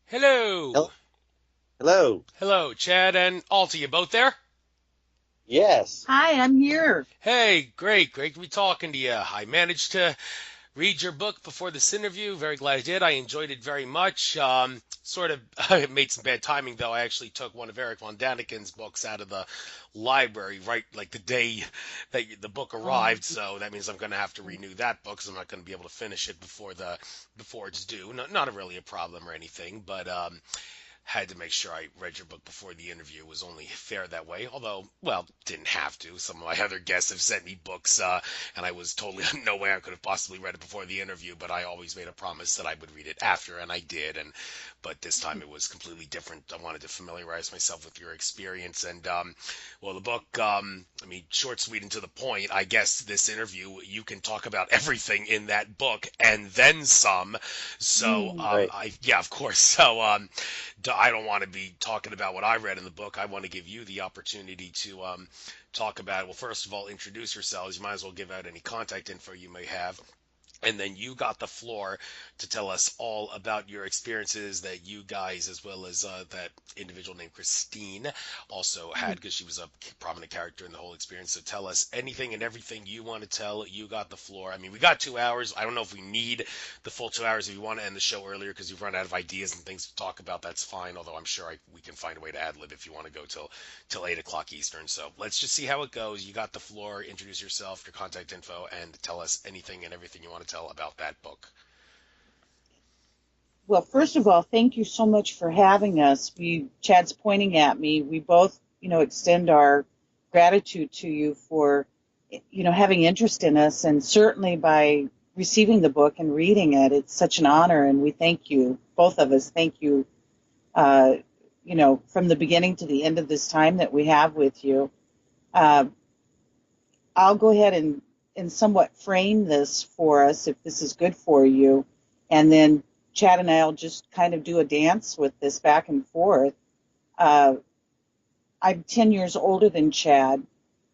Hello. Hello. Hello, Chad and Alta. You both there? Yes. Hi, I'm here. Hey, great. Great to be talking to you. I managed to read your book before this interview. Very glad I did. I enjoyed it very much. Sort of it made some bad timing, though. I actually took one of Eric von Daniken's books out of the library right like the day that the book Oh, arrived. So that means I'm going to have to renew that book because I'm not going to be able to finish it before it's due. Not really a problem or anything, but had to make sure I read your book before the interview. It was only fair that way. Although, well, didn't have to. Some of my other guests have sent me books, and I was totally no way I could have possibly read it before the interview. But I always made a promise that I would read it after, and I did. But this time it was completely different. I wanted to familiarize myself with your experience, and well, the book. I mean, short, sweet, and to the point. I guess this interview you can talk about everything in that book and then some. So, mm, Right. yeah, of course. So, I don't want to be talking about what I read in the book. I want to give you the opportunity to talk about it. Well, first of all, introduce yourselves. You might as well give out any contact info you may have. And then you got the floor to tell us all about your experiences that you guys, as well as that individual named Christine, also had mm. because she was a prominent character in the whole experience. So tell us anything and everything you want to tell. You got the floor. I mean, we got 2 hours. I don't know if we need the full 2 hours. If you want to end the show earlier because you've run out of ideas and things to talk about, that's fine. Although I'm sure we can find a way to ad lib if you want to go till 8 o'clock Eastern. So let's just see how it goes. You got the floor. Introduce yourself, your contact info, and tell us anything and everything you want to tell about that book. Well, first of all, thank you so much for having us. Chad's pointing at me. We both, extend our gratitude to you for, having interest in us, and certainly by receiving the book and reading it. It's such an honor, and we thank you. Both of us thank you. Uh, from the beginning to the end of this time that we have with you. Uh, I'll go ahead and somewhat frame this for us if this is good for you. And then Chad and I'll just kind of do a dance with this back and forth. Uh, I'm 10 years older than Chad.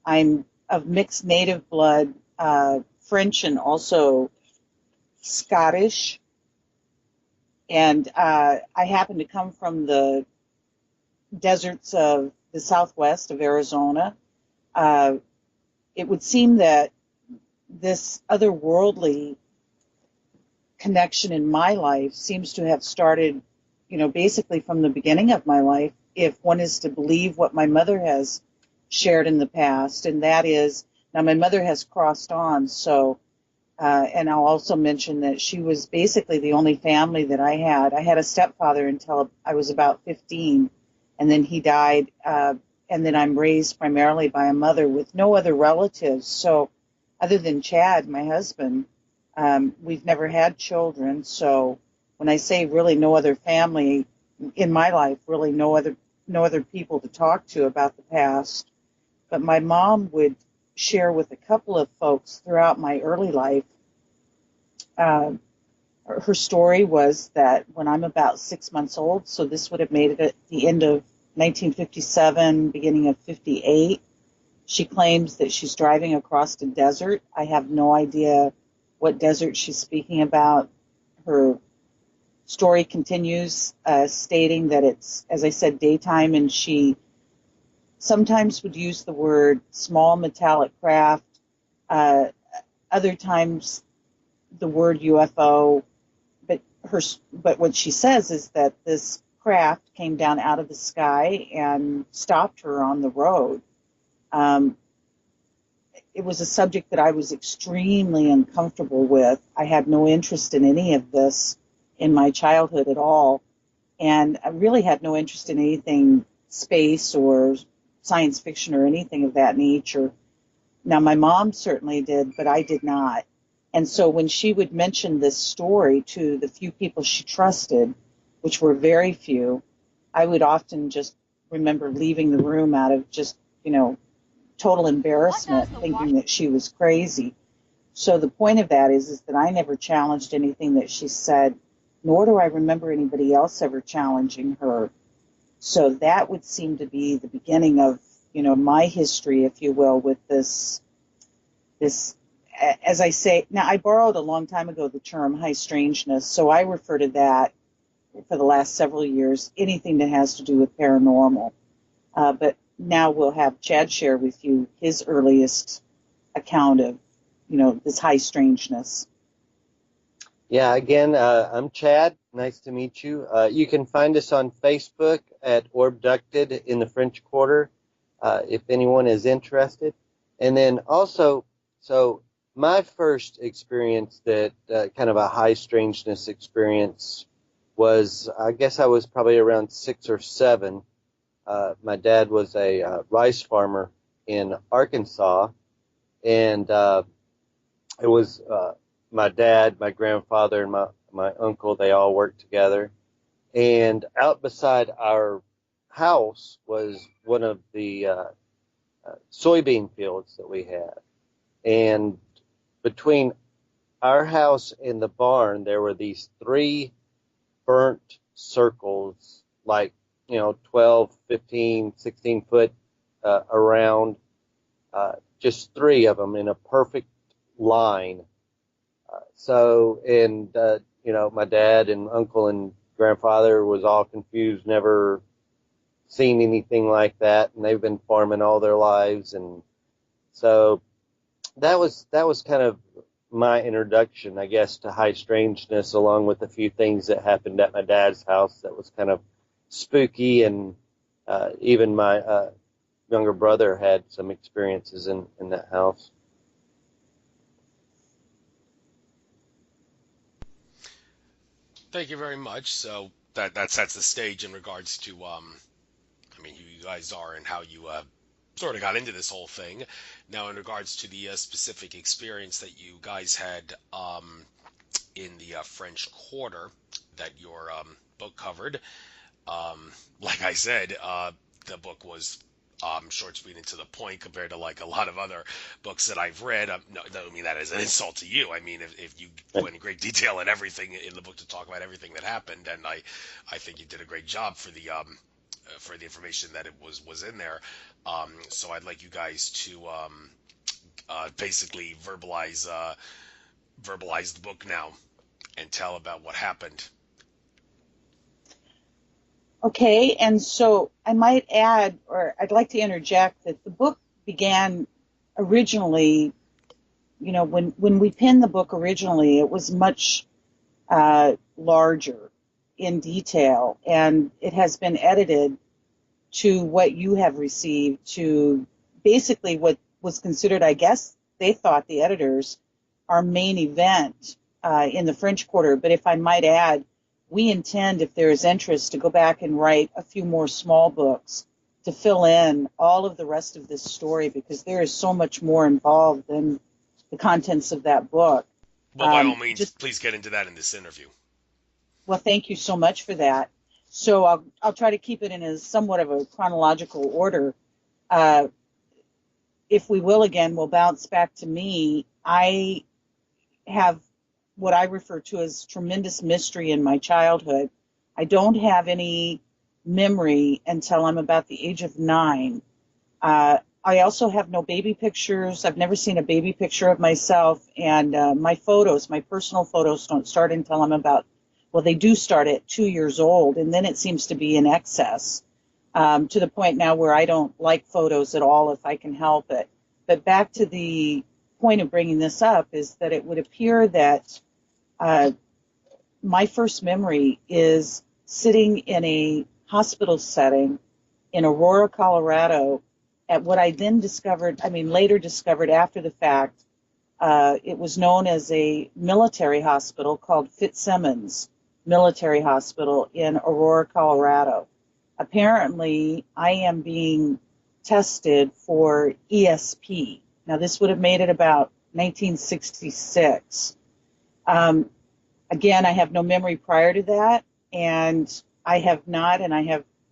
I'm of mixed native blood, French and also Scottish. And I happen to come from the deserts of the southwest of Arizona. Uh, it would seem that this otherworldly connection in my life seems to have started, basically from the beginning of my life, if one is to believe what my mother has shared in the past. And that is, now my mother has crossed on, so, and I'll also mention that she was basically the only family that I had. I had a stepfather until I was about 15, and then he died. And then I'm raised primarily by a mother with no other relatives. So, other than Chad, my husband, we've never had children. So when I say really no other family in my life, really no other people to talk to about the past. But my mom would share with a couple of folks throughout my early life. Uh, Her story was that when I'm about 6 months old, so this would have made it at the end of 1957, beginning of 58. She claims that she's driving across a desert. I have no idea what desert she's speaking about. Her story continues, stating that it's, as I said, daytime, and she sometimes would use the word small metallic craft, uh, other times the word UFO. But her, but what she says is that this craft came down out of the sky and stopped her on the road. Um, it was a subject that I was extremely uncomfortable with. I had no interest in any of this in my childhood at all. And I really had no interest in anything space or science fiction or anything of that nature. Now, my mom certainly did, but I did not. And so when she would mention this story to the few people she trusted, which were very few, I would often just remember leaving the room out of just, total embarrassment, thinking that she was crazy. So the point of that is that I never challenged anything that she said, nor do I remember anybody else ever challenging her. So that would seem to be the beginning of, my history, if you will, with this, as I say, now I borrowed a long time ago the term high strangeness, so I refer to that for the last several years, anything that has to do with paranormal. But now we'll have Chad share with you his earliest account of, this high strangeness. Yeah, again, I'm Chad. Nice to meet you. You can find us on Facebook at Orbducted in the French Quarter, if anyone is interested. And then also, so my first experience that kind of a high strangeness experience was, I guess I was probably around 6 or 7. My dad was a rice farmer in Arkansas, and it was my dad, my grandfather, and my uncle. They all worked together. And out beside our house was one of the soybean fields that we had. And between our house and the barn, there were these 3 burnt circles, like, 12, 15, 16 foot around, just 3 of them in a perfect line. My dad and uncle and grandfather was all confused, never seen anything like that, and they've been farming all their lives. And so that was kind of my introduction, I guess, to high strangeness, along with a few things that happened at my dad's house that was kind of spooky. And even my younger brother had some experiences in that house. Thank you very much. So that sets the stage in regards to who you guys are and how you sort of got into this whole thing. Now, in regards to the specific experience that you guys had in the French Quarter that your book covered, like I said, the book was short, sweet, and to the point compared to like a lot of other books that I've read. No, I don't mean that as an insult to you. I mean, if you went in great detail and everything in the book to talk about everything that happened, and I think you did a great job for the information that it was in there. So I'd like you guys to basically verbalize the book now and tell about what happened. Okay, and so I might add, or I'd like to interject, that the book began originally, when we penned the book originally, it was much larger in detail, and it has been edited to what you have received, to basically what was considered, I guess they thought, the editors, our main event in the French Quarter. But if I might add, we intend, if there is interest, to go back and write a few more small books to fill in all of the rest of this story, because there is so much more involved than the contents of that book. Well, by all means, please get into that in this interview. Well, thank you so much for that. So I'll try to keep it in a somewhat of a chronological order. If we will, again, we'll bounce back to me. I have what I refer to as tremendous mystery in my childhood. I don't have any memory until I'm about the age of 9. I also have no baby pictures. I've never seen a baby picture of myself. And my personal photos don't start until they do start at 2 years old. And then it seems to be in excess to the point now where I don't like photos at all if I can help it. But back to the point of bringing this up is that it would appear that my first memory is sitting in a hospital setting in Aurora, Colorado, at what I then later discovered after the fact. It was known as a military hospital called Fitzsimmons Military Hospital in Aurora, Colorado. Apparently, I am being tested for ESP. Now, this would have made it about 1966. Again, I have no memory prior to that, and I have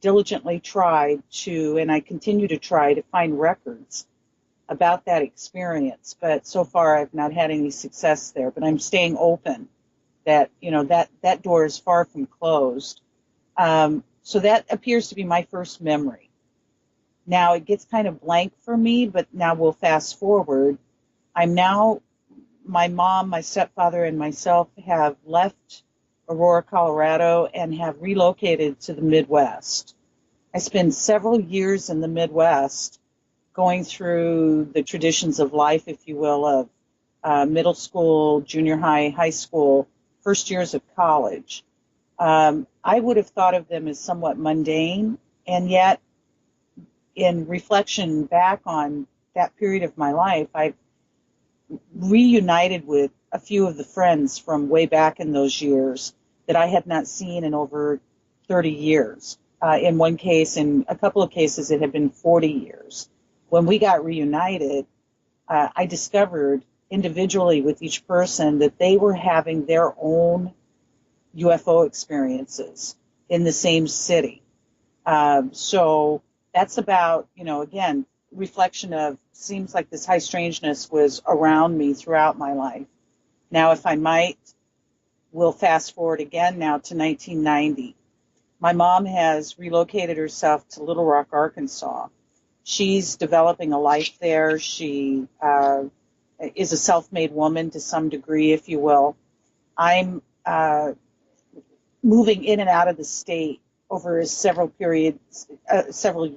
diligently tried to, and I continue to try to find records about that experience. But so far, I've not had any success there. But I'm staying open. That that door is far from closed. So that appears to be my first memory. Now it gets kind of blank for me, but now we'll fast forward. My mom, my stepfather, and myself have left Aurora, Colorado, and have relocated to the Midwest. I spent several years in the Midwest going through the traditions of life, if you will, of middle school, junior high, high school, first years of college. I would have thought of them as somewhat mundane, and yet in reflection back on that period of my life, I've reunited with a few of the friends from way back in those years that I had not seen in over 30 years. In one case, in a couple of cases, it had been 40 years. When we got reunited, I discovered individually with each person that they were having their own UFO experiences in the same city. So that's about, again, reflection of, seems like this high strangeness was around me throughout my life. Now, if I might, we'll fast forward again now to 1990. My mom has relocated herself to Little Rock, Arkansas. She's developing a life there. She is a self-made woman to some degree, if you will. I'm moving in and out of the state over several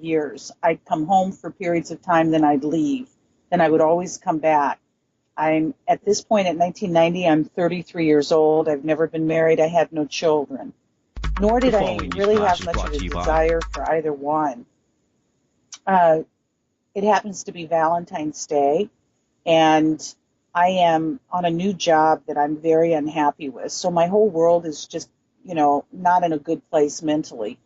years. I'd come home for periods of time, then I'd leave. Then I would always come back. I'm at this point at 1990, I'm 33 years old. I've never been married. I had no children. Nor did I really have much of a desire for either one. It happens to be Valentine's Day, and I am on a new job that I'm very unhappy with. So my whole world is just, not in a good place mentally.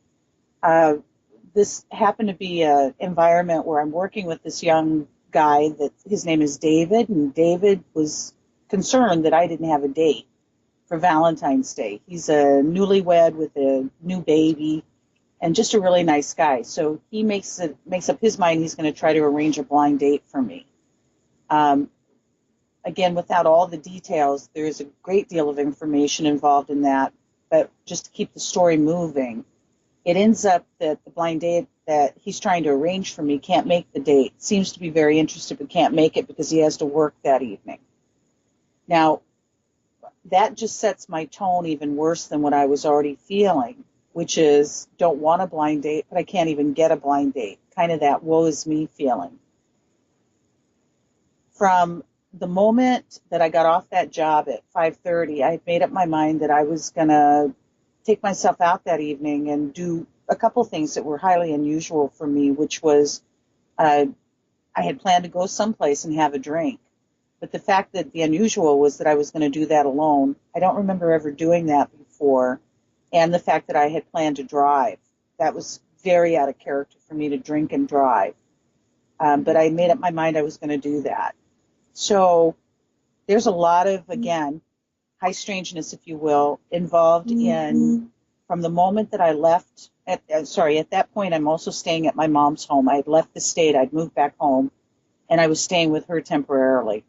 This happened to be an environment where I'm working with this young guy that his name is David, and David was concerned that I didn't have a date for Valentine's Day. He's a newlywed with a new baby and just a really nice guy. So he makes up his mind he's going to try to arrange a blind date for me. Again, without all the details, there is a great deal of information involved in that. But just to keep the story moving, it ends up that the blind date that he's trying to arrange for me can't make the date. Seems to be very interested, but can't make it because he has to work that evening. Now, that just sets my tone even worse than what I was already feeling, which is don't want a blind date, but I can't even get a blind date. Kind of that woe is me feeling. From the moment that I got off that job at 5:30, I made up my mind that I was going to take myself out that evening and do a couple things that were highly unusual for me, which was I had planned to go someplace and have a drink. But the fact that the unusual was that I was going to do that alone. I don't remember ever doing that before. And the fact that I had planned to drive. That was very out of character for me to drink and drive. But I made up my mind I was going to do that. So there's a lot of, again, high strangeness, if you will, involved in, from the moment that I left, at that point I'm also staying at my mom's home. I had left the state, I'd moved back home, and I was staying with her temporarily.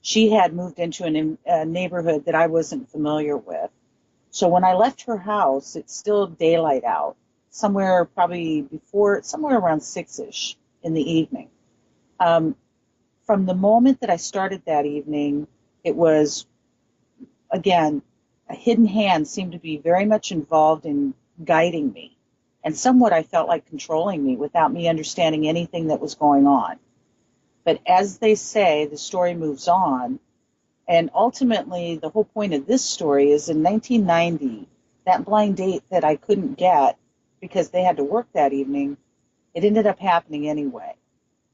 She had moved into a neighborhood that I wasn't familiar with. So when I left her house, it's still daylight out, somewhere around 6-ish in the evening. From the moment that I started that evening, it was, again, a hidden hand seemed to be very much involved in guiding me, and somewhat I felt like controlling me without me understanding anything that was going on. But as they say, the story moves on, and ultimately the whole point of this story is in 1990, that blind date that I couldn't get because they had to work that evening, it ended up happening anyway,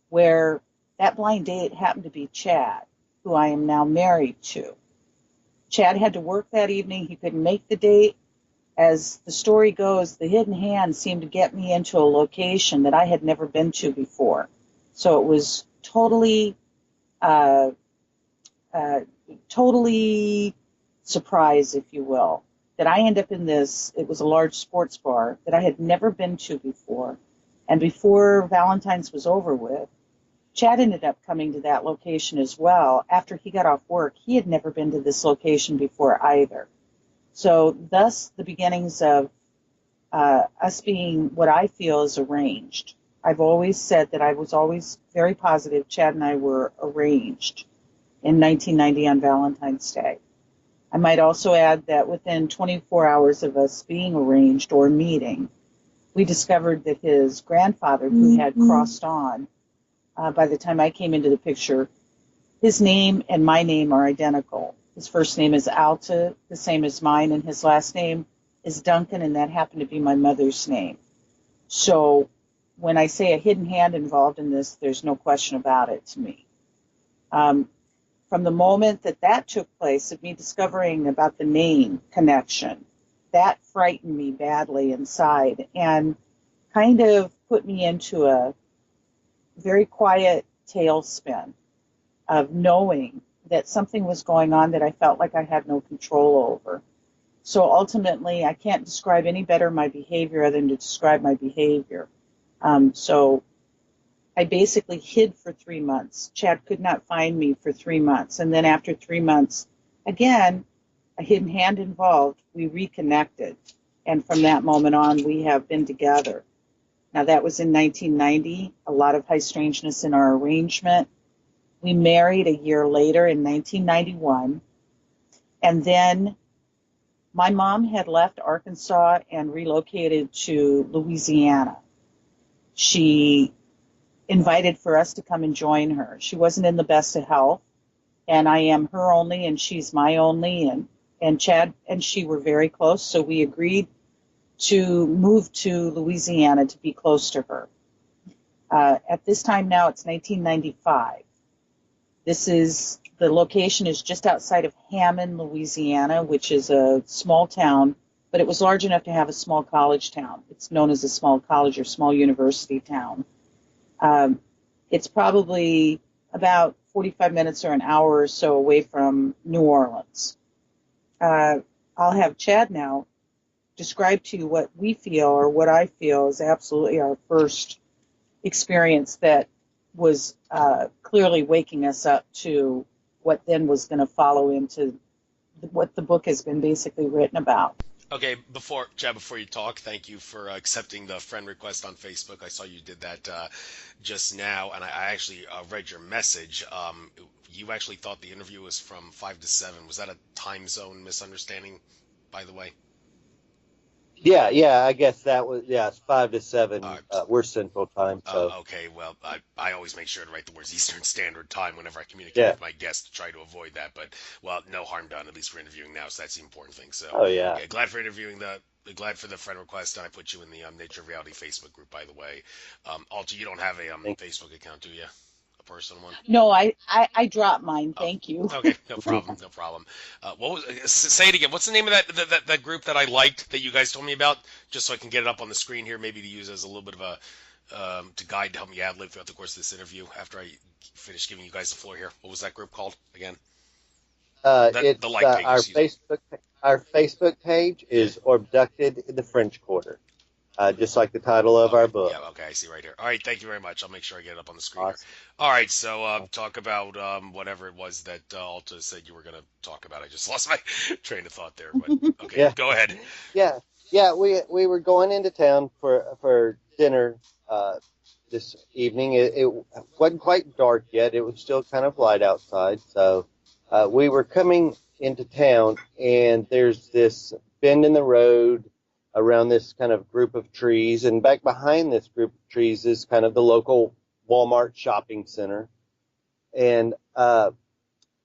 where that blind date happened to be Chad, who I am now married to. Chad had to work that evening. He couldn't make the date. As the story goes, the hidden hand seemed to get me into a location that I had never been to before. So it was totally surprise, if you will, that I end up in this. It was a large sports bar that I had never been to before. And before Valentine's was over with, Chad ended up coming to that location as well. After he got off work, he had never been to this location before either. So thus the beginnings of us being what I feel is arranged. I've always said that I was always very positive Chad and I were arranged in 1990 on Valentine's Day. I might also add that within 24 hours of us being arranged or meeting, we discovered that his grandfather, who had crossed on, by the time I came into the picture, his name and my name are identical. His first name is Alta, the same as mine, and his last name is Duncan, and that happened to be my mother's name. So when I say a hidden hand involved in this, there's no question about it to me. From the moment that took place, of me discovering about the name connection, that frightened me badly inside and kind of put me into a very quiet tailspin of knowing that something was going on that I felt like I had no control over. So ultimately, I can't describe any better my behavior other than to describe my behavior. So I basically hid for 3 months. Chad could not find me for 3 months. And then after 3 months, again, a hidden hand involved, we reconnected. And from that moment on, we have been together. Now, that was in 1990, a lot of high strangeness in our arrangement. We married a year later in 1991. And then my mom had left Arkansas and relocated to Louisiana. She invited for us to come and join her. She wasn't in the best of health, and I am her only, and she's my only, and Chad and she were very close, so we agreed to move to Louisiana to be close to her. At this time now, it's 1995. The location is just outside of Hammond, Louisiana, which is a small town, but it was large enough to have a small college town. It's known as a small college or small university town. It's probably about 45 minutes or an hour or so away from New Orleans. I'll have Chad now describe to you what we feel, or what I feel is absolutely our first experience that was clearly waking us up to what then was going to follow into what the book has been basically written about. Okay, Chad, before you talk, thank you for accepting the friend request on Facebook. I saw you did that just now, and I actually read your message. You actually thought the interview was from 5 to 7. Was that a time zone misunderstanding, by the way? Yeah, I guess that was, it's 5 to 7. We're Central Time, so. Okay, well, I always make sure to write the words Eastern Standard Time whenever I communicate with my guests to try to avoid that. But, well, no harm done. At least we're interviewing now, so that's the important thing. So, glad for the friend request, and I put you in the Nature of Reality Facebook group, by the way. Alta, you don't have a Facebook account, do you? A personal one? No, I dropped mine. Thank you. Okay, no problem. Say it again. What's the name of that group that I liked that you guys told me about? Just so I can get it up on the screen here, maybe to use as a little bit of a to guide to help me ad-lib throughout the course of this interview. After I finish giving you guys the floor here, what was that group called again? It's the like page, our Facebook page is Orbducted in the French Quarter. Just like the title of our book. Yeah, okay, I see right here. All right, thank you very much. I'll make sure I get it up on the screen Awesome. here. All right, so talk about whatever it was that Alta said you were going to talk about. I just lost my train of thought there. But okay, Go ahead. Yeah, we were going into town for dinner this evening. It wasn't quite dark yet. It was still kind of light outside. So we were coming into town, and there's this bend in the road around this kind of group of trees, and back behind this group of trees is kind of the local Walmart shopping center. And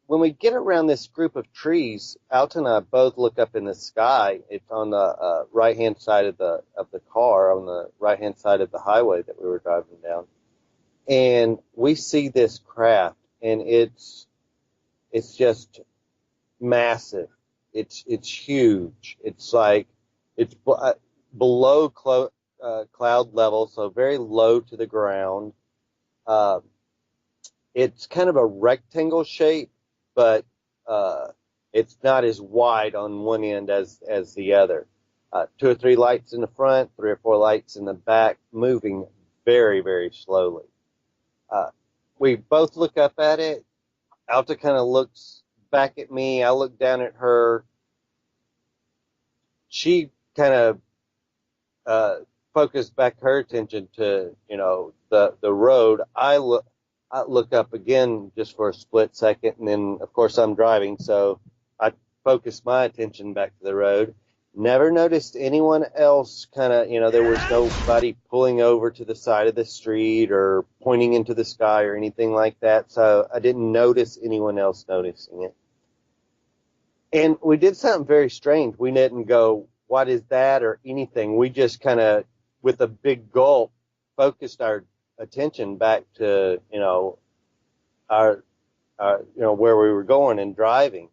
when we get around this group of trees, Alta and I both look up in the sky. It's on the right-hand side of the car, on the right-hand side of the highway that we were driving down, and we see this craft, and it's just massive. It's huge. It's like it's below cloud level, so very low to the ground. It's kind of a rectangle shape, but it's not as wide on one end as the other. 2 or 3 lights in the front, 3 or 4 lights in the back, moving very, very slowly. We both look up at it. Alta kind of looks back at me. I look down at her. She kind of focused back her attention to, the road. I look up again just for a split second, and then, of course, I'm driving, so I focused my attention back to the road. Never noticed anyone else kind of, there was nobody pulling over to the side of the street or pointing into the sky or anything like that. So I didn't notice anyone else noticing it. And we did something very strange. We didn't go, what is that, or anything. We just kind of, with a big gulp, focused our attention back to, our where we were going and driving.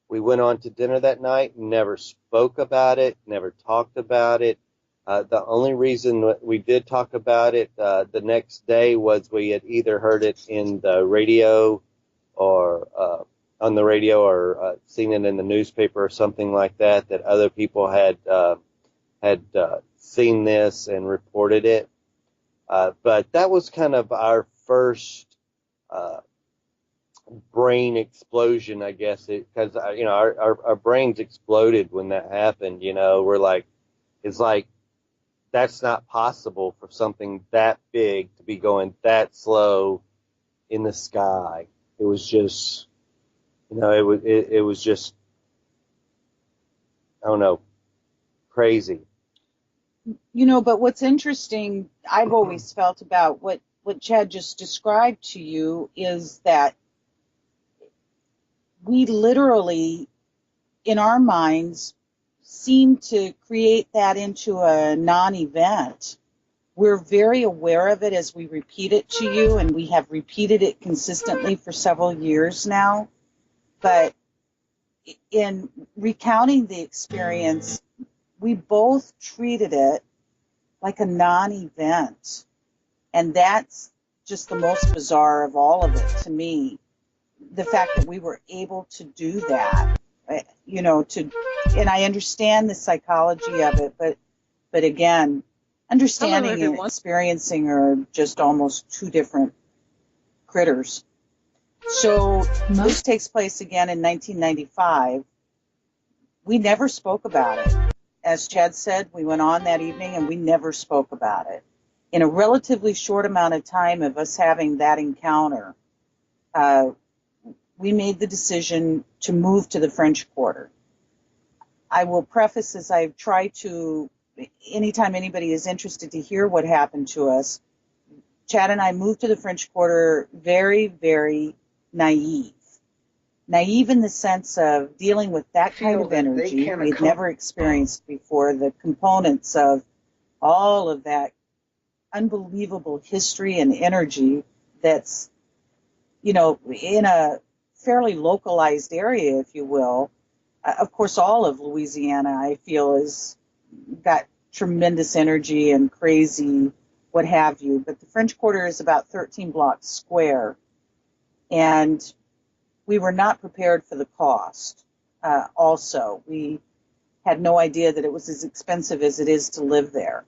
We went on to dinner that night, never spoke about it, never talked about it. The only reason we did talk about it the next day was we had either heard it in the radio or on the radio or seen it in the newspaper or something like that, that other people had seen this and reported it. But that was kind of our first brain explosion, I guess, because our brains exploded when that happened. We're like, it's like, that's not possible for something that big to be going that slow in the sky. It was just, it was just, I don't know, crazy. But what's interesting, I've always felt about what Chad just described to you is that we literally, in our minds, seem to create that into a non-event. We're very aware of it as we repeat it to you, and we have repeated it consistently for several years now. But in recounting the experience, we both treated it like a non-event. And that's just the most bizarre of all of it to me. The fact that we were able to do that, and I understand the psychology of it, but again, understanding and experiencing are just almost two different critters. So this takes place again in 1995. We never spoke about it. As Chad said, we went on that evening and we never spoke about it. In a relatively short amount of time of us having that encounter, we made the decision to move to the French Quarter. I will preface, as I've tried to, anytime anybody is interested to hear what happened to us, Chad and I moved to the French Quarter very, very naive. Naive in the sense of dealing with that kind of energy we'd never experienced before, the components of all of that unbelievable history and energy that's, in a fairly localized area, if you will. Of course, all of Louisiana, I feel, has got tremendous energy and crazy, what have you. But the French Quarter is about 13 blocks square, and we were not prepared for the cost. Also, we had no idea that it was as expensive as it is to live there.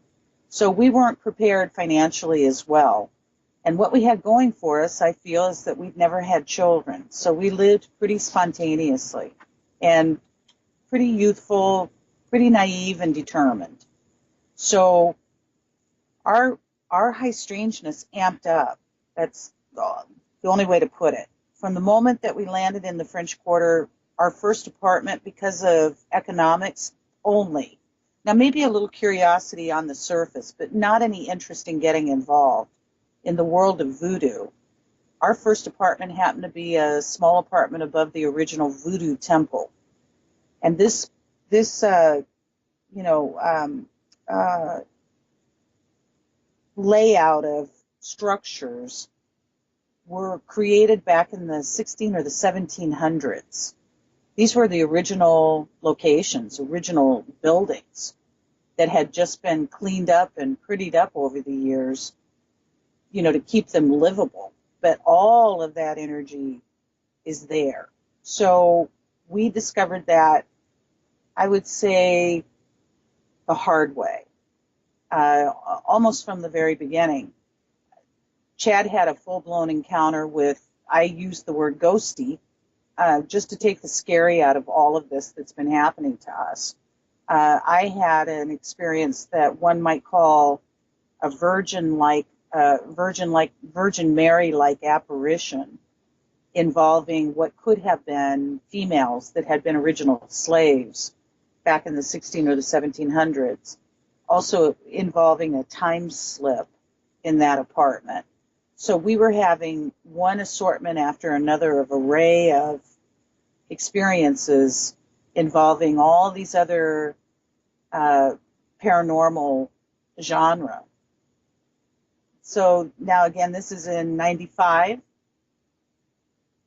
So we weren't prepared financially as well. And what we had going for us, I feel, is that we've never had children. So we lived pretty spontaneously and pretty youthful, pretty naive and determined. So our high strangeness amped up. That's the only way to put it. From the moment that we landed in the French Quarter, our first apartment, because of economics only. Now, maybe a little curiosity on the surface, but not any interest in getting involved. In the world of voodoo, our first apartment happened to be a small apartment above the original voodoo temple. And this layout of structures were created back in the 16 or the 1700s. These were the original locations, original buildings that had just been cleaned up and prettied up over the years, to keep them livable. But all of that energy is there. So we discovered that, I would say, the hard way, almost from the very beginning. Chad had a full-blown encounter with, I used the word ghosty, just to take the scary out of all of this that's been happening to us. I had an experience that one might call a Virgin Mary-like apparition involving what could have been females that had been original slaves back in the 16 or the 1700s, also involving a time slip in that apartment. So we were having one assortment after another of array of experiences involving all these other paranormal genre. So now again, this is in 95.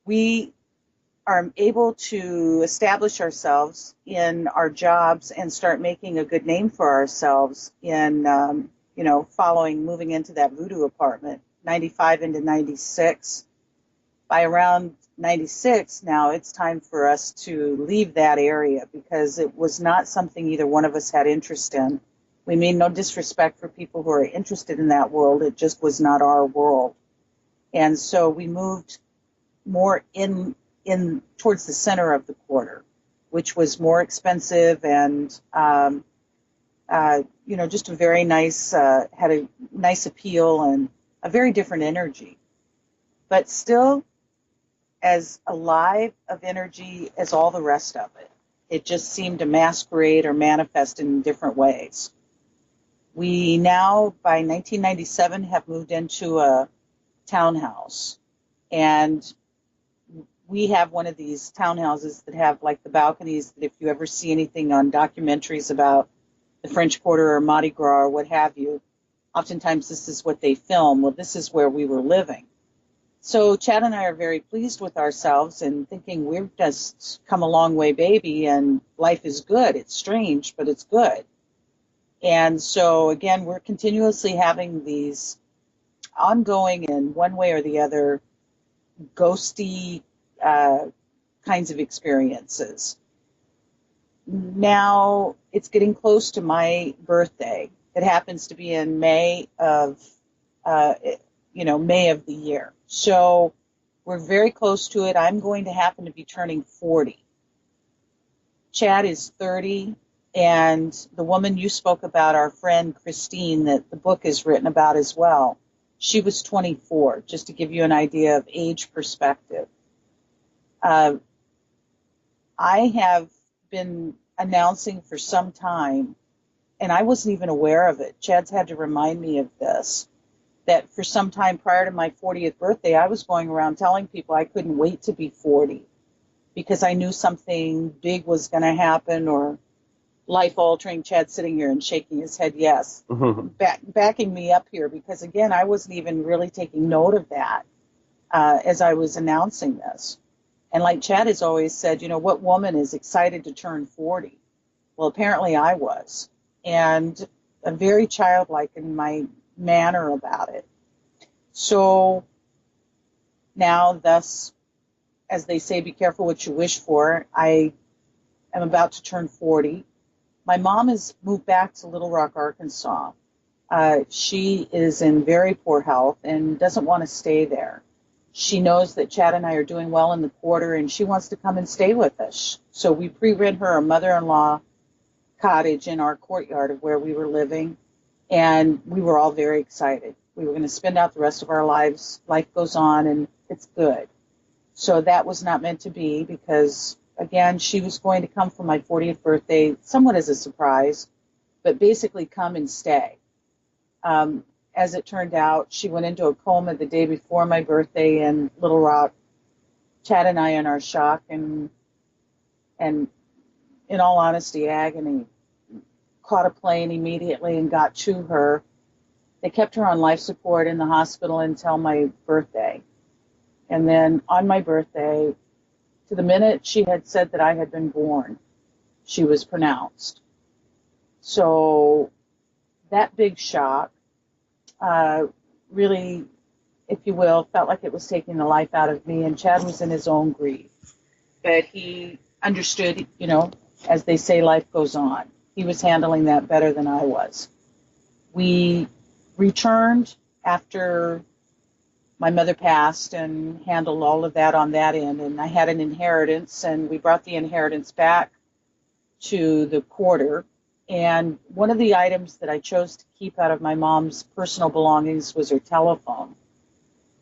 We are able to establish ourselves in our jobs and start making a good name for ourselves in, following, moving into that voodoo apartment, 95 into 96. By around 96 now, it's time for us to leave that area because it was not something either one of us had interest in. We mean no disrespect for people who are interested in that world. It just was not our world. And so we moved more in towards the center of the quarter, which was more expensive and, just a very nice, had a nice appeal and a very different energy. But still as alive of energy as all the rest of it. It just seemed to masquerade or manifest in different ways. We now, by 1997, have moved into a townhouse. And we have one of these townhouses that have like the balconies that if you ever see anything on documentaries about the French Quarter or Mardi Gras or what have you, oftentimes this is what they film. Well, this is where we were living. So Chad and I are very pleased with ourselves and thinking we've just come a long way, baby, and life is good. It's strange, but it's good. And so, again, we're continuously having these ongoing in one way or the other ghosty kinds of experiences. Now it's getting close to my birthday. It happens to be in May of May of the year. So we're very close to it. I'm going to happen to be turning 40. Chad is 30, and the woman you spoke about, our friend Christen, that the book is written about as well, she was 24, just to give you an idea of age perspective. I have been announcing for some time, and I wasn't even aware of it. Chad's had to remind me of this, that for some time prior to my 40th birthday, I was going around telling people I couldn't wait to be 40 because I knew something big was going to happen or life-altering. Chad sitting here and shaking his head, yes, backing me up here because, again, I wasn't even really taking note of that as I was announcing this. And like Chad has always said, what woman is excited to turn 40? Well, apparently I was. And I'm very childlike in my manner about it. So now, thus, as they say, be careful what you wish for. I am about to turn 40. My mom has moved back to Little Rock, Arkansas. She is in very poor health and doesn't want to stay there. She knows that Chad and I are doing well in the quarter, and she wants to come and stay with us. So we pre-rent her a mother-in-law cottage in our courtyard of where we were living, and we were all very excited. We were going to spend out the rest of our lives. Life goes on, and it's good. So that was not meant to be because, again, she was going to come for my 40th birthday, somewhat as a surprise, but basically come and stay. As it turned out, she went into a coma the day before my birthday in Little Rock. Chad and I, in our shock and in all honesty, agony, caught a plane immediately and got to her. They kept her on life support in the hospital until my birthday. And then on my birthday, to the minute she had said that I had been born, she was pronounced. So that big shock really, if you will, felt like it was taking the life out of me. And Chad was in his own grief. But he understood, as they say, life goes on. He was handling that better than I was. We returned after my mother passed and handled all of that on that end. And I had an inheritance, and we brought the inheritance back to the quarter. And one of the items that I chose to keep out of my mom's personal belongings was her telephone.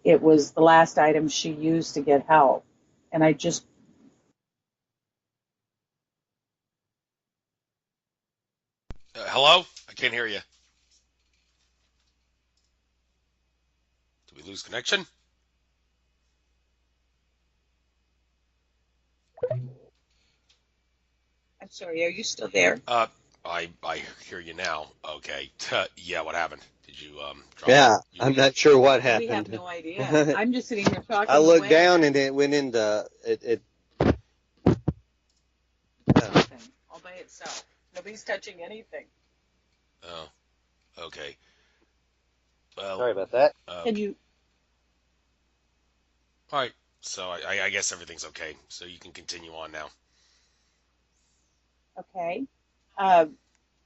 it was the last item she used to get help. And I just Hello? I can't hear you. Did we lose connection? I'm sorry, are you still there? I hear you now. Okay. Yeah, what happened? Did you drop? Yeah, You, I'm not sure what We have happened. no idea. I'm just sitting here I talking looked away. down and it went into it. Nothing, all by itself. Nobody's touching anything. oh, okay. Well, Sorry about that. Can you? all right. So I guess everything's okay. So you can continue on now. Okay. Uh,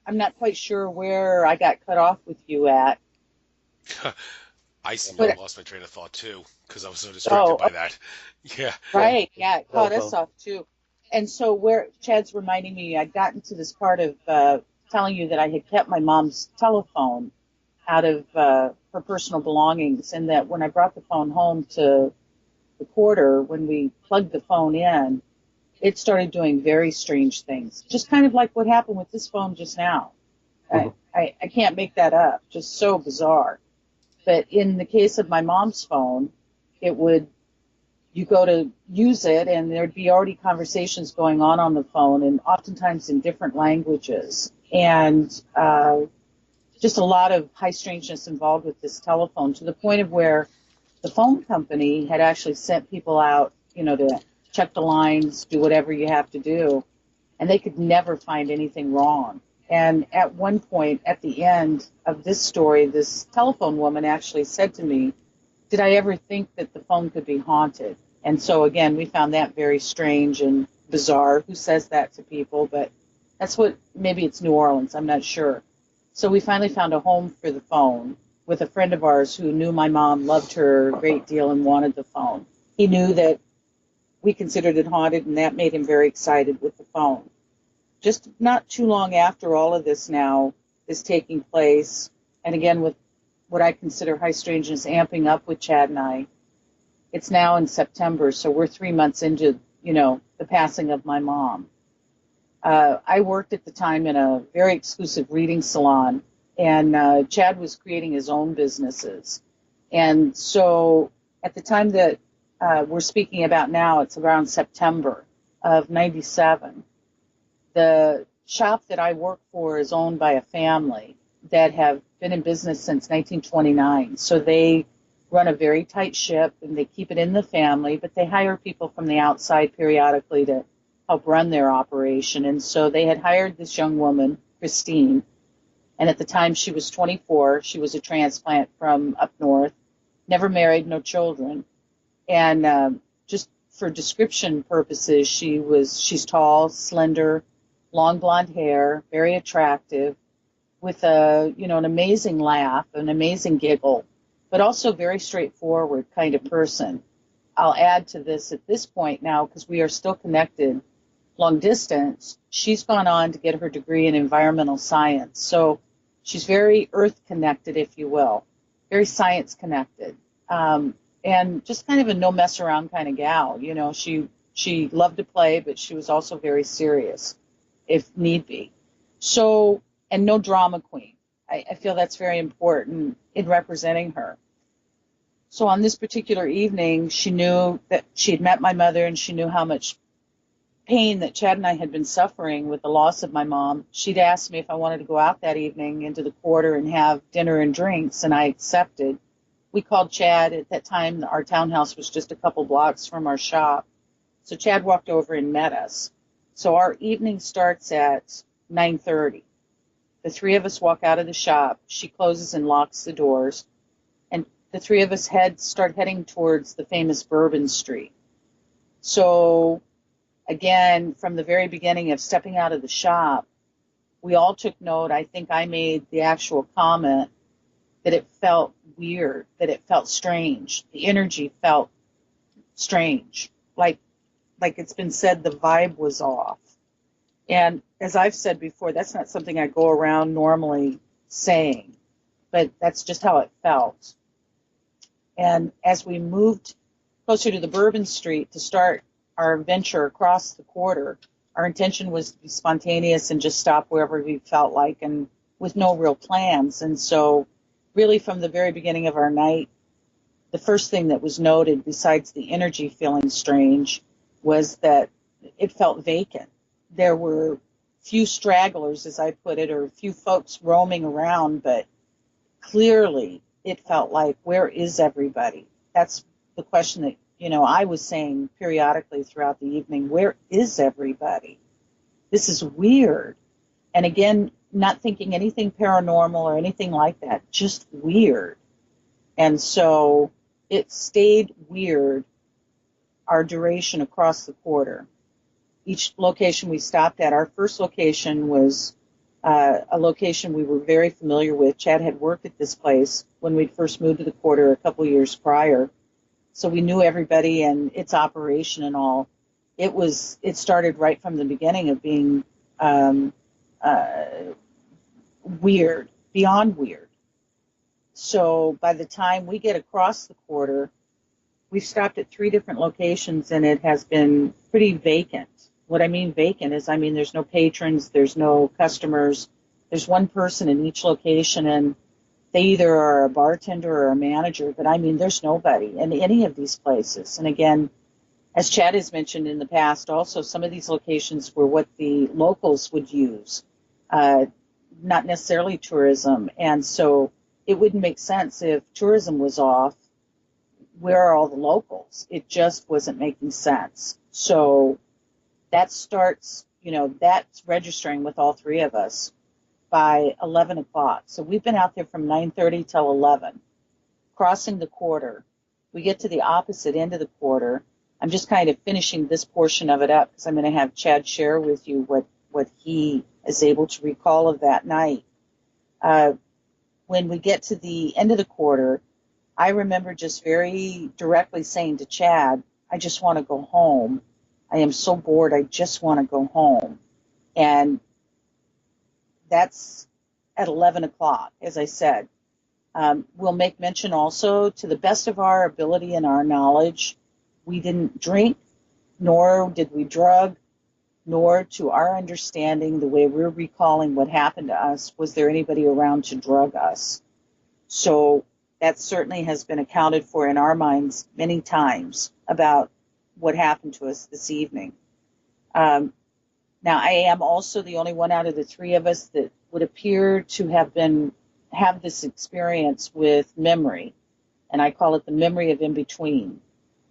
I'm not quite sure where I got cut off with you at, I seem to have but lost my train of thought too because I was so distracted oh, by that. Yeah. right, yeah, it caught us Telephone. off too. And so where Chad's reminding me, I'd gotten to this part of telling you that I had kept my mom's telephone out of her personal belongings, and that when I brought the phone home to the quarter, when we plugged the phone in, it started doing very strange things, just kind of like what happened with this phone just now. Mhm. I can't make that up, just so bizarre. But in the case of my mom's phone, it would, you go to use it and there'd be already conversations going on the phone, and oftentimes in different languages. And just a lot of high strangeness involved with this telephone, to the point of where the phone company had actually sent people out, to check the lines, do whatever you have to do, and they could never find anything wrong. And at one point, at the end of this story, this telephone woman actually said to me, "Did I ever think that the phone could be haunted?" And so again, we found that very strange and bizarre. Who says that to people? But that's what, maybe it's New Orleans, I'm not sure. So we finally found a home for the phone with a friend of ours who knew my mom loved her a great deal and wanted the phone. He knew that we considered it haunted, and that made him very excited with the phone. Just not too long after all of this now is taking place, and again with what I consider high strangeness amping up with Chad and I, it's now in September, so we're 3 months into, the passing of my mom. I worked at the time in a very exclusive reading salon, and Chad was creating his own businesses. And so at the time that we're speaking about now, it's around September of 97. The shop that I work for is owned by a family that have been in business since 1929. So they run a very tight ship and they keep it in the family, but they hire people from the outside periodically to help run their operation. And so they had hired this young woman, Christine, and at the time she was 24. She was a transplant from up north, never married, no children. And just for description purposes, she's tall, slender, long blonde hair, very attractive, with an amazing laugh, an amazing giggle, but also very straightforward kind of person. I'll add to this at this point now, because we are still connected long distance. She's gone on to get her degree in environmental science. So she's very earth connected, if you will, very science connected. And just kind of a no mess around kind of gal. She loved to play, but she was also very serious if need be. So, and no drama queen. I feel that's very important in representing her. So on this particular evening, she knew that she had met my mother, and she knew how much pain that Chad and I had been suffering with the loss of my mom. She'd asked me if I wanted to go out that evening into the quarter and have dinner and drinks, and I accepted. We called Chad. At that time, our townhouse was just a couple blocks from our shop. So Chad walked over and met us. So our evening starts at 9:30. The three of us walk out of the shop. She closes and locks the doors. And the three of us start heading towards the famous Bourbon Street. So again, from the very beginning of stepping out of the shop, we all took note. I think I made the actual comment that it felt weird, that it felt strange. The energy felt strange. Like it's been said, the vibe was off. And as I've said before, that's not something I go around normally saying, but that's just how it felt. And as we moved closer to the Bourbon Street to start our venture across the quarter, our intention was to be spontaneous and just stop wherever we felt like, and with no real plans. And so really from the very beginning of our night, the first thing that was noted, besides the energy feeling strange, was that it felt vacant. There were few stragglers, as I put it, or few folks roaming around, but clearly it felt like, where is everybody? That's the question that, I was saying periodically throughout the evening, where is everybody? This is weird. And again, not thinking anything paranormal or anything like that, just weird. And so it stayed weird our duration across the quarter. Each location we stopped at, our first location was a location we were very familiar with. Chad had worked at this place when we first moved to the quarter a couple years prior. So we knew everybody and its operation and all. It started right from the beginning of being weird, beyond weird. So by the time we get across the quarter, we've stopped at 3 different locations, and it has been pretty vacant. What I mean vacant is, there's no patrons, there's no customers. There's one person in each location, and they either are a bartender or a manager, but there's nobody in any of these places. And again, as Chad has mentioned in the past, also some of these locations were what the locals would use, not necessarily tourism. And so it wouldn't make sense if tourism was off. Where are all the locals? It just wasn't making sense. So that starts, that's registering with all 3 of us by 11 o'clock. So we've been out there from 9:30 till 11, crossing the quarter. We get to the opposite end of the quarter. I'm just kind of finishing this portion of it up because I'm going to have Chad share with you what he is able to recall of that night. When we get to the end of the quarter, I remember just very directly saying to Chad, I just want to go home. I am so bored. I just want to go home. And that's at 11 o'clock, as I said. We'll make mention also, to the best of our ability and our knowledge, we didn't drink, nor did we drug, nor, to our understanding, the way we're recalling what happened to us, was there anybody around to drug us. So that certainly has been accounted for in our minds many times about what happened to us this evening. Now, I am also the only one out of the 3 of us that would appear to have this experience with memory, and I call it the memory of in-between.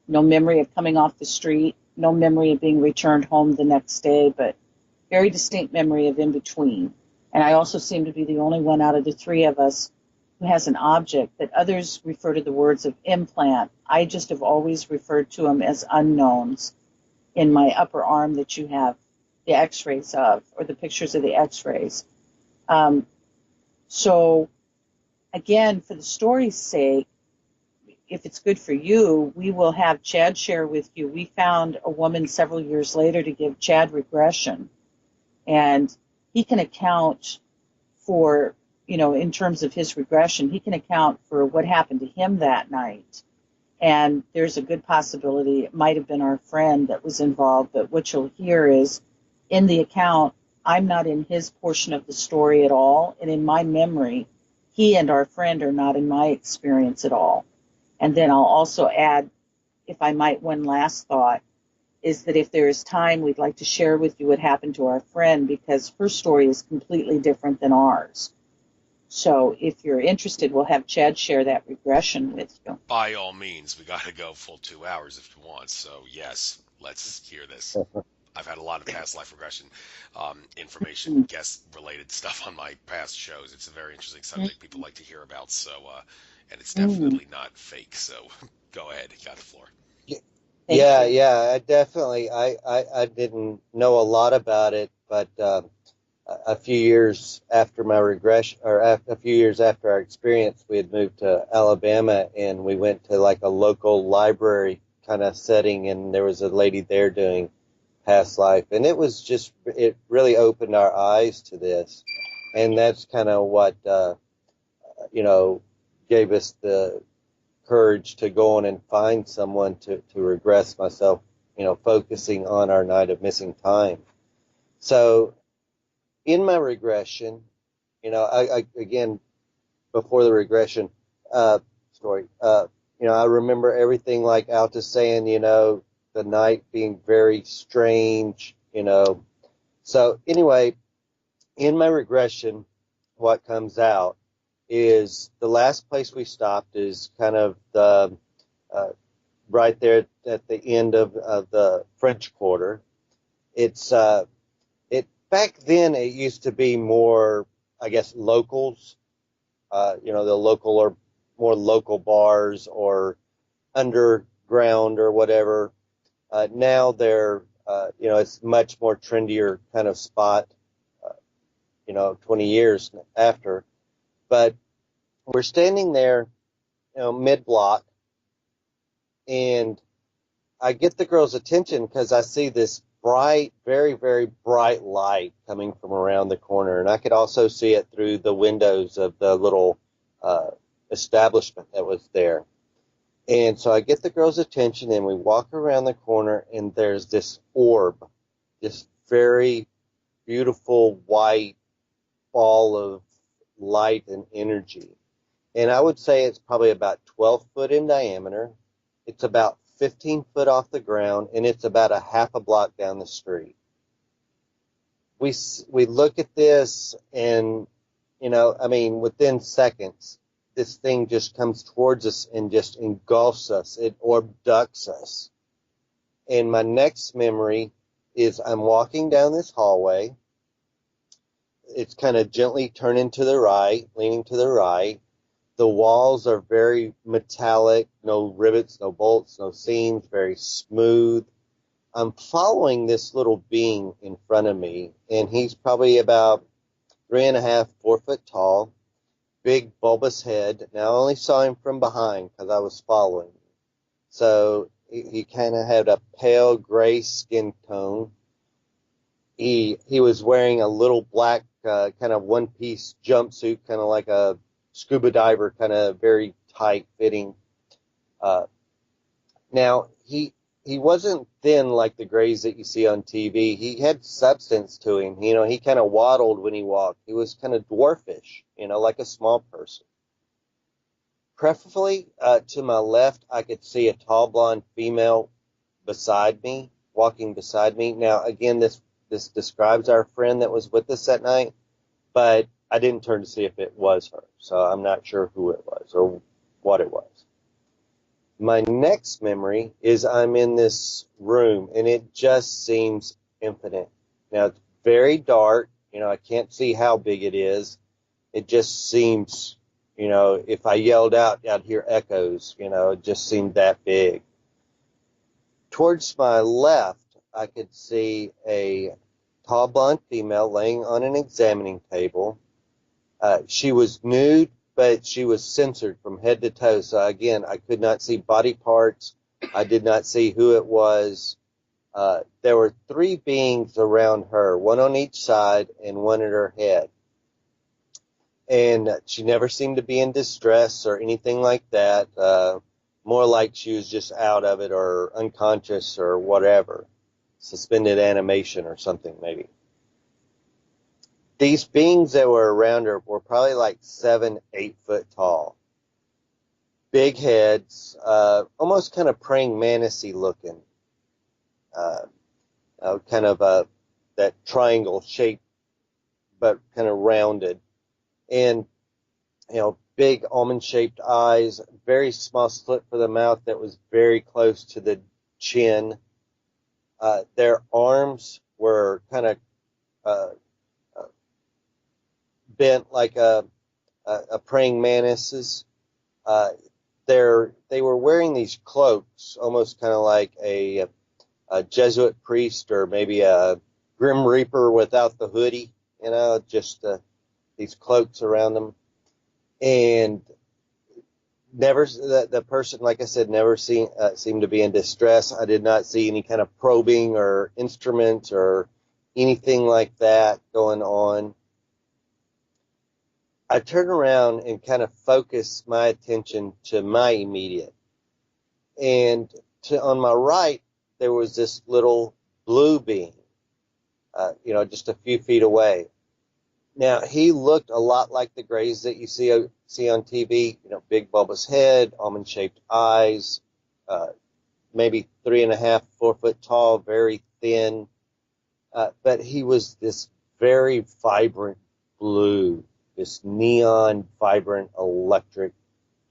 No memory of coming off the street, no memory of being returned home the next day, but very distinct memory of in-between. And I also seem to be the only one out of the 3 of us who has an object that others refer to the words of implant. I just have always referred to them as unknowns in my upper arm that you have the x-rays of, or the pictures of the x-rays. So again, for the story's sake, if it's good for you, we will have Chad share with you. We found a woman several years later to give Chad regression, and he can account for, in terms of his regression, he can account for what happened to him that night. And there's a good possibility it might have been our friend that was involved, but what you'll hear is, in the account, I'm not in his portion of the story at all, and in my memory, he and our friend are not in my experience at all. And then I'll also add, if I might, one last thought, is that if there is time, we'd like to share with you what happened to our friend, because her story is completely different than ours. So if you're interested, we'll have Chad share that regression with you. By all means, we got to go full 2 hours if you want. So yes, let's hear this. I've had a lot of past life regression information, guest-related stuff on my past shows. It's a very interesting subject people like to hear about. So, and it's definitely not fake. So go ahead, you got the floor. Yeah, I definitely. I didn't know a lot about it, but a few years after my regression, or a few years after our experience, we had moved to Alabama, and we went to like a local library kind of setting, and there was a lady there doing past life, and it really opened our eyes to this, and that's kind of what gave us the courage to go on and find someone to regress myself, focusing on our night of missing time. So in my regression, I again, before the regression story, I remember everything like Alta's saying, the night being very strange, So anyway, in my regression, what comes out is the last place we stopped is kind of the right there at the end of the French Quarter. It's back then it used to be more, I guess, locals, the local or more local bars or underground or whatever. Now they're, it's much more trendier kind of spot, 20 years after. But we're standing there, mid-block, and I get the girl's attention because I see this bright, very, very bright light coming from around the corner. And I could also see it through the windows of the little establishment that was there. And so I get the girl's attention, and we walk around the corner, and there's this orb, this very beautiful white ball of light and energy. And I would say it's probably about 12 foot in diameter. It's about 15 foot off the ground, and it's about a half a block down the street. We look at this, and, within seconds, this thing just comes towards us and just engulfs us. It orbducts us. And my next memory is I'm walking down this hallway. It's kind of gently turning to the right, leaning to the right. The walls are very metallic, no rivets, no bolts, no seams, very smooth. I'm following this little being in front of me, and he's probably about 3.5, 4 foot tall, big bulbous head. Now I only saw him from behind because I was following. So he kind of had a pale gray skin tone. He was wearing a little black kind of one-piece jumpsuit, kind of like a scuba diver, kind of very tight fitting. Now he wasn't thin like the grays that you see on TV. He had substance to him. He kind of waddled when he walked. He was kind of dwarfish, like a small person. Preferably to my left, I could see a tall blonde female walking beside me. Now, again, this describes our friend that was with us that night, but I didn't turn to see if it was her, so I'm not sure who it was or what it was. My next memory is I'm in this room, and it just seems infinite. Now, it's very dark. I can't see how big it is. It just seems, if I yelled out, I'd hear echoes. It just seemed that big. Towards my left, I could see a tall blonde female laying on an examining table. She was nude, but she was censored from head to toe. So again, I could not see body parts. I did not see who it was. There were 3 beings around her, one on each side and one at her head. And she never seemed to be in distress or anything like that. More like she was just out of it or unconscious or whatever. Suspended animation or something maybe. These beings that were around her were probably like 7, 8 foot tall. Big heads, almost kind of praying mantis-y looking. Kind of that triangle shape, but kind of rounded. And, big almond-shaped eyes, very small slit for the mouth that was very close to the chin. Their arms were kind of bent like a praying mantis's. They were wearing these cloaks, almost kind of like a Jesuit priest or maybe a Grim Reaper without the hoodie, just these cloaks around them. And never, the person, like I said, never seemed to be in distress. I did not see any kind of probing or instruments or anything like that going on. I turned around and kind of focused my attention to my immediate. And on my right, there was this little blue being, just a few feet away. Now, he looked a lot like the grays that you see on TV, big bulbous head, almond-shaped eyes, maybe 3.5, 4 foot tall, very thin. But he was this very vibrant blue, this neon, vibrant, electric,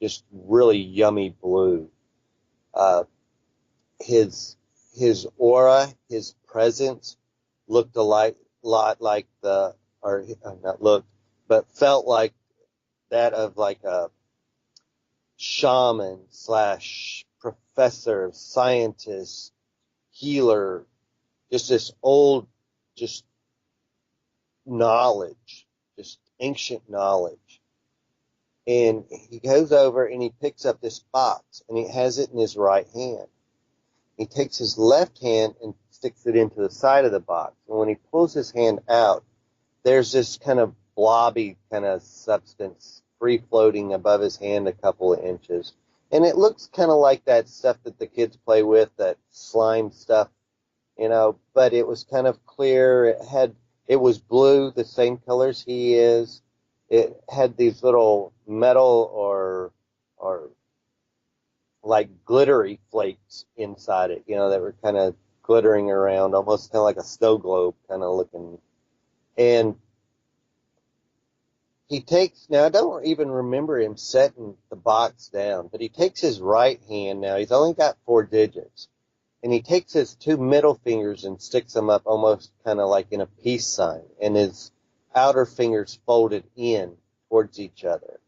just really yummy blue. His aura, his presence looked a lot like not looked, but felt like that of like a shaman / professor, scientist, healer, just this old, just knowledge, just ancient knowledge. And he goes over and he picks up this box and he has it in his right hand. He takes his left hand and sticks it into the side of the box. And when he pulls his hand out, there's this kind of blobby kind of substance free floating above his hand a couple of inches. And it looks kind of like that stuff that the kids play with, that slime stuff, but it was kind of clear. It was blue, the same colors he is. It had these little metal or like glittery flakes inside it, that were kind of glittering around, almost kind of like a snow globe kind of looking. And now I don't even remember him setting the box down, but he takes his right hand now, he's only got 4 digits, and he takes his 2 middle fingers and sticks them up almost kind of like in a peace sign, and his outer fingers folded in towards each other.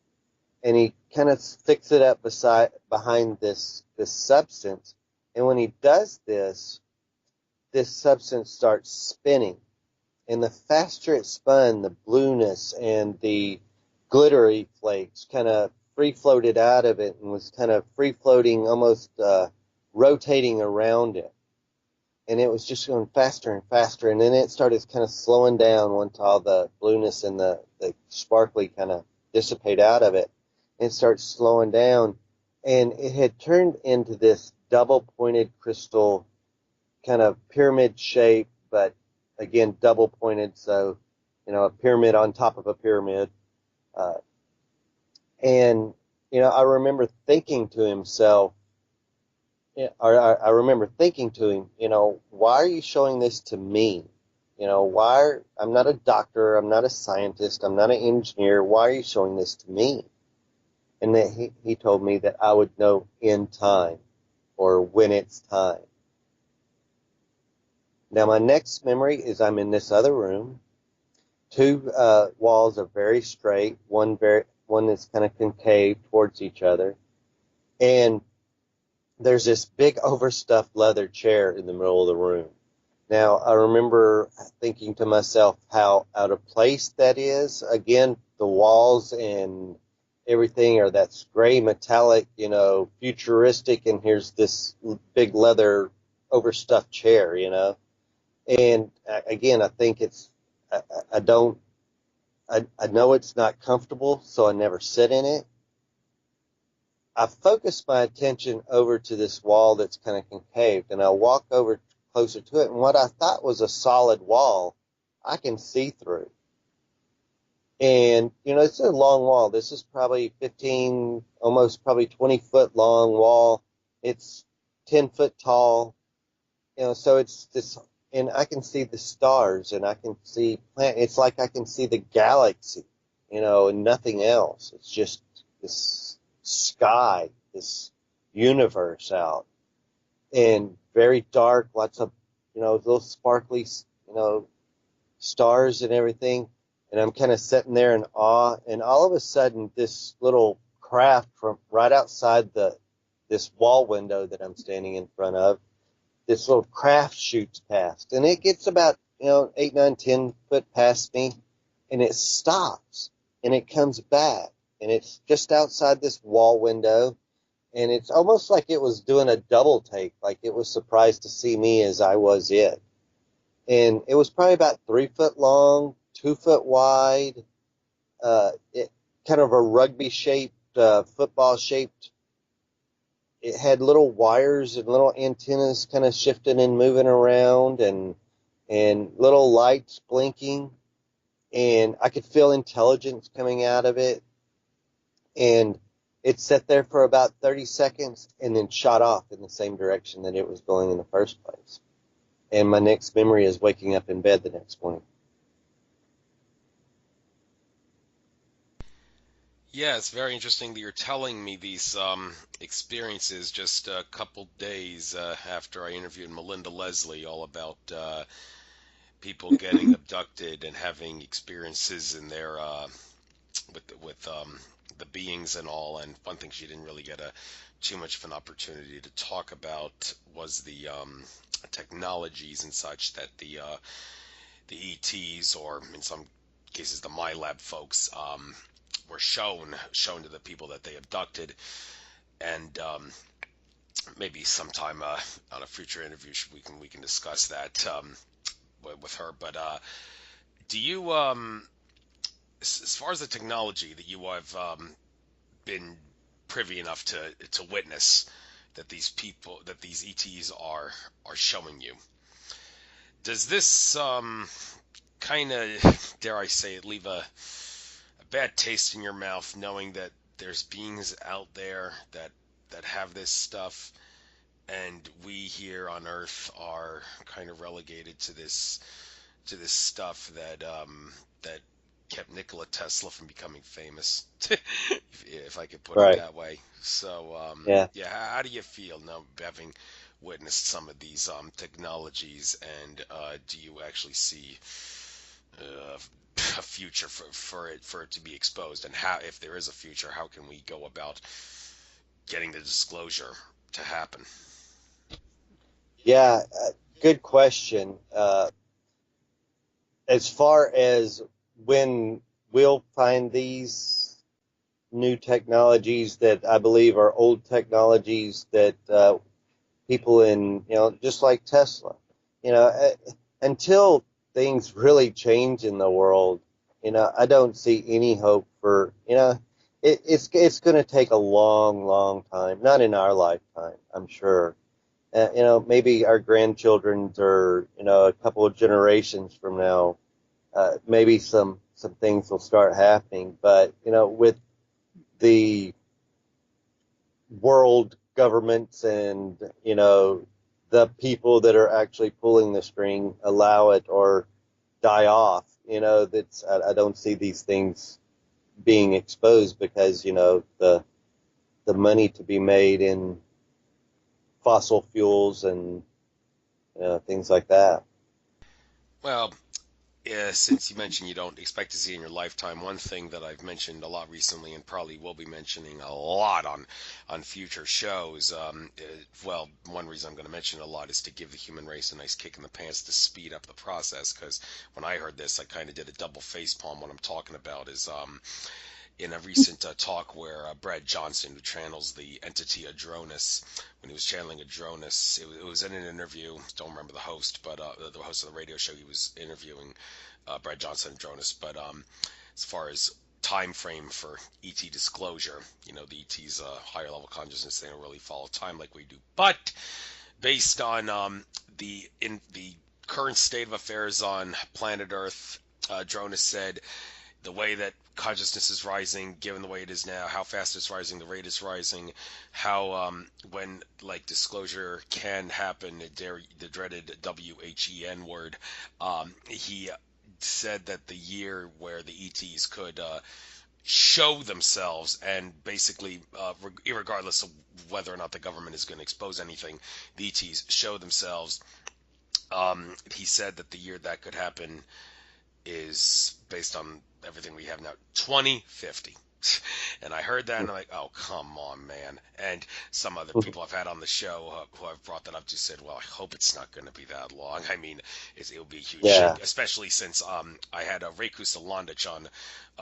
And he kind of sticks it up behind this substance, and when he does this substance starts spinning. And the faster it spun, the blueness and the glittery flakes kind of free-floated out of it and was kind of free-floating, almost rotating around it. And it was just going faster and faster. And then it started kind of slowing down once all the blueness and the sparkly kind of dissipate out of it. And it starts slowing down. And it had turned into this double-pointed crystal, kind of pyramid shape, but again, double pointed, so, a pyramid on top of a pyramid. And, I remember thinking to him, why are you showing this to me? I'm not a doctor, I'm not a scientist, I'm not an engineer, why are you showing this to me? And then he told me that I would know in time, or when it's time. Now, my next memory is I'm in this other room. 2 walls are very straight. One is kind of concave towards each other. And there's this big overstuffed leather chair in the middle of the room. Now, I remember thinking to myself how out of place that is. Again, the walls and everything are that gray metallic, futuristic, and here's this big leather overstuffed chair, And again, I think I know it's not comfortable, so I never sit in it. I focused my attention over to this wall that's kind of concaved, and I walk over closer to it, and what I thought was a solid wall, I can see through. And, it's a long wall. This is probably 15, almost probably 20-foot long wall. It's 10 foot tall, so it's this. And I can see the stars, and I can see it's like I can see the galaxy, and nothing else. It's just this sky, this universe out, and very dark, lots of, little sparkly, stars and everything. And I'm kind of sitting there in awe, and all of a sudden, this little craft from right outside this wall window that I'm standing in front of, this little craft shoots past, and it gets about 8, 9, 10 foot past me, and it stops, and it comes back, and it's just outside this wall window, and it's almost like it was doing a double take, like it was surprised to see me as I was it. And it was probably about 3 foot long, 2 foot wide. kind of a rugby shaped, football shaped. It had little wires and little antennas kind of shifting and moving around, and little lights blinking, and I could feel intelligence coming out of it. And it sat there for about 30 seconds and then shot off in the same direction that it was going in the first place. And my next memory is waking up in bed the next morning. Yeah, it's very interesting that you're telling me these experiences just a couple days after I interviewed Melinda Leslie all about people getting abducted and having experiences in their with the beings and all. And one thing she didn't really get too much of an opportunity to talk about was the technologies and such that the ETs, or in some cases the MyLab folks, were shown to the people that they abducted. And maybe sometime on a future interview we can discuss that with her. But do you as far as the technology that you have been privy enough to witness that these ETs are showing you, does this kind of, dare I say it, leave a bad taste in your mouth, knowing that there's beings out there that have this stuff, and we here on Earth are kind of relegated to this stuff that kept Nikola Tesla from becoming famous, if I could put it Right. that way. So Yeah. yeah, how do you feel now having witnessed some of these technologies, and do you actually see uh, a future for it to be exposed, and how, if there is a future, how can we go about getting the disclosure to happen? Yeah. Good question. As far as when we'll find these new technologies that I believe are old technologies that people in, just like Tesla, until things really change in the world, I don't see any hope for, it's going to take a long, long time. Not in our lifetime, I'm sure. Maybe our grandchildren's, or a couple of generations from now, maybe some things will start happening. But with the world governments and the people that are actually pulling the string allow it or die off, that's I don't see these things being exposed, because the money to be made in fossil fuels and things like that. Well, since you mentioned you don't expect to see in your lifetime, one thing that I've mentioned a lot recently, and probably will be mentioning a lot on future shows, well, one reason I'm going to mention it a lot is to give the human race a nice kick in the pants to speed up the process. Because when I heard this, I kind of did a double face palm. What I'm talking about is in a recent talk where Brad Johnson, who channels the entity Adronis, when he was channeling Adronis, it was in an interview. Don't remember the host, but the host of the radio show, he was interviewing Brad Johnson and Adronis. But as far as time frame for ET disclosure, the ET's higher level consciousness, they don't really follow time like we do. But based on the current state of affairs on planet Earth, Adronis said the way that consciousness is rising, given the way it is now, how fast it's rising, the rate is rising, how when like disclosure can happen, the dreaded WHEN word, he said that the year where the ETs could show themselves, and basically, regardless of whether or not the government is going to expose anything, the ETs show themselves. He said that the year that could happen is, based on everything we have now, 2050. And I heard that and I'm like, oh, come on, man. And some other people I've had on the show who I've brought that up to said, well, I hope it's not going to be that long. I mean, it'll be a huge Yeah. shake, especially since I had Ray Kusalandich on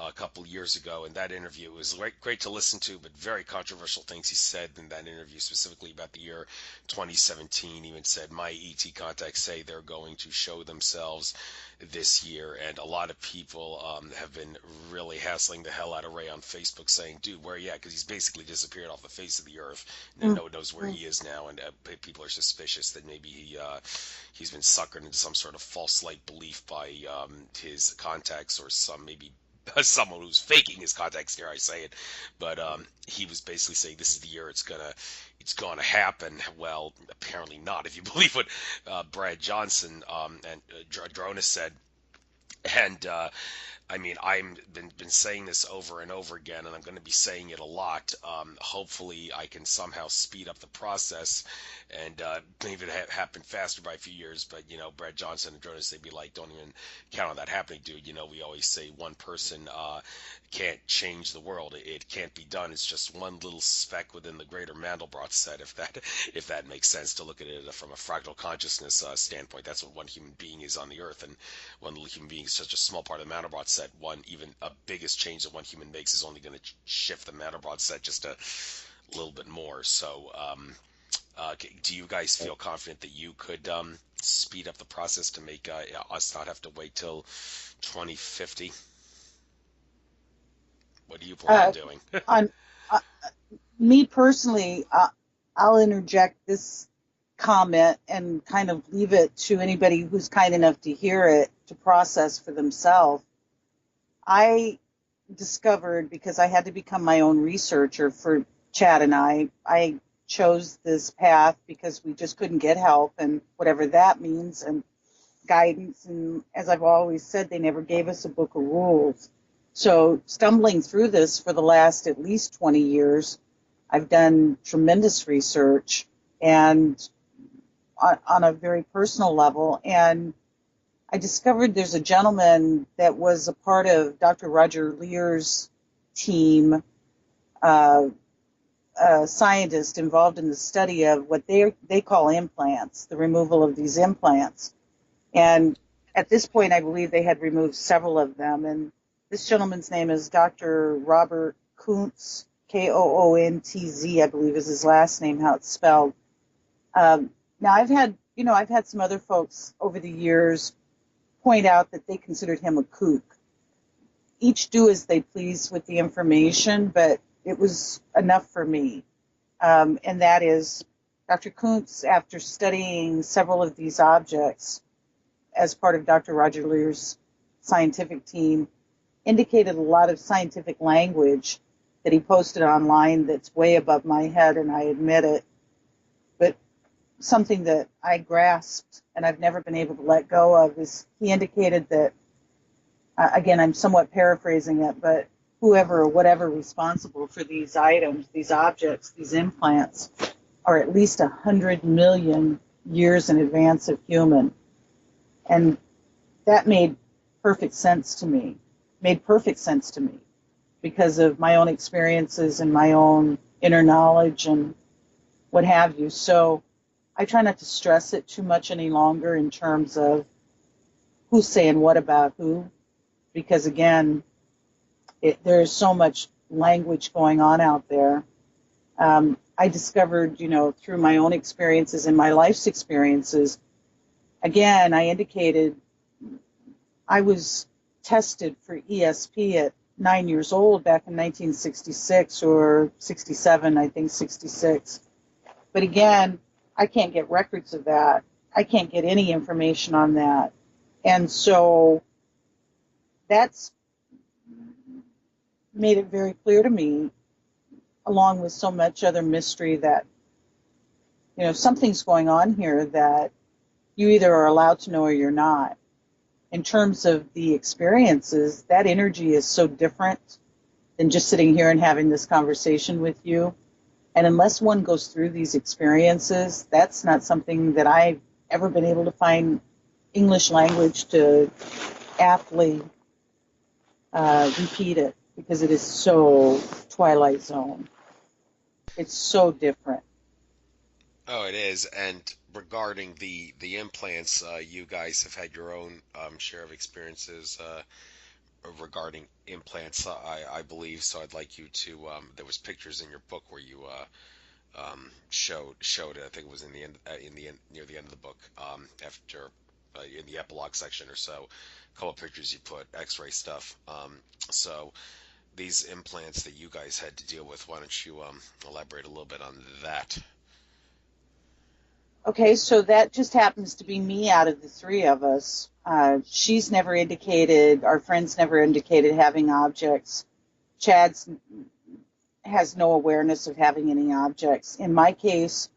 a couple years ago. In that interview, it was great to listen to, but very controversial things he said in that interview, specifically about the year 2017. He even said, my ET contacts say they're going to show themselves this year. And a lot of people have been really hassling the hell out of Ray on Facebook saying, dude, where are you at? Because he's basically disappeared off the face of the earth. And no one knows where he is now. And people are suspicious that maybe he's been suckered into some sort of false light belief by his contacts, or some maybe someone who's faking his contacts, dare I say it. But he was basically saying this is the year it's gonna happen. Well, apparently not, if you believe what Brad Johnson and Drona said. And I mean, I've been saying this over and over again, and I'm going to be saying it a lot. Hopefully, I can somehow speed up the process and maybe it happen faster by a few years. But Brad Johnson and Jonas, they'd be like, "Don't even count on that happening, dude." We always say one person can't change the world. It can't be done. It's just one little speck within the greater Mandelbrot set, if that makes sense, to look at it from a fractal consciousness standpoint. That's what one human being is on the earth, and one little human being is such a small part of the Mandelbrot set. Even a biggest change that one human makes is only going to shift the Mandelbrot set just a little bit more. So, do you guys feel confident that you could speed up the process to make us not have to wait till 2050? What do you plan on doing? On me personally, I'll interject this comment and kind of leave it to anybody who's kind enough to hear it to process for themselves. I discovered, because I had to become my own researcher for Chad and I chose this path because we just couldn't get help, and whatever that means, and guidance. And as I've always said, they never gave us a book of rules. So stumbling through this for the last at least 20 years, I've done tremendous research, and on a very personal level. And I discovered there's a gentleman that was a part of Dr. Roger Lear's team, a scientist involved in the study of what they call implants, the removal of these implants. And at this point, I believe they had removed several of them. And this gentleman's name is Dr. Robert Kuntz, Koontz, I believe is his last name, how it's spelled. Now I've had some other folks over the years point out that they considered him a kook. Each do as they please with the information, but it was enough for me. And that is, Dr. Kuntz, after studying several of these objects as part of Dr. Roger Lear's scientific team, indicated a lot of scientific language that he posted online that's way above my head, and I admit it. But something that I grasped and I've never been able to let go of is he indicated that, again, I'm somewhat paraphrasing it, but whoever or whatever responsible for these items, these objects, these implants, are at least 100 million years in advance of human. And that made perfect sense to me. Because of my own experiences and my own inner knowledge and what have you. So I try not to stress it too much any longer in terms of who's saying what about who, because again, there's so much language going on out there. I discovered, through my own experiences and my life's experiences, again, I indicated I was tested for ESP at 9 years old back in 1966 or 67, I think 66. But again, I can't get records of that. I can't get any information on that. And so that's made it very clear to me, along with so much other mystery, that, something's going on here that you either are allowed to know or you're not. In terms of the experiences, that energy is so different than just sitting here and having this conversation with you. And unless one goes through these experiences, that's not something that I've ever been able to find English language to aptly repeat it, because it is so Twilight Zone. It's so different. Oh, it is. And regarding the implants, you guys have had your own share of experiences regarding implants, I believe. So I'd like you to. There was pictures in your book where you showed it. I think it was in the end, near the end of the book, after in the epilogue section or so. A couple of pictures you put, X-ray stuff. So these implants that you guys had to deal with. Why don't you elaborate a little bit on that? Okay, so that just happens to be me out of the three of us. She's never indicated, our friends never indicated having objects. Chad's has no awareness of having any objects. In my case,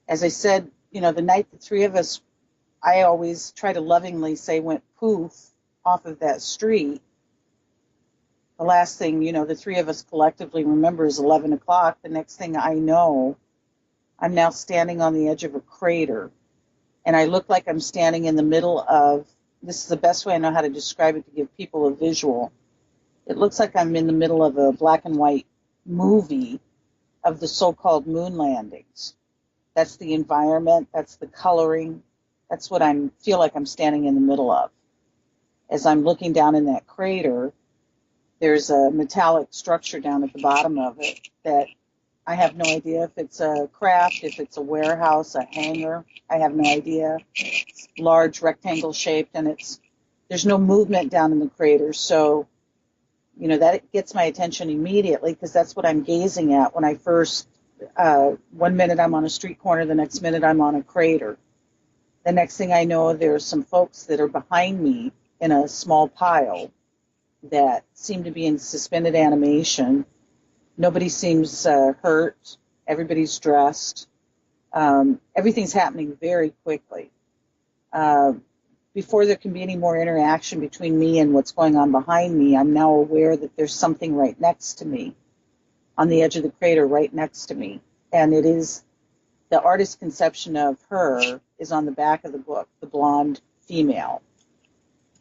as I said, the night the three of us, I always try to lovingly say, went poof off of that street. The last thing, the three of us collectively remember is 11 o'clock. The next thing I know, I'm now standing on the edge of a crater. And I look like I'm standing in the middle of, this is the best way I know how to describe it to give people a visual. It looks like I'm in the middle of a black and white movie of the so-called moon landings. That's the environment, that's the coloring, that's what I feel like I'm standing in the middle of. As I'm looking down in that crater, there's a metallic structure down at the bottom of it that I have no idea if it's a craft, if it's a warehouse, a hangar. I have no idea. It's large, rectangle shaped, and there's no movement down in the crater. So, that gets my attention immediately because that's what I'm gazing at when I first, 1 minute I'm on a street corner, the next minute I'm on a crater. The next thing I know, there's some folks that are behind me in a small pile that seem to be in suspended animation. Nobody seems hurt. Everybody's dressed. Everything's happening very quickly. Before there can be any more interaction between me and what's going on behind me, I'm now aware that there's something right next to me, on the edge of the crater right next to me. And it is, the artist's conception of her is on the back of the book, the blonde female.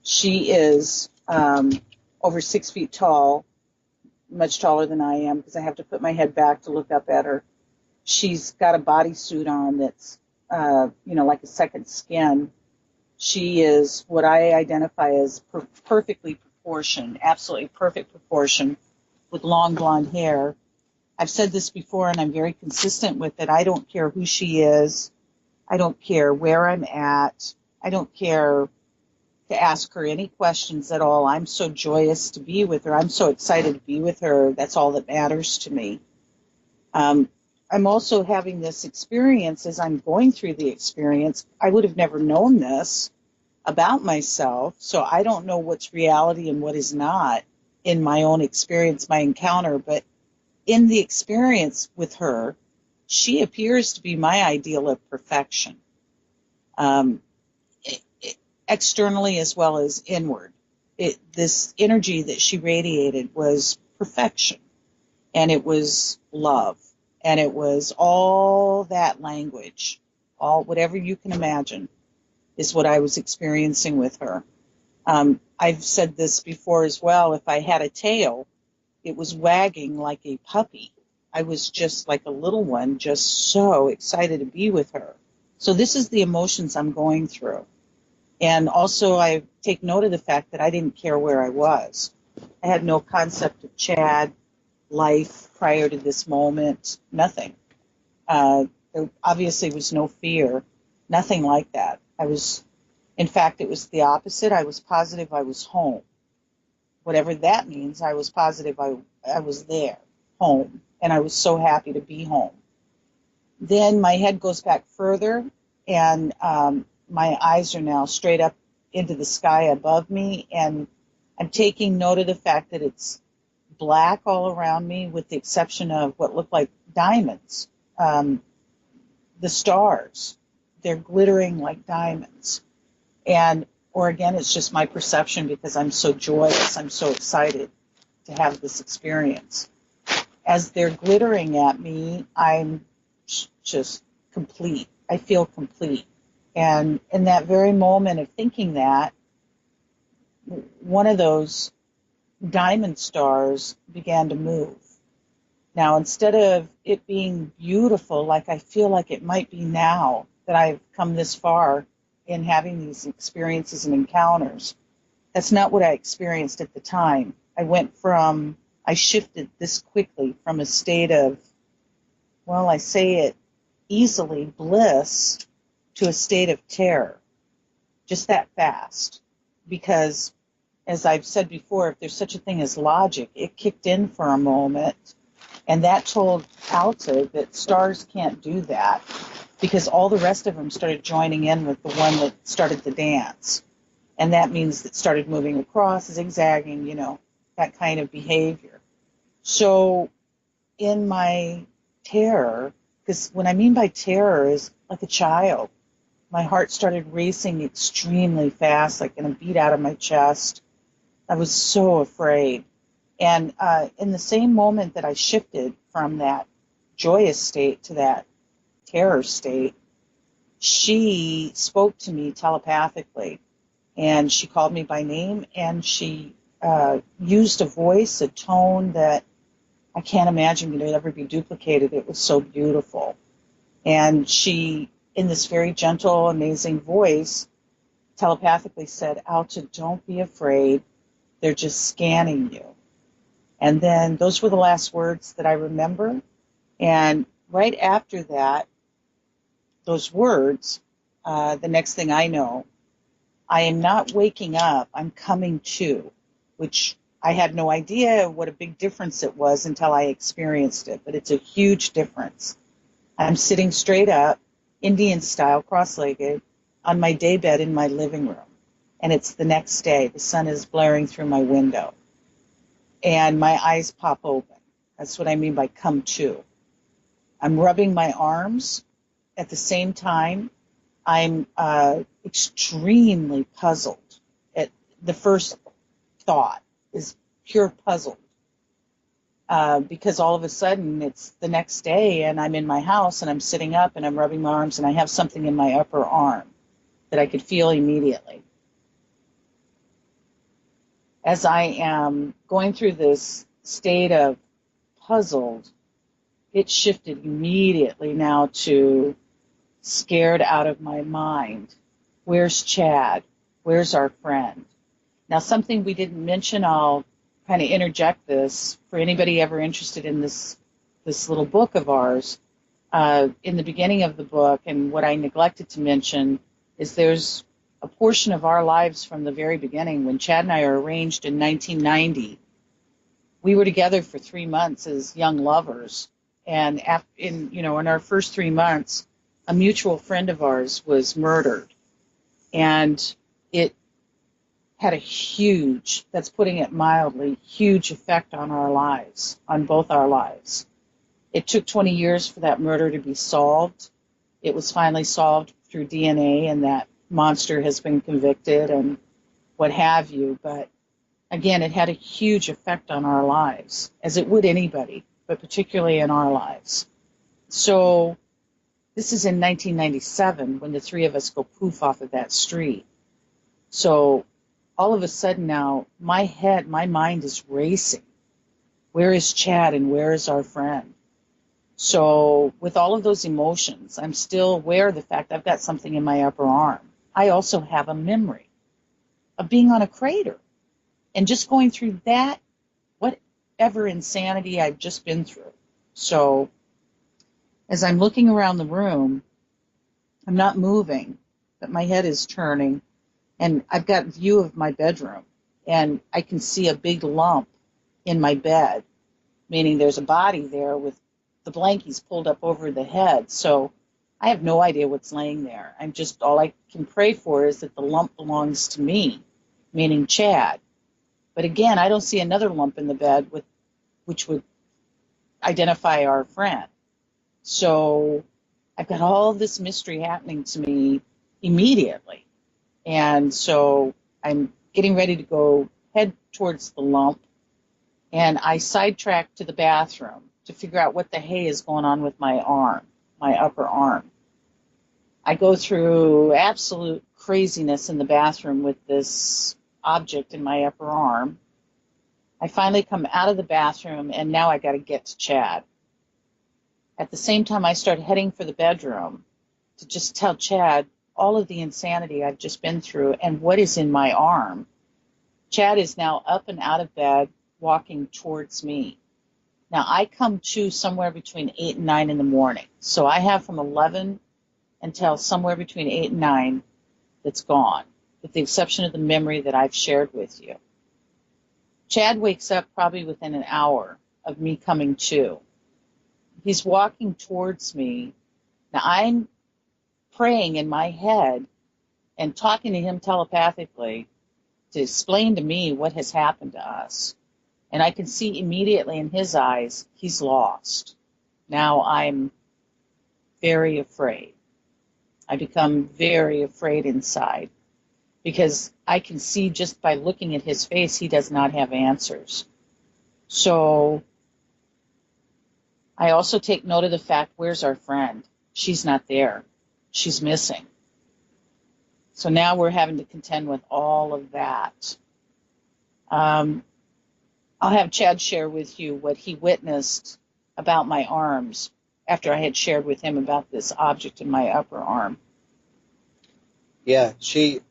She is over 6 feet tall, much taller than I am because I have to put my head back to look up at her. She's got a bodysuit on that's, like a second skin. She is what I identify as perfectly proportioned, absolutely perfect proportion, with long blonde hair. I've said this before, and I'm very consistent with it. I don't care who she is. I don't care where I'm at. I don't care to ask her any questions at all. I'm so joyous to be with her. I'm so excited to be with her. That's all that matters to me. I'm also having this experience as I'm going through the experience. I would have never known this about myself, so I don't know what's reality and what is not in my own experience, my encounter. But in the experience with her, she appears to be my ideal of perfection, externally as well as inward. This energy that she radiated was perfection, and it was love. And it was all that language, all whatever you can imagine, is what I was experiencing with her. I've said this before as well. If I had a tail, it was wagging like a puppy. I was just like a little one, just so excited to be with her. So this is the emotions I'm going through. And also I take note of the fact that I didn't care where I was. I had no concept of Chad, life prior to this moment, nothing. There obviously was no fear, nothing like that. In fact, it was the opposite. I was positive I was home. Whatever that means, I was positive I was there, home, and I was so happy to be home. Then my head goes back further, and my eyes are now straight up into the sky above me, and I'm taking note of the fact that it's black all around me with the exception of what look like diamonds. The stars, they're glittering like diamonds. Or again, it's just my perception because I'm so joyous, I'm so excited to have this experience. As they're glittering at me, I'm just complete. I feel complete. And in that very moment of thinking that, one of those diamond stars began to move. Now, instead of it being beautiful, like I feel like it might be now that I've come this far in having these experiences and encounters, That's not what I experienced at the time. I shifted this quickly from a state of, well, I say it easily, bliss, to a state of terror, just that fast. Because, as I've said before, if there's such a thing as logic, it kicked in for a moment, and that told Alta that stars can't do that, because all the rest of them started joining in with the one that started the dance. And that means it started moving across, zigzagging, that kind of behavior. So in my terror, because what I mean by terror is like a child, my heart started racing extremely fast, like in a beat out of my chest. I was so afraid. And in the same moment that I shifted from that joyous state to that terror state, she spoke to me telepathically. And she called me by name, and she used a voice, a tone that I can't imagine could ever be duplicated. It was so beautiful. And she, in this very gentle, amazing voice, telepathically said, Alta, don't be afraid. They're just scanning you. And then those were the last words that I remember. And right after that, those words, the next thing I know, I am not waking up, I'm coming to, which I had no idea what a big difference it was until I experienced it, but it's a huge difference. I'm sitting straight up, Indian style, cross-legged, on my daybed in my living room, and it's the next day. The sun is blaring through my window, and my eyes pop open. That's what I mean by come to. I'm rubbing my arms at the same time. I'm extremely puzzled. The first thought is pure puzzled because all of a sudden it's the next day and I'm in my house and I'm sitting up and I'm rubbing my arms and I have something in my upper arm that I could feel immediately. As I am going through this state of puzzled, it shifted immediately now to scared out of my mind. Where's Chad? Where's our friend? Now, something we didn't mention, I'll kind of interject this for anybody ever interested in this little book of ours. In the beginning of the book, and what I neglected to mention, is there's a portion of our lives from the very beginning. When Chad and I are arranged in 1990, we were together for 3 months as young lovers. And in our first 3 months, a mutual friend of ours was murdered, and it had a huge, that's putting it mildly, huge effect on our lives, on both our lives. It took 20 years for that murder to be solved. It was finally solved through DNA, and that monster has been convicted and what have you. But again, it had a huge effect on our lives, as it would anybody, but particularly in our lives. So this is in 1997 when the three of us go poof off of that street. So all of a sudden now, my mind is racing. Where is Chad and where is our friend? So with all of those emotions, I'm still aware of the fact I've got something in my upper arm. I also have a memory of being on a crater and just going through that, whatever insanity I've just been through. So as I'm looking around the room, I'm not moving, but my head is turning, and I've got view of my bedroom, and I can see a big lump in my bed, meaning there's a body there with the blankies pulled up over the head. So I have no idea what's laying there. All I can pray for is that the lump belongs to me, meaning Chad. But again, I don't see another lump in the bed which would identify our friend. So I've got all this mystery happening to me immediately. And so I'm getting ready to go head towards the lump, and I sidetrack to the bathroom to figure out what the hay is going on with my arm, my upper arm. I go through absolute craziness in the bathroom with this object in my upper arm. I finally come out of the bathroom, and now I got to get to Chad. At the same time, I start heading for the bedroom to just tell Chad all of the insanity I've just been through and what is in my arm. Chad is now up and out of bed, walking towards me. Now, I come to somewhere between 8 and 9 in the morning. So I have from 11 until somewhere between 8 and 9 that's gone, with the exception of the memory that I've shared with you. Chad wakes up probably within an hour of me coming to. He's walking towards me. Now, I'm praying in my head and talking to him telepathically to explain to me what has happened to us. And I can see immediately in his eyes, he's lost. Now I'm very afraid. I become very afraid inside because I can see just by looking at his face, he does not have answers. So I also take note of the fact, where's our friend? She's not there. She's missing. So now we're having to contend with all of that. I'll have Chad share with you what he witnessed about my arms after I had shared with him about this object in my upper arm. Yeah, she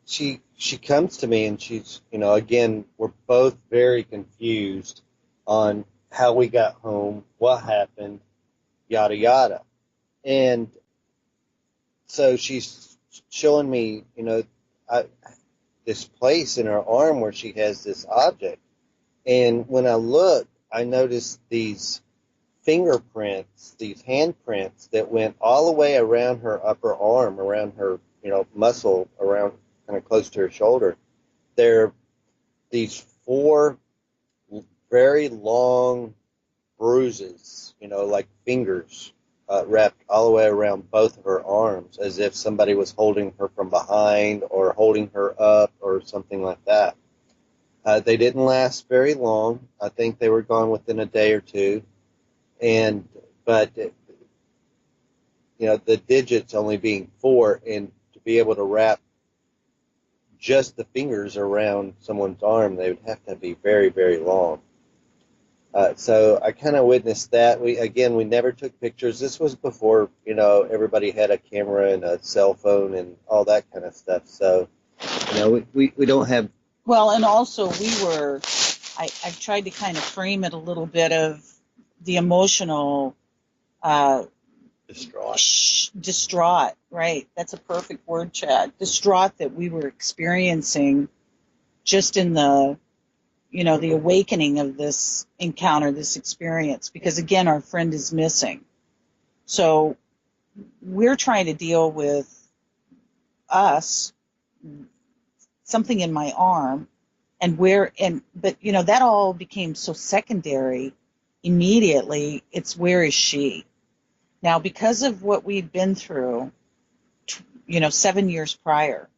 comes to me and she's, again, we're both very confused on how we got home, what happened, yada, yada. And so she's showing me, this place in her arm where she has this object. And when I look, I noticed these fingerprints, these handprints that went all the way around her upper arm, around her, muscle, around kind of close to her shoulder. They're these 4 very long bruises, like fingers, wrapped all the way around both of her arms, as if somebody was holding her from behind or holding her up or something like that. They didn't last very long. I think they were gone within a day or two. But the digits only being 4, and to be able to wrap just the fingers around someone's arm, they would have to be very, very long. So I kind of witnessed that. We never took pictures. This was before, everybody had a camera and a cell phone and all that kind of stuff. So, we don't have. Well, and also I've tried to kind of frame it a little bit of the emotional distraught, right? That's a perfect word, Chad. Distraught that we were experiencing just in the awakening of this encounter, this experience, because again, our friend is missing. So we're trying to deal with us, something in my arm, but that all became so secondary immediately. It's where is she? Now, because of what we'd been through, 7 years prior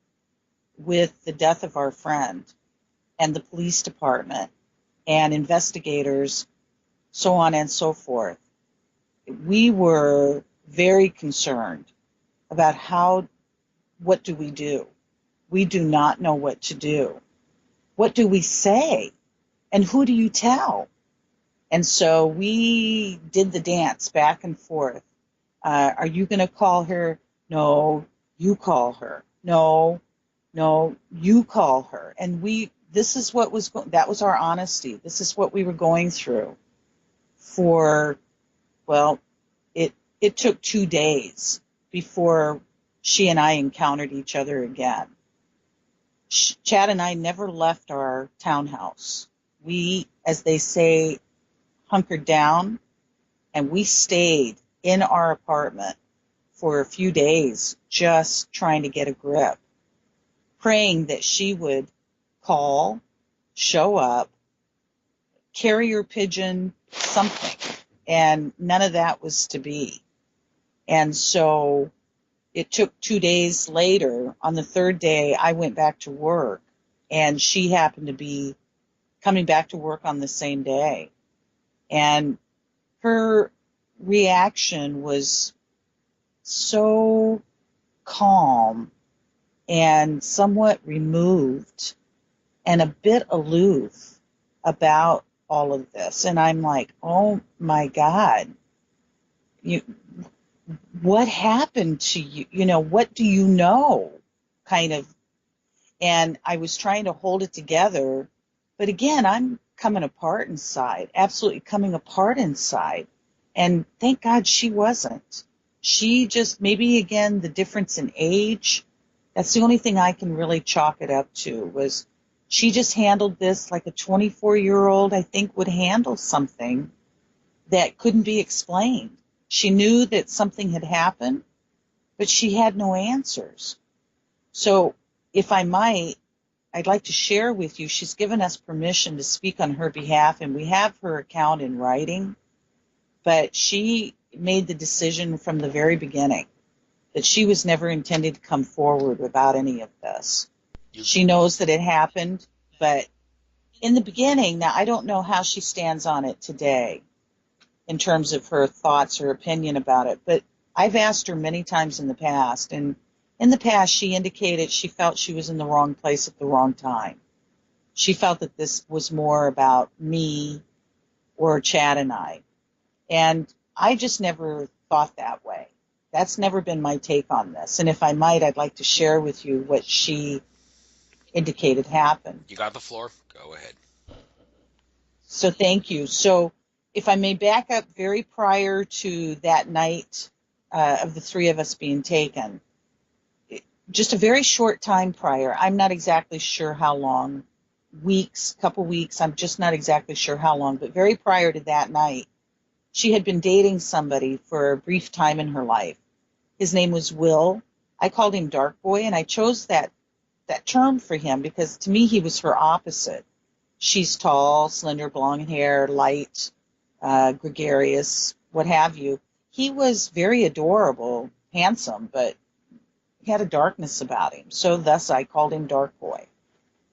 with the death of our friend and the police department and investigators, so on and so forth, we were very concerned about what do we do? We do not know what to do. What do we say? And who do you tell? And so we did the dance back and forth. Are you going to call her? No, you call her. No, you call her. And this is what that was our honesty. This is what we were going through it took 2 days before she and I encountered each other again. Chad and I never left our townhouse. We, as they say, hunkered down, and we stayed in our apartment for a few days just trying to get a grip, praying that she would call, show up, carrier pigeon, something. And none of that was to be. And so it took 2 days later. On the 3rd day, I went back to work, and she happened to be coming back to work on the same day. And her reaction was so calm and somewhat removed and a bit aloof about all of this. And I'm like, oh my God, what happened to you? What do you know? Kind of. And I was trying to hold it together But again, I'm coming apart inside, absolutely coming apart inside. And thank God she wasn't. She just, maybe again, the difference in age, that's the only thing I can really chalk it up to, was she just handled this like a 24-year-old, I think, would handle something that couldn't be explained. She knew that something had happened, but she had no answers. So if I might, I'd like to share with you, she's given us permission to speak on her behalf, and we have her account in writing, but she made the decision from the very beginning that she was never intended to come forward without any of this. You, She knows that it happened, but in the beginning, now I don't know how she stands on it today in terms of her thoughts or opinion about it, but I've asked her many times in the past, and in the past she indicated she felt she was in the wrong place at the wrong time. She felt that this was more about me or Chad and I. And I just never thought that way. That's never been my take on this. And if I might, I'd like to share with you what she indicated happened. you got the floor. Go ahead. So thank you. So if I may back up very prior to that night of the three of us being taken, just a very short time prior, I'm not exactly sure how long, weeks, couple weeks, I'm just not exactly sure how long, but very prior to that night, she had been dating somebody for a brief time in her life. His name was Will. I called him Dark Boy, and I chose that term for him because to me he was her opposite. She's tall, slender, blonde hair, light, gregarious, what have you. He was very adorable, handsome, but he had a darkness about him, so thus I called him Dark Boy.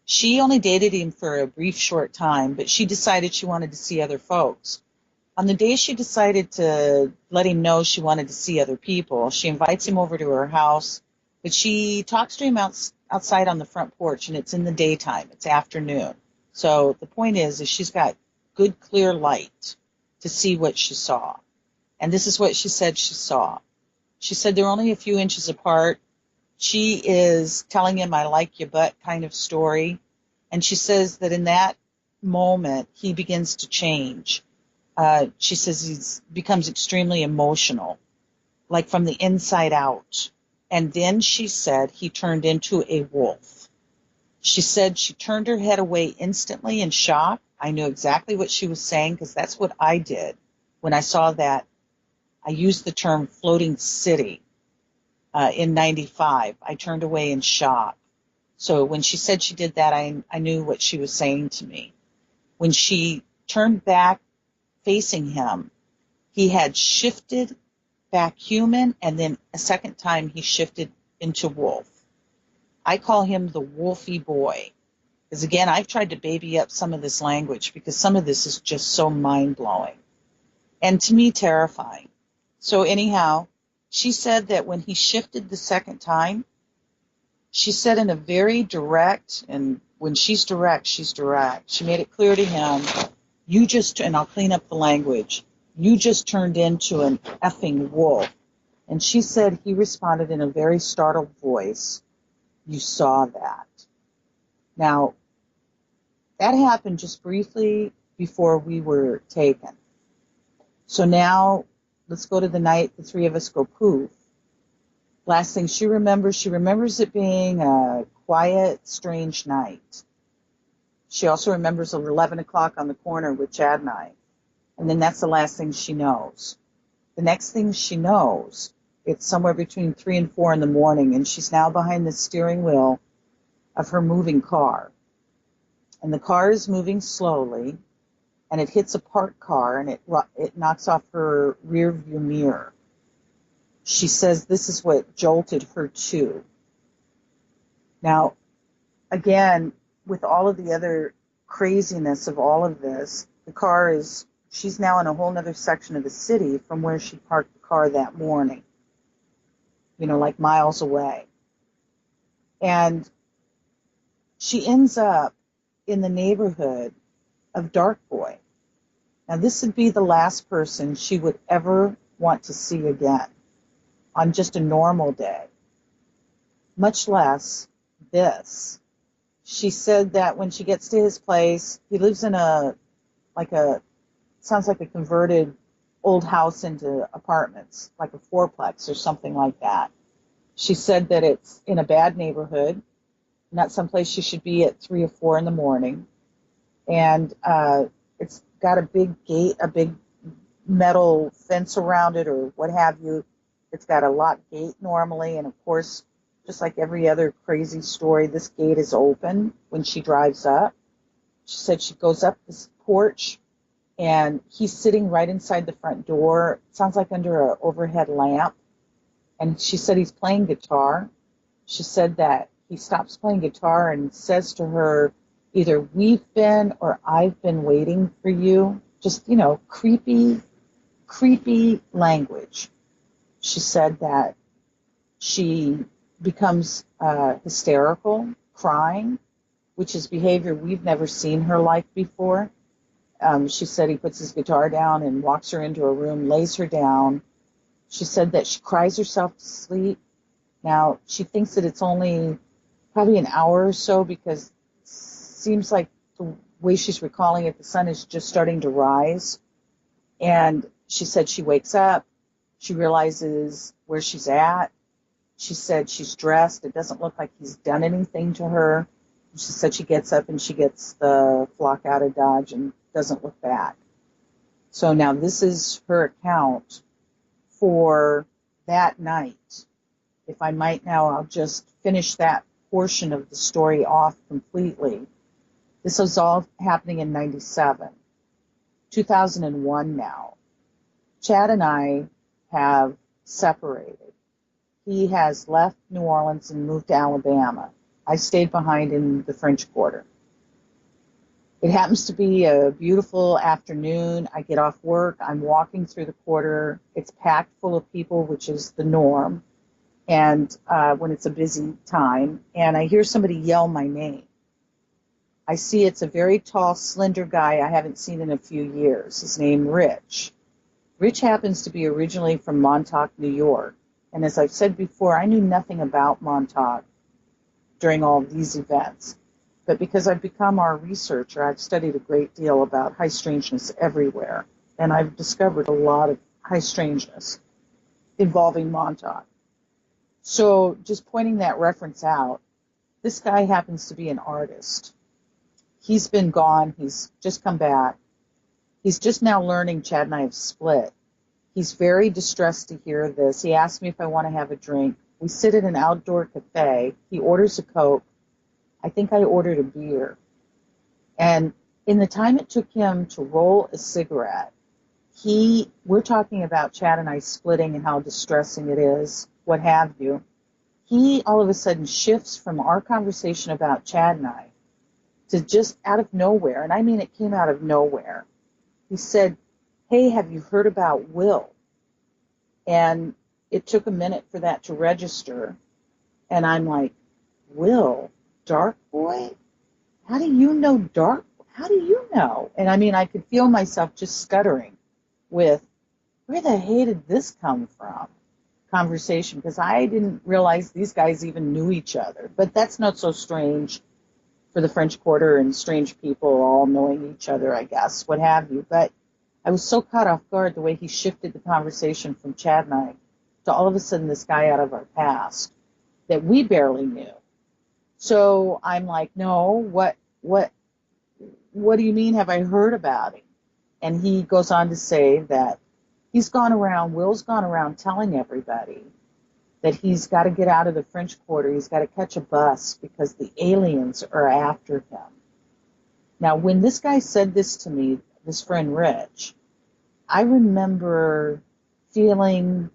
She only dated him for a brief short time, but she decided she wanted to see other folks. On the day she decided to let him know she wanted to see other people, she invites him over to her house, but she talks to him outside on the front porch, and it's in the daytime. It's afternoon. So the point is she's got good, clear light to see what she saw. And this is what she said she saw. She said they're only a few inches apart. She is telling him, I like your butt kind of story. And she says that in that moment, he begins to change. She says he becomes extremely emotional, like from the inside out. And then she said he turned into a wolf. She said she turned her head away instantly in shock. I knew exactly what she was saying because that's what I did when I saw that. I used the term floating city in 95. I turned away in shock. So when she said she did that, I knew what she was saying to me. When she turned back facing him, he had shifted back human, and then a second time he shifted into wolf. I call him the wolfy boy. Because again, I've tried to baby up some of this language because some of this is just so mind-blowing. And to me, terrifying. So anyhow, she said that when he shifted the second time, she said in a very direct, and when she's direct, she's direct. She made it clear to him, you just, and I'll clean up the language, you just turned into an effing wolf. And she said he responded in a very startled voice, you saw that. Now, that happened just briefly before we were taken. So now, let's go to the night the three of us go poof. Last thing she remembers it being a quiet, strange night. She also remembers 11 o'clock on the corner with Chad and I. And then that's the last thing she knows. The next thing she knows, it's somewhere between 3 and 4 in the morning, and she's now behind the steering wheel of her moving car. And the car is moving slowly, and it hits a parked car, and it knocks off her rear view mirror. She says this is what jolted her too. Now, again, with all of the other craziness of all of this, the car is, she's now in a whole other section of the city from where she parked the car that morning, like miles away. And she ends up in the neighborhood of Dark Boy. Now, this would be the last person she would ever want to see again on just a normal day, much less this. she said that when she gets to his place, he lives in like a, sounds like a converted old house into apartments, like a fourplex or something like that. She said that it's in a bad neighborhood, not someplace she should be at 3 or 4 in the morning. And it's got a big gate, a big metal fence around it or what have you. It's got a locked gate normally. And of course, just like every other crazy story, this gate is open when she drives up. She said she goes up this porch and he's sitting right inside the front door. It sounds like under an overhead lamp. And she said he's playing guitar. She said that he stops playing guitar and says to her, either we've been or I've been waiting for you. Just, you know, creepy language. She said that she becomes hysterical, crying, which is behavior we've never seen her like before. She said he puts his guitar down and walks her into a room, lays her down. She said that she cries herself to sleep. Now, she thinks that it's only probably an hour or so because it seems like the way she's recalling it, the sun is just starting to rise. And she said she wakes up. She realizes where she's at. She said she's dressed. It doesn't look like he's done anything to her. She said she gets up and she gets the flock out of Dodge and doesn't look back. So now this is her account for that night. If I might now, I'll just finish that portion of the story off completely. This was all happening in 97. 2001 now. Chad and I have separated. He has left New Orleans and moved to Alabama. I stayed behind in the French Quarter. It happens to be a beautiful afternoon. I get off work. I'm walking through the quarter. It's packed full of people, which is the norm, and when it's a busy time. And I hear somebody yell my name. I see it's a very tall, slender guy I haven't seen in a few years. His name, Rich. Rich happens to be originally from Montauk, New York. And as I've said before, I knew nothing about Montauk during all these events. But because I've become our researcher, I've studied a great deal about high strangeness everywhere. And I've discovered a lot of high strangeness involving Montauk. So just pointing that reference out, this guy happens to be an artist. He's been gone. He's just come back. He's just now learning Chad and I have split. He's very distressed to hear this. He asked me if I want to have a drink. We sit at an outdoor cafe. He orders a Coke. I think I ordered a beer. And in the time it took him to roll a cigarette, we're talking about Chad and I splitting and how distressing it is, what have you. He all of a sudden shifts from our conversation about Chad and I to just out of nowhere, and I mean it came out of nowhere. He said, "Hey, have you heard about Will?" And it took a minute for that to register. And I'm like, Will? Dark Boy? How do you know Dark? How do you know? And I mean, I could feel myself just stuttering with, where the hey did this come from? Conversation, because I didn't realize these guys even knew each other. But that's not so strange for the French Quarter and strange people all knowing each other, I guess, what have you. But I was so caught off guard the way he shifted the conversation from Chad and I to all of a sudden this guy out of our past that we barely knew. So I'm like, no, what do you mean? Have I heard about him? And he goes on to say that Will's gone around telling everybody that he's got to get out of the French Quarter. He's got to catch a bus because the aliens are after him. Now, when this guy said this to me, this friend Rich, I remember feeling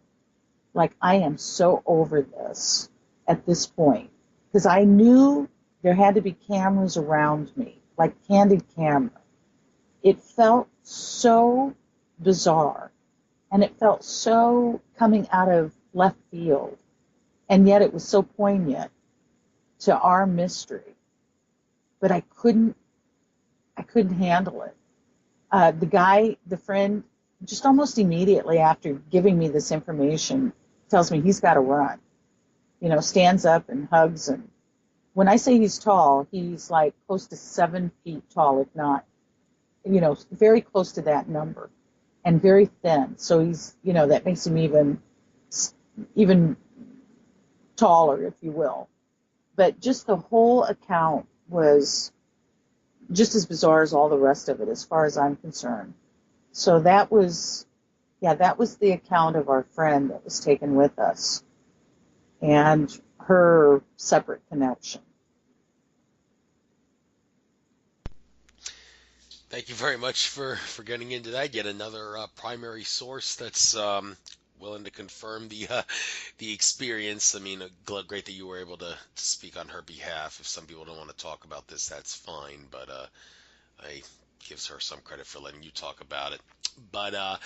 like I am so over this at this point. Because I knew there had to be cameras around me, like candid camera. It felt so bizarre, and it felt so coming out of left field, and yet it was so poignant to our mystery. But I couldn't handle it. The friend, just almost immediately after giving me this information, tells me he's got to run. Stands up and hugs and when I say he's tall, he's like close to 7 feet tall, if not, very close to that number, and very thin. So he's, that makes him even taller, if you will. But just the whole account was just as bizarre as all the rest of it, as far as I'm concerned. So that was the account of our friend that was taken with us, and her separate connection. Thank you very much for getting into that. Yet another primary source that's willing to confirm the experience. I mean, great that you were able to speak on her behalf. If some people don't want to talk about this, that's fine. But I gives her some credit for letting you talk about it. But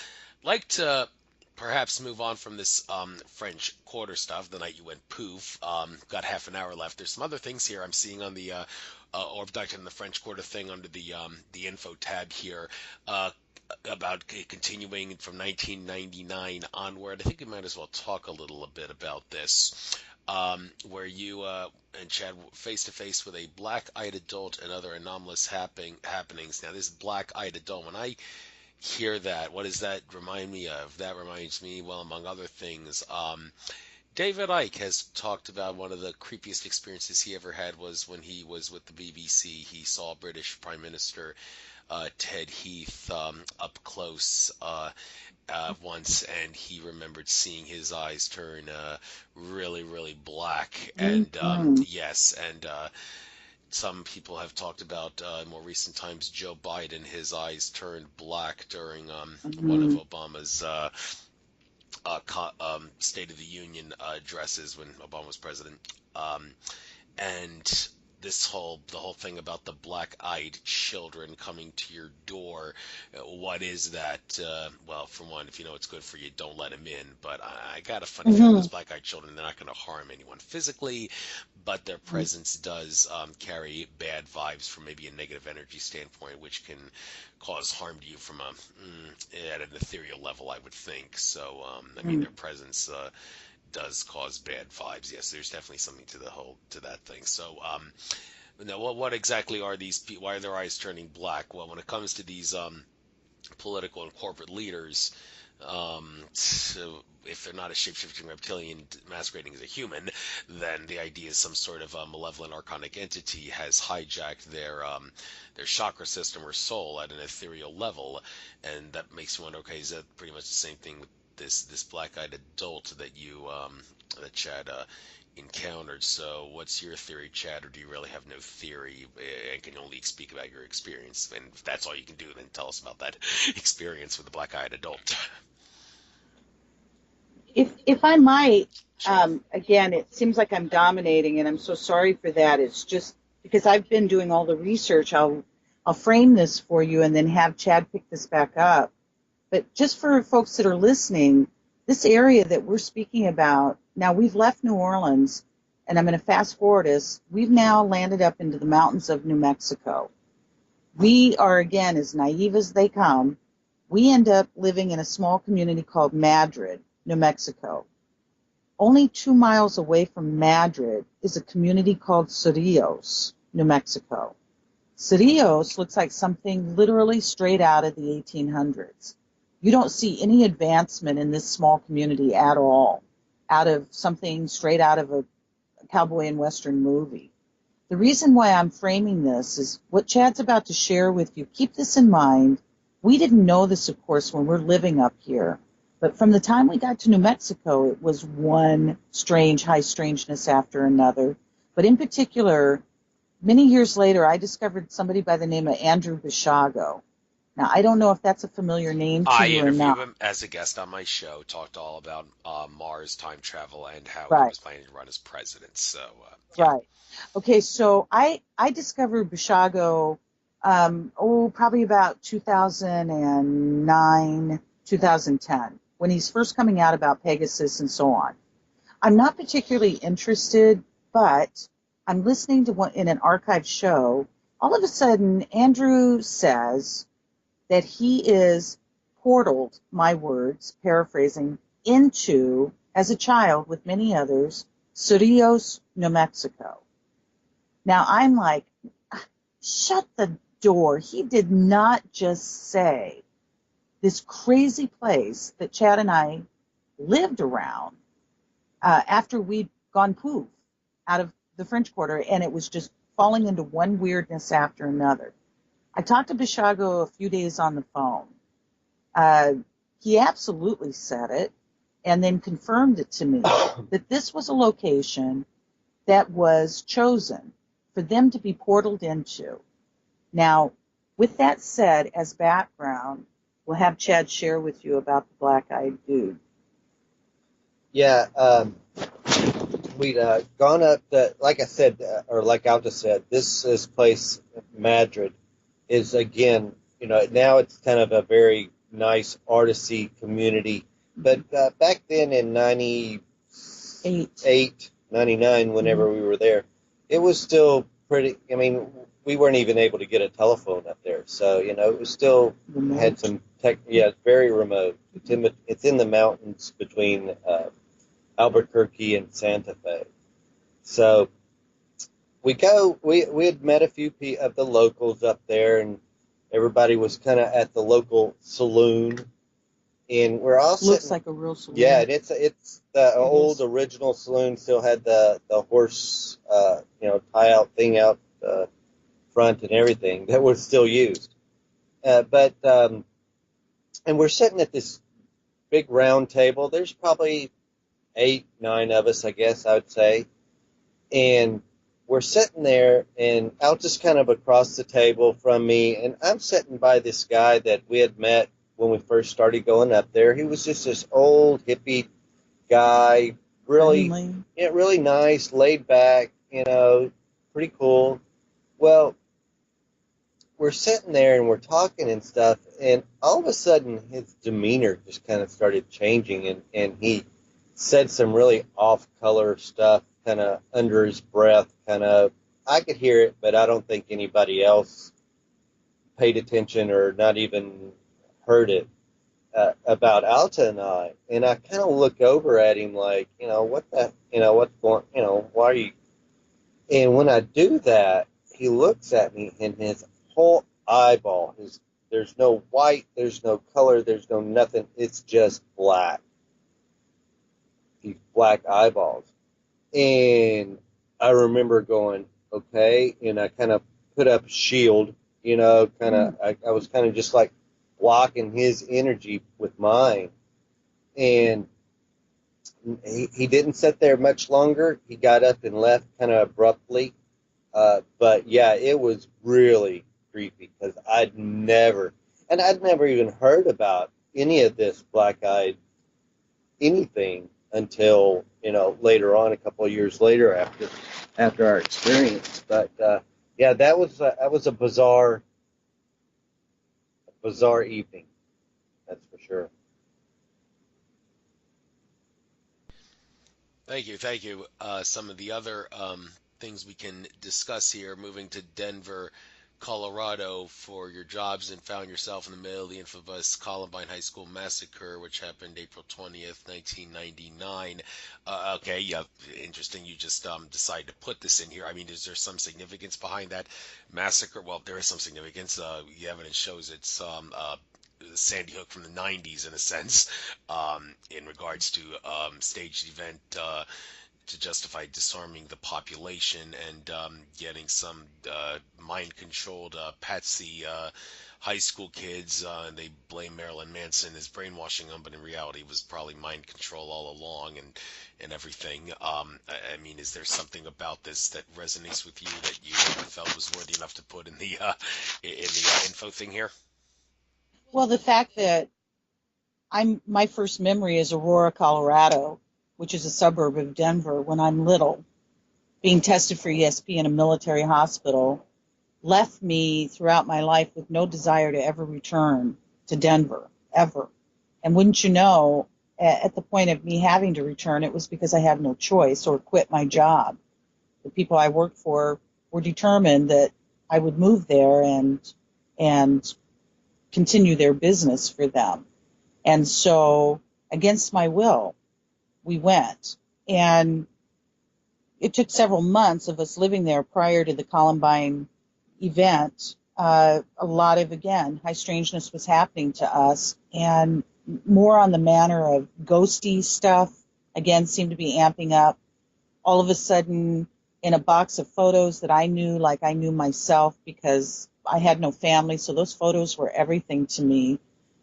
like to perhaps move on from this French Quarter stuff. The night you went poof. Got half an hour left. There's some other things here I'm seeing on the Orbducted and the French Quarter thing under the info tab here. About continuing from 1999 onward. I think we might as well talk a little bit about this, where you and Chad face to face with a black-eyed adult and other anomalous happenings. Now, this black-eyed adult, when I hear that, what does that remind me of? That reminds me, well, among other things, David Icke has talked about one of the creepiest experiences he ever had was when he was with the BBC. He saw British Prime Minister Ted Heath up close once, and he remembered seeing his eyes turn really, really black. And yes, and some people have talked about in more recent times Joe Biden, his eyes turned black during one of Obama's State of the Union addresses when Obama was president. And the whole thing about the black-eyed children coming to your door. What is that? Well, for one, if you know it's good for you, don't let them in. But I got a funny feeling those black-eyed children, they're not going to harm anyone physically, but their presence does carry bad vibes from maybe a negative energy standpoint, which can cause harm to you from at an ethereal level, I would think. So, I mean, their presence does cause bad vibes. Yes, there's definitely something to that thing. So, now what exactly are these? Why are their eyes turning black? Well, when it comes to these political and corporate leaders, so if they're not a shape-shifting reptilian masquerading as a human, then the idea is some sort of malevolent archonic entity has hijacked their chakra system or soul at an ethereal level, and that makes you wonder, okay, is that pretty much the same thing with this black-eyed adult that that Chad encountered? So what's your theory, Chad, or do you really have no theory and can only speak about your experience? And if that's all you can do, then tell us about that experience with the black-eyed adult. If I might, Sure. again, it seems like I'm dominating, and I'm so sorry for that. It's just because I've been doing all the research. I'll frame this for you and then have Chad pick this back up. But just for folks that are listening, this area that we're speaking about, now we've left New Orleans, and I'm going to fast forward us. We've now landed up into the mountains of New Mexico. We are, again, as naive as they come. We end up living in a small community called Madrid, New Mexico. Only 2 miles away from Madrid is a community called Cerrillos, New Mexico. Cerrillos looks like something literally straight out of the 1800s. You don't see any advancement in this small community at all, out of something straight out of a cowboy and western movie. The reason why I'm framing this is what Chad's about to share with you. Keep this in mind. We didn't know this, of course, when we're living up here. But from the time we got to New Mexico, it was one strange high strangeness after another. But in particular, many years later, I discovered somebody by the name of Andrew Bishago. Now, I don't know if that's a familiar name to I you or interviewed not. him as a guest on my show, talked all about Mars time travel and how he Right, was planning to run as president. So, yeah. right. Okay, so I discovered Bishago, probably about 2009, 2010, when he's first coming out about Pegasus and so on. I'm not particularly interested, but I'm listening to one in an archived show. All of a sudden, Andrew says that he is portaled, my words, paraphrasing, into, as a child with many others, Cerrillos, New Mexico. Now I'm like, shut the door. He did not just say this crazy place that Chad and I lived around after we'd gone poof out of the French Quarter, and it was just falling into one weirdness after another. I talked to Bishago a few days on the phone. He absolutely said it and then confirmed it to me that this was a location that was chosen for them to be portaled into. Now, with that said, as background, we'll have Chad share with you about the black-eyed dude. Yeah, we'd gone up like I said, or like Alta said, this place, Madrid, is again, now it's kind of a very nice artsy community. But back then in 98, 99, whenever we were there, it was still pretty, I mean, we weren't even able to get a telephone up there. So, it was still Remote. had some it's very remote. It's in the mountains between Albuquerque and Santa Fe. So we had met a few of the locals up there, and everybody was kind of at the local saloon. And we're all looks like a real saloon. Yeah, and it's the old original saloon. Still had the horse tie out thing out front and everything that was still used. And we're sitting at this big round table. There's probably 8, 9 of us, I guess I would say. And we're sitting there, and out just kind of across the table from me, and I'm sitting by this guy that we had met when we first started going up there. He was just this old hippie guy, really nice, laid back, pretty cool. Well, we're sitting there and we're talking and stuff, and all of a sudden his demeanor just kind of started changing, and he said some really off-color stuff, kind of under his breath, I could hear it, but I don't think anybody else paid attention or not even heard it, about Alta and I. And I kind of look over at him like, what's going, why are you? And when I do that, he looks at me, and his whole eyeball, there's no white, there's no color, there's no nothing. It's just black. These black eyeballs. And I remember going, okay, and I kind of put up a shield, I was kind of just like blocking his energy with mine. And he didn't sit there much longer. He got up and left kind of abruptly. But yeah, it was really creepy because I'd never even heard about any of this black-eyed anything until, later on, a couple of years later after our experience. But yeah, that was a bizarre evening. That's for sure. Thank you. Some of the other things we can discuss here, moving to Denver, Colorado for your jobs, and found yourself in the middle of the infamous Columbine High School massacre, which happened April 20th, 1999. Okay, yeah, interesting. You just decided to put this in here. I mean, is there some significance behind that massacre? Well, there is some significance. The evidence shows it's Sandy Hook from the 90s, in a sense, in regards to staged event to justify disarming the population and getting some mind-controlled patsy high school kids. And they blame Marilyn Manson as brainwashing them, but in reality it was probably mind control all along and everything. I mean, is there something about this that resonates with you that you felt was worthy enough to put in the info thing here? Well, the fact that my first memory is Aurora, Colorado, which is a suburb of Denver, when I'm little, being tested for ESP in a military hospital, left me throughout my life with no desire to ever return to Denver, ever. And wouldn't you know, at the point of me having to return, it was because I had no choice or quit my job. The people I worked for were determined that I would move there and continue their business for them. And so, against my will, we went. And it took several months of us living there prior to the Columbine event. A lot of, again, high strangeness was happening to us, and more on the manner of ghosty stuff, again, seemed to be amping up. All of a sudden, in a box of photos that I knew like I knew myself, because I had no family, so those photos were everything to me.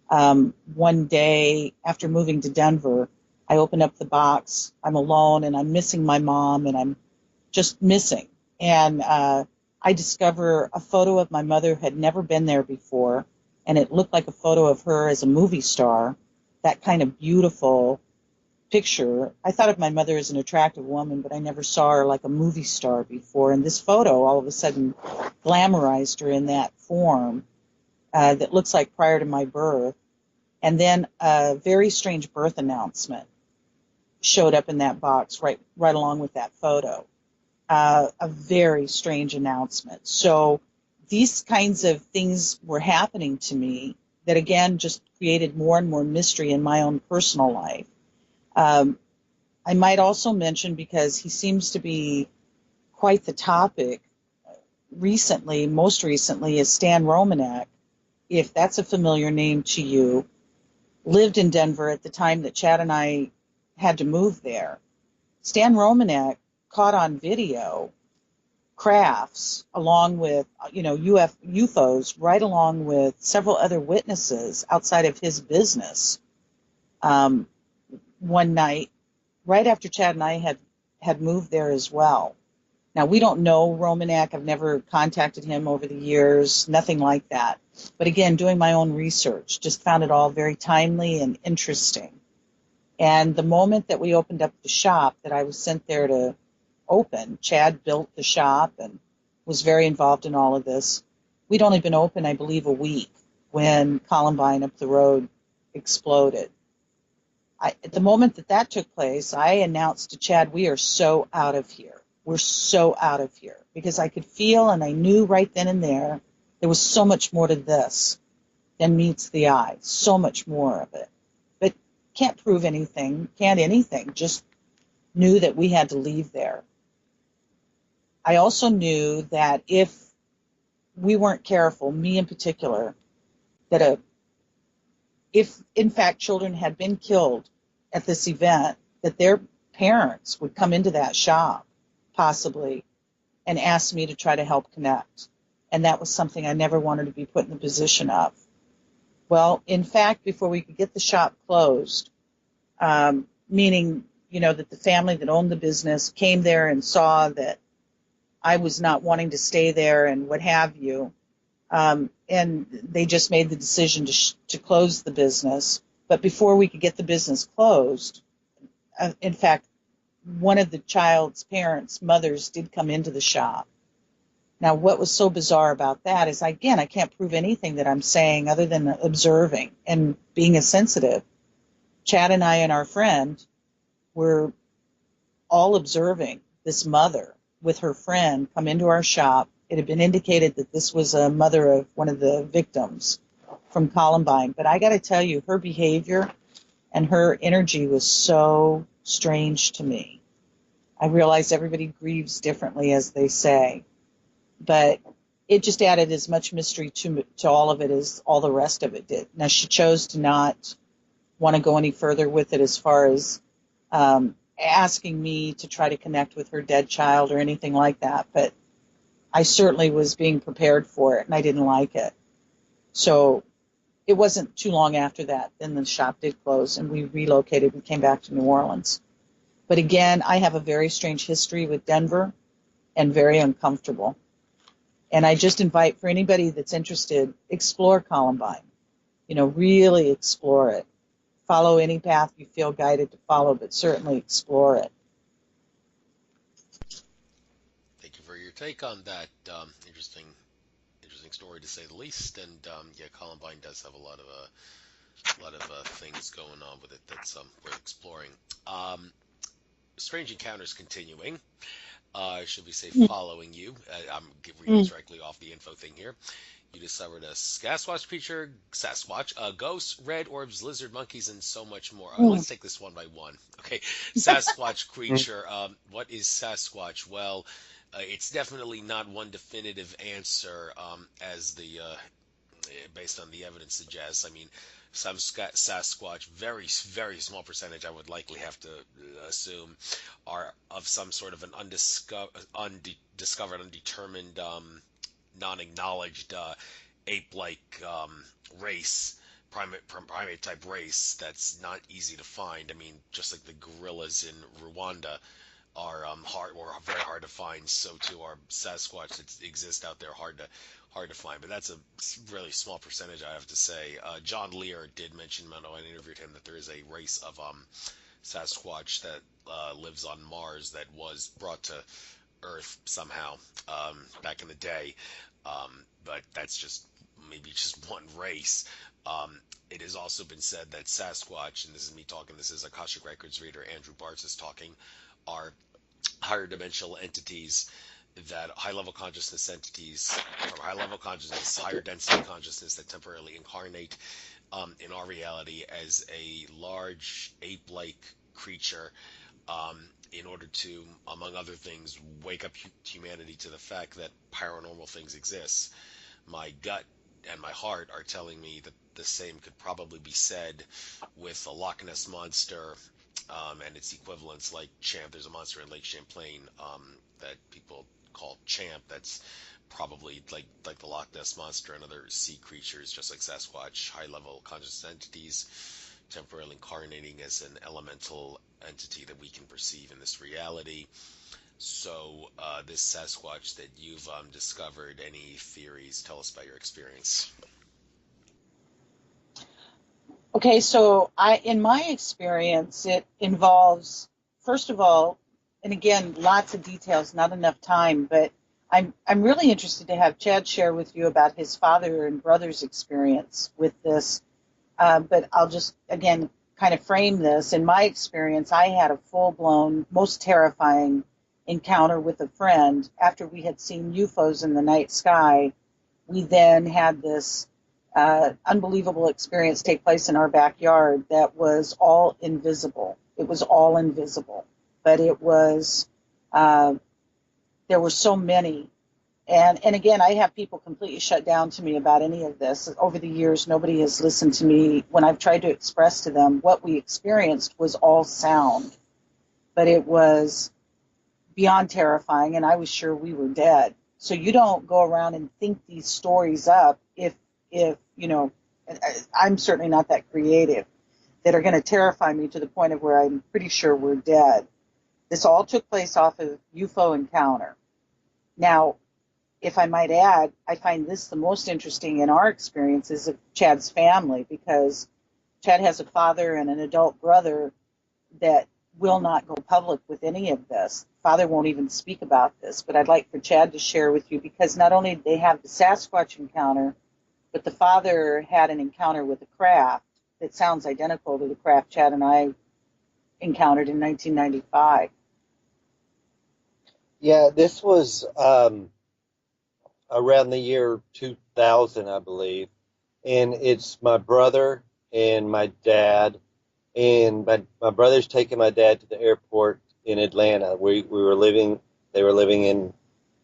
One day after moving to Denver, I open up the box. I'm alone and I'm missing my mom, and I'm just missing. And I discover a photo of my mother had never been there before, and it looked like a photo of her as a movie star, that kind of beautiful picture. I thought of my mother as an attractive woman, but I never saw her like a movie star before. And this photo all of a sudden glamorized her in that form that looks like prior to my birth. And then a very strange birth announcement showed up in that box right along with that photo. A very strange announcement. So these kinds of things were happening to me that, again, just created more and more mystery in my own personal life. I might also mention, because he seems to be quite the topic recently, most recently, is Stan Romanek. If that's a familiar name to you, lived in Denver at the time that Chad and I had to move there. Stan Romanek caught on video crafts along with, UFOs, right along with several other witnesses outside of his business. One night, right after Chad and I had moved there as well. Now, we don't know Romanek. I've never contacted him over the years, nothing like that. But again, doing my own research, just found it all very timely and interesting. And the moment that we opened up the shop that I was sent there to open, Chad built the shop and was very involved in all of this. We'd only been open, I believe, a week when Columbine up the road exploded. At the moment that took place, I announced to Chad, we are so out of here. We're so out of here. Because I could feel and I knew right then and there was so much more to this than meets the eye. So much more of it. But can't prove anything, can't anything. Just knew that we had to leave there. I also knew that if we weren't careful, me in particular, that if in fact children had been killed at this event, that their parents would come into that shop, possibly, and ask me to try to help connect. And that was something I never wanted to be put in the position of. Well, in fact, before we could get the shop closed, meaning, that the family that owned the business came there and saw that I was not wanting to stay there and what have you, and they just made the decision to close the business. But before we could get the business closed, in fact, one of the child's parents' mothers did come into the shop. Now, what was so bizarre about that is, again, I can't prove anything that I'm saying other than observing and being a sensitive. Chad and I and our friend were all observing this mother with her friend come into our shop. It had been indicated that this was a mother of one of the victims from Columbine. But I got to tell you, her behavior and her energy was so strange to me. I realize everybody grieves differently, as they say, but it just added as much mystery to all of it as all the rest of it did. Now, she chose to not want to go any further with it as far as asking me to try to connect with her dead child or anything like that, but I certainly was being prepared for it, and I didn't like it. So it wasn't too long after that, then the shop did close, and we relocated. We came back to New Orleans. But again, I have a very strange history with Denver and very uncomfortable. And I just invite, for anybody that's interested, explore Columbine. Really explore it. Follow any path you feel guided to follow, but certainly explore it. Thank you for your take on that. Interesting story to say the least. And yeah, Columbine does have a lot of things going on with it that's worth exploring. strange encounters continuing. Should we say Mm, following you? I'm reading mm, directly off the info thing here. You discovered a Sasquatch creature, Sasquatch, ghosts, red orbs, lizard monkeys, and so much more. mm. Let's take this one by one. Okay, Sasquatch creature. What is Sasquatch? Well, it's definitely not one definitive answer, as the based on the evidence suggests. I mean, some Sasquatch, very small percentage, I would likely have to assume, are of some sort of an undiscovered, undetermined, non-acknowledged ape-like race, primate type race that's not easy to find. I mean, just like the gorillas in Rwanda are hard or very hard to find, so too are Sasquatch that exist out there hard to find. But that's a really small percentage, I have to say. John Lear did mention when I interviewed him that there is a race of Sasquatch that lives on Mars that was brought to Earth somehow back in the day. But that's just maybe just one race. It has also been said that Sasquatch, and this is me talking, this is Akashic Records reader Andrew Bartz is talking, are higher dimensional entities, that high level consciousness entities from high level consciousness, higher density consciousness that temporarily incarnate in our reality as a large ape like creature, in order to, among other things, wake up humanity to the fact that paranormal things exist. My gut and my heart are telling me that the same could probably be said with the Loch Ness monster, and its equivalents like Champ. There's a monster in Lake Champlain that people call Champ. That's probably like the Loch Ness monster and other sea creatures, just like Sasquatch, high-level conscious entities, temporarily incarnating as an elemental entity that we can perceive in this reality. So, this Sasquatch that you've discovered, any theories? Tell us about your experience. Okay, so in my experience, it involves, first of all, and again, lots of details, not enough time, but I'm really interested to have Chad share with you about his father and brother's experience with this. But I'll just again kind of frame this. In my experience, I had a full-blown, most terrifying encounter with a friend after we had seen UFOs in the night sky. We then had this unbelievable experience take place in our backyard that was all invisible. It was all invisible, but it was there were so many. And again, I have people completely shut down to me about any of this. Over the years, nobody has listened to me when I've tried to express to them what we experienced was all sound, but it was beyond terrifying, and I was sure we were dead. So you don't go around and think these stories up if you know, I'm certainly not that creative, that are going to terrify me to the point of where I'm pretty sure we're dead. This all took place off of UFO encounter. Now, if I might add, I find this the most interesting in our experiences of Chad's family, because Chad has a father and an adult brother that will not go public with any of this. Father won't even speak about this, but I'd like for Chad to share with you, because not only did they have the Sasquatch encounter, but the father had an encounter with a craft that sounds identical to the craft Chad and I encountered in 1995. Yeah, this was around the year 2000, I believe. And it's my brother and my dad. And my brother's taking my dad to the airport in Atlanta. They were living in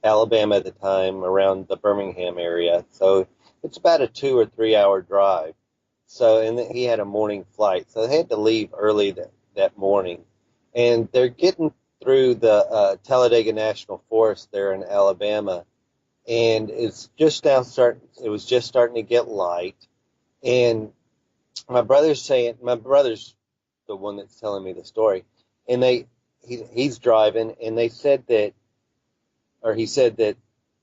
Alabama at the time, around the Birmingham area. So it's about a 2 or 3 hour drive. So, and he had a morning flight. So they had to leave early that morning. And they're getting through the Talladega National Forest there in Alabama. And it was just starting to get light. And my brother's the one that's telling me the story. And he's driving, and he said that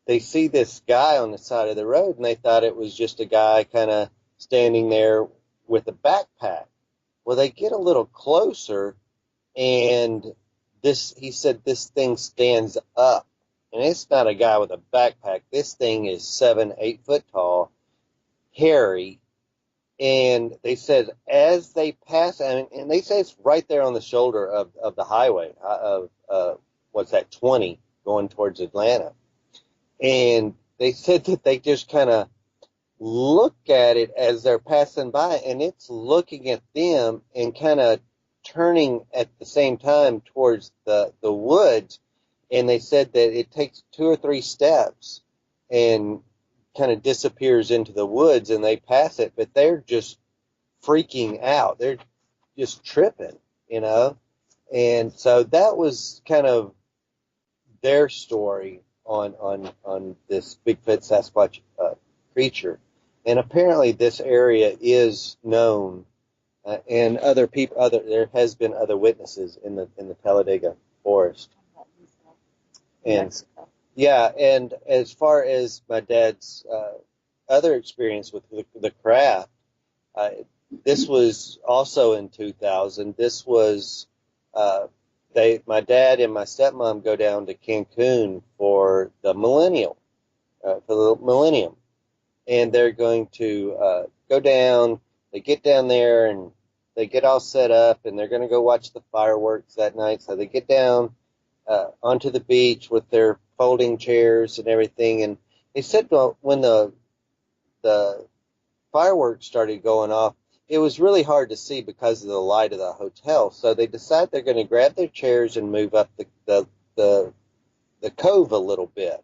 they see this guy on the side of the road, and they thought it was just a guy kind of standing there with a backpack. Well, they get a little closer, and he said this thing stands up, and it's not a guy with a backpack. This thing is 7, 8 foot tall, hairy, And they said as they pass, and they say it's right there on the shoulder of the highway of what's that, 20 going towards Atlanta. And they said that they just kind of look at it as they're passing by, and it's looking at them and kind of turning at the same time towards the woods. And they said that it takes 2 or 3 steps and kind of disappears into the woods, and they pass it, but they're just freaking out. They're just tripping, you know? And so that was kind of their story on this Bigfoot Sasquatch creature. And apparently this area is known, and there has been other witnesses in the Talladega forest. And yeah, and as far as my dad's other experience with the craft, this was also in 2000. This was my dad and my stepmom go down to Cancun for the millennium, and they're going to go down. They get down there and they get all set up, and they're going to go watch the fireworks that night. So they get down onto the beach with their folding chairs and everything. And they said, well, when the fireworks started going off, it was really hard to see because of the light of the hotel. So they decide they're going to grab their chairs and move up the cove a little bit.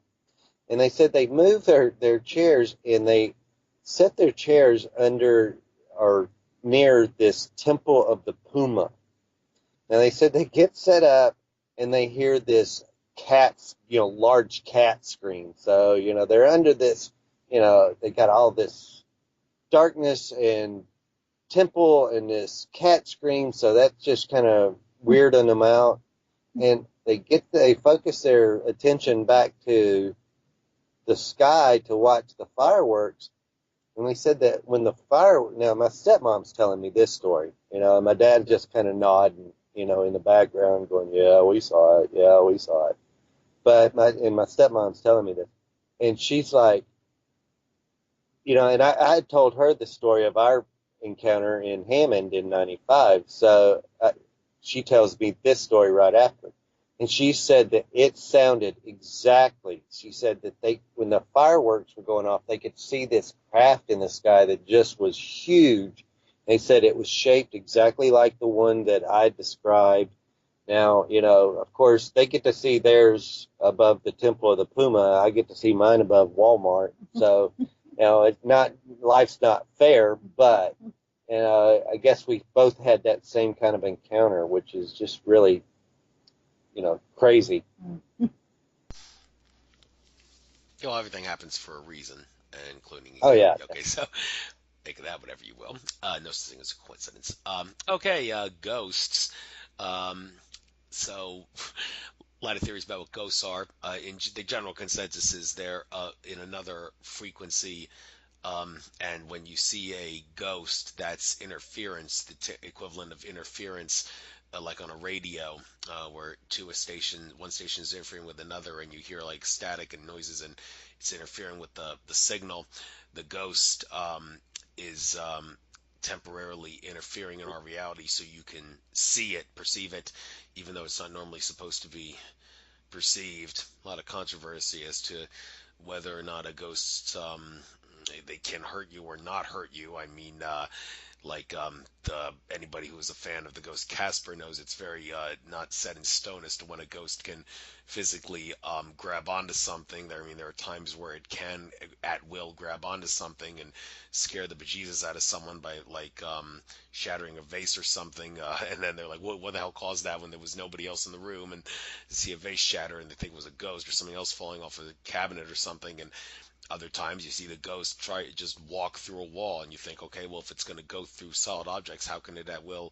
And they said they moved their chairs, and they set their chairs under or near this temple of the Puma. Now they said they get set up, and they hear this large cat scream. So, they're under this, they got all this darkness and temple and this cat scream. So that's just kind of weirding them out. And they focus their attention back to the sky to watch the fireworks. And they said that when now my stepmom's telling me this story, and my dad just kind of nodding, in the background going, yeah, we saw it. But my stepmom's telling me this. And she's like, and I had told her the story of our encounter in Hammond in 95. So she tells me this story right after. And she said that it sounded exactly. She said that when the fireworks were going off, they could see this craft in the sky that just was huge. They said it was shaped exactly like the one that I described. Now, of course, they get to see theirs above the Temple of the Puma. I get to see mine above Walmart. So, life's not fair, but I guess we both had that same kind of encounter, which is just really, crazy. Well, everything happens for a reason, including you. Oh, yeah. Okay, so make of that whatever you will. No such thing as a coincidence. Okay, ghosts. So, a lot of theories about what ghosts are. The general consensus is they're in another frequency, and when you see a ghost, that's interference, the equivalent of interference, like on a radio, where one station is interfering with another, and you hear like static and noises, and it's interfering with the signal. The ghost is temporarily interfering in our reality, so you can see it, perceive it, even though it's not normally supposed to be perceived. A lot of controversy as to whether or not a ghost they can hurt you or not hurt you. I mean, anybody who is a fan of the ghost Casper knows it's very not set in stone as to when a ghost can physically grab onto something. There are times where it can at will grab onto something and scare the bejesus out of someone by shattering a vase or something, and then they're like, what the hell caused that, when there was nobody else in the room, and see a vase shatter and they think it was a ghost or something else falling off a cabinet or something. And other times you see the ghost try to just walk through a wall, and you think, okay, well, if it's going to go through solid objects, how can it at will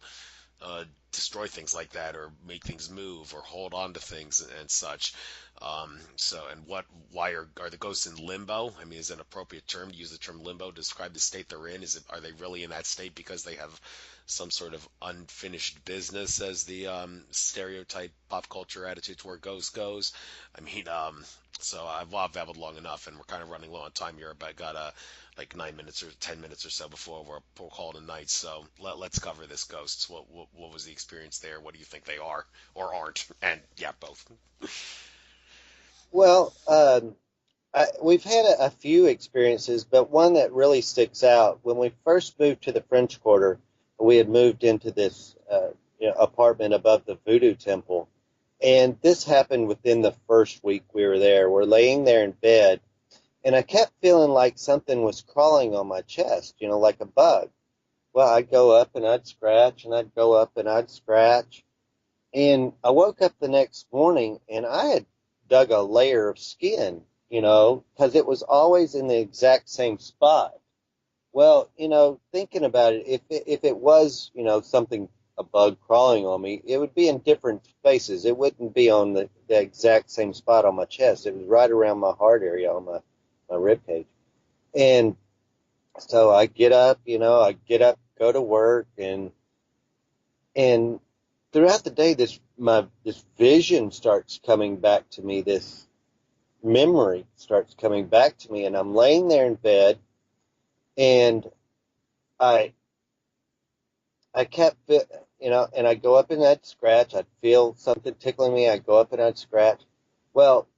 destroy things like that or make things move or hold on to things and such. Why are the ghosts in limbo? I mean, is it an appropriate term to use the term limbo to describe the state they're in? Are they really in that state because they have some sort of unfinished business, as the stereotype pop culture attitude toward ghosts goes? I mean, I've babbled long enough, and we're kind of running low on time here. But I got like 9 minutes or 10 minutes or so before we're called a night. So let's cover this ghosts. What was the experience there? What do you think they are or aren't? And yeah, both. Well, we've had a few experiences, but one that really sticks out. When we first moved to the French Quarter, we had moved into this apartment above the Voodoo Temple. And this happened within the first week we were there. We're laying there in bed, and I kept feeling like something was crawling on my chest, like a bug. Well, I'd go up and I'd scratch, and I'd go up and I'd scratch. And I woke up the next morning, and I had dug a layer of skin, because it was always in the exact same spot. Well, thinking about it, if it was, something, a bug crawling on me, it would be in different spaces. It wouldn't be on the exact same spot on my chest. It was right around my heart area on my rib cage. And so I get up, go to work, and throughout the day, this vision starts coming back to me. This memory starts coming back to me, and I'm laying there in bed, and I kept, and I go up and I'd scratch. I'd feel something tickling me. I'd go up and I'd scratch. Well,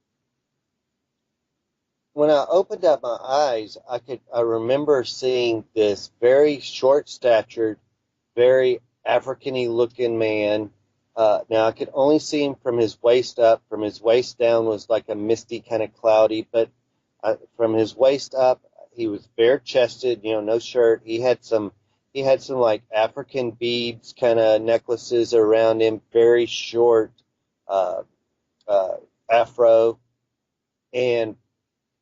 when I opened up my eyes, I remember seeing this very short-statured, very African-y looking man. Now, I could only see him from his waist up. From his waist down was like a misty, kind of cloudy. But from his waist up, he was bare-chested, no shirt. He had some like African beads, kind of necklaces around him, very short afro. And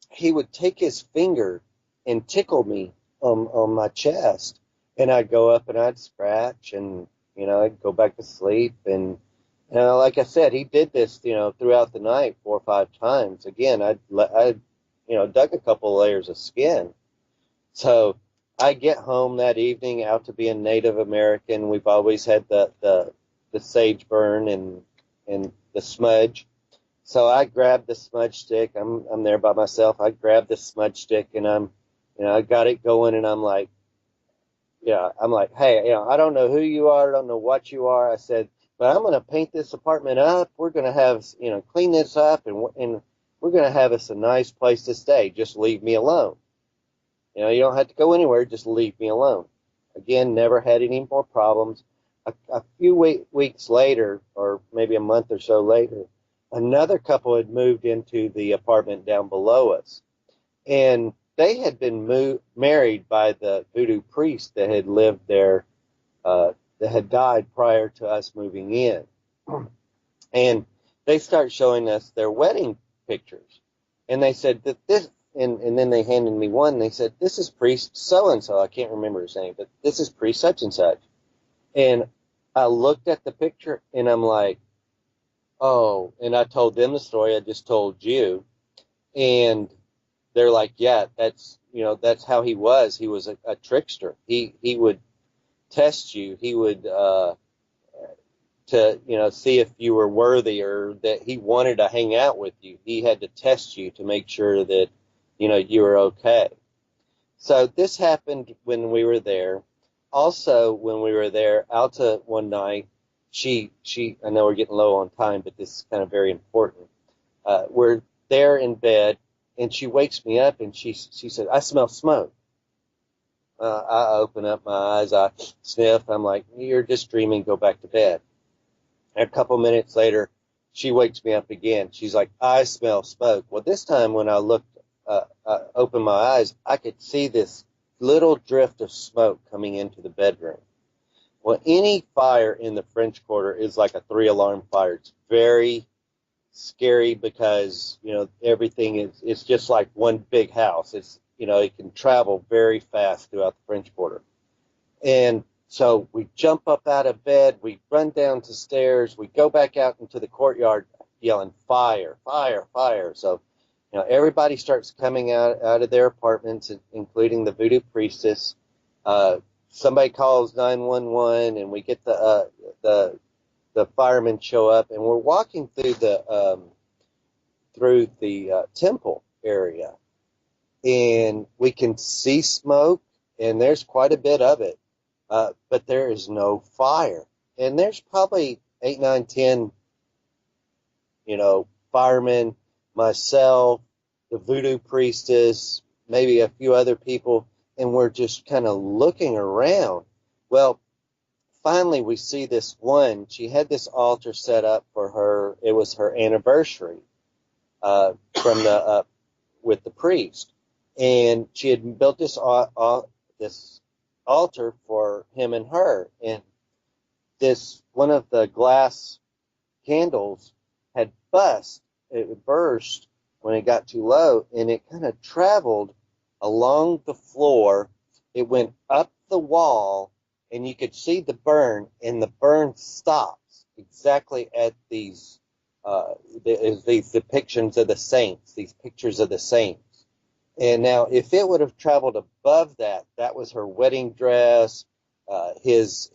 he would take his finger and tickle me on my chest. And I'd go up and I'd scratch, and I'd go back to sleep. And like I said, he did this, throughout the night 4 or 5 times. Again, I'd dug a couple layers of skin. So I get home that evening, out to be a Native American. We've always had the sage burn and the smudge. So I grabbed the smudge stick. I'm there by myself. I grabbed the smudge stick, and I got it going, and I'm like, hey, I don't know who you are. I don't know what you are. I said, but I'm going to paint this apartment up. We're going to have, clean this up, and we're going to have us a nice place to stay. Just leave me alone. You don't have to go anywhere. Just leave me alone. Again, never had any more problems. A few weeks later, or maybe a month or so later, another couple had moved into the apartment down below us. And they had been married by the voodoo priest that had lived there, that had died prior to us moving in. And they start showing us their wedding pictures. And they said that this, and then they handed me one, and they said, this is priest so-and-so. I can't remember his name, but this is priest such-and-such. And I looked at the picture, and I'm like, oh, and I told them the story I just told you. And they're like, yeah, that's how he was. He was a trickster. He would test you. He would, to see if you were worthy, or that he wanted to hang out with you. He had to test you to make sure that, you were okay. So this happened when we were there. Also, when we were there, Alta one night, she, I know we're getting low on time, but this is kind of very important. We're there in bed, and she wakes me up, and she said, I smell smoke. I open up my eyes, I sniff. I'm like, you're just dreaming, go back to bed. And a couple minutes later, she wakes me up again. She's like, I smell smoke. Well, this time when I opened my eyes, I could see this little drift of smoke coming into the bedroom. Well, any fire in the French Quarter is like a 3-alarm fire. It's very scary because, everything is just like one big house. It's, it can travel very fast throughout the French Quarter. And So we jump up out of bed, we run down the stairs, we go back out into the courtyard yelling, fire, fire, fire. So, everybody starts coming out of their apartments, including the voodoo priestess. Somebody calls 911, and we get the firemen show up, and we're walking through the temple area, and we can see smoke, and there's quite a bit of it, but there is no fire. And there's probably 8, 9, 10, firemen, myself, the voodoo priestess, maybe a few other people, and we're just kind of looking around. Well, finally we see this one. She had this altar set up for her. It was her anniversary with the priest, and she had built this altar for him and her. And this one of the glass candles had burst when it got too low, and it kind of traveled along the floor. It went up the wall, and you could see the burn, and the burn stops exactly at these depictions of the saints, these pictures of the saints. And now, if it would have traveled above that, that was her wedding dress, his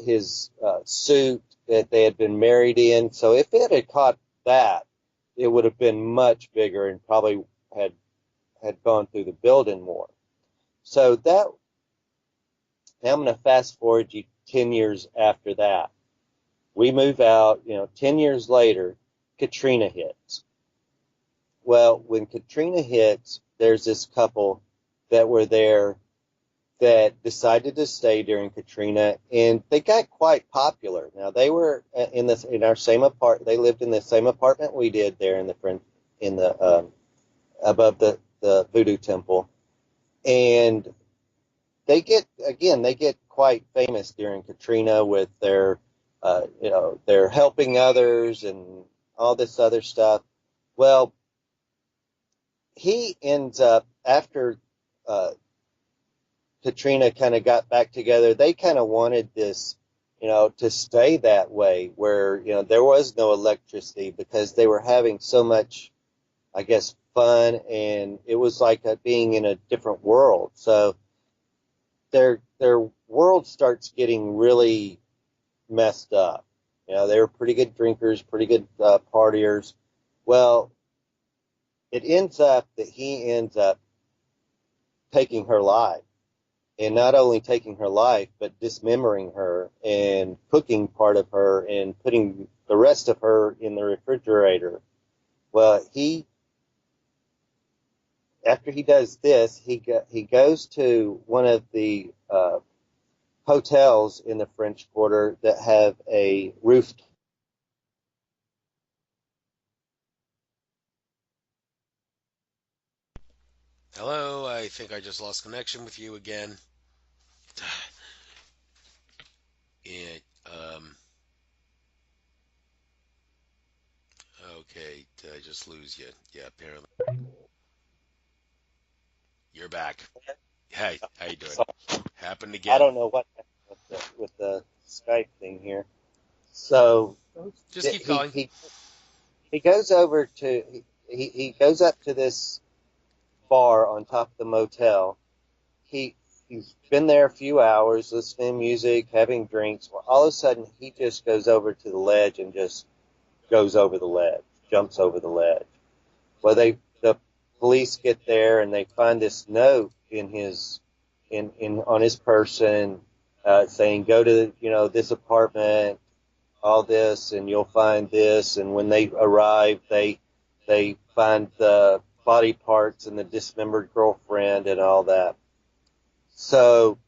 suit that they had been married in. So if it had caught that, it would have been much bigger and probably had gone through the building more. So that, now I'm going to fast forward you 10 years after that. We move out, 10 years later, Katrina hits. Well, when Katrina hits, there's this couple that were there that decided to stay during Katrina, and they got quite popular. Now, they were in our same apartment. They lived in the same apartment we did there above the Voodoo Temple, and they get quite famous during Katrina with their they're helping others and all this other stuff. Well, he ends up, after Katrina kind of got back together, they kind of wanted this, to stay that way, where, there was no electricity, because they were having so much, I guess, fun, and it was like being in a different world. So their world starts getting really messed up. They were pretty good drinkers, pretty good partiers. Well, it ends up that he ends up taking her life. And not only taking her life, but dismembering her and cooking part of her and putting the rest of her in the refrigerator. Well, after he does this, he goes to one of the hotels in the French Quarter that have a roof. Hello, I think I just lost connection with you again. It, okay, did I just lose you? Yeah, apparently. You're back. Hey, how you doing? So Happened I again. don't know what happened with the Skype thing here. So Just keep going. he goes over to he goes up to this bar on top of the motel. He's been there a few hours, listening to music, having drinks. Well, all of a sudden, he just goes over to the ledge and just goes over the ledge, jumps over the ledge. Well, the police get there, and they find this note on his person, saying, "Go to this apartment, all this, and you'll find this." And when they arrive, they find the body parts and the dismembered girlfriend and all that. So,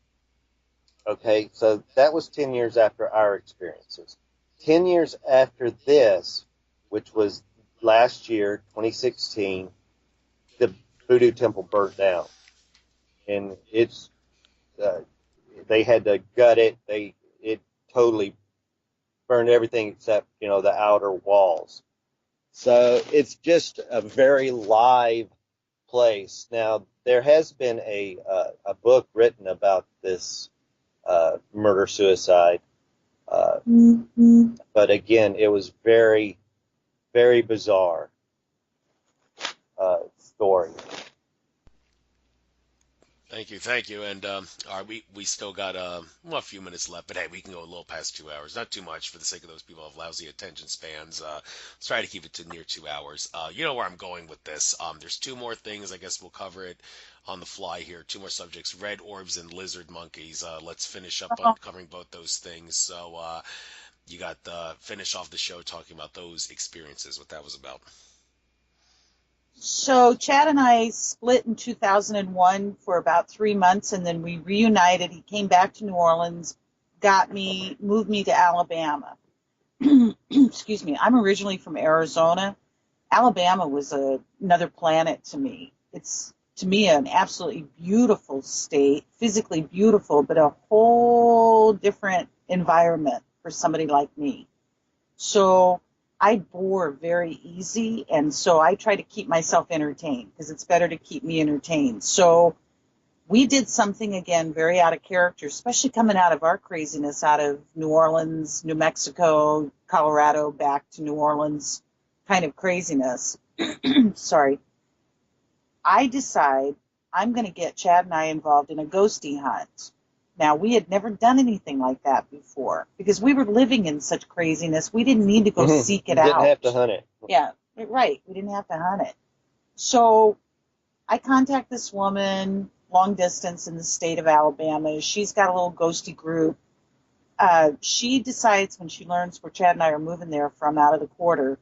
okay, so that was 10 years after our experiences. 10 years after this, which was last year, 2016, the Voodoo Temple burnt down. And they had to gut it. It totally burned everything except, the outer walls. So it's just a very live place. Now, there has been a book written about this murder-suicide. Mm-hmm. But again, it was very, very bizarre story. Thank you. And all right, we still got well, a few minutes left, but hey, we can go a little past 2 hours. Not too much for the sake of those people who have lousy attention spans. Let's try to keep it to near 2 hours. You know where I'm going with this. There's two more things. I guess we'll cover it on the fly here. Two more subjects: red orbs and lizard monkeys. Let's finish up on covering both those things. So you got the finish off the show talking about those experiences. What that was about. So Chad and I split in 2001 for about 3 months, and then we reunited. He came back to New Orleans, moved me to Alabama. Excuse me. I'm originally from Arizona. Alabama was another planet to me. It's, to me, an absolutely beautiful state, physically beautiful, but a whole different environment for somebody like me. So I bore very easy, and so I try to keep myself entertained because it's better to keep me entertained. So we did something, again, very out of character, especially coming out of our craziness out of New Orleans, New Mexico, Colorado, back to New Orleans kind of craziness. Sorry. I decide I'm going to get Chad and I involved in a ghosty hunt. Now, we had never done anything like that before because we were living in such craziness. We didn't need to go seek it out. Didn't have to hunt it. Yeah, right. We didn't have to hunt it. So I contact this woman long distance in the state of Alabama. She's got a little ghosty group. She decides when she learns where Chad and I are moving there from out of the quarter,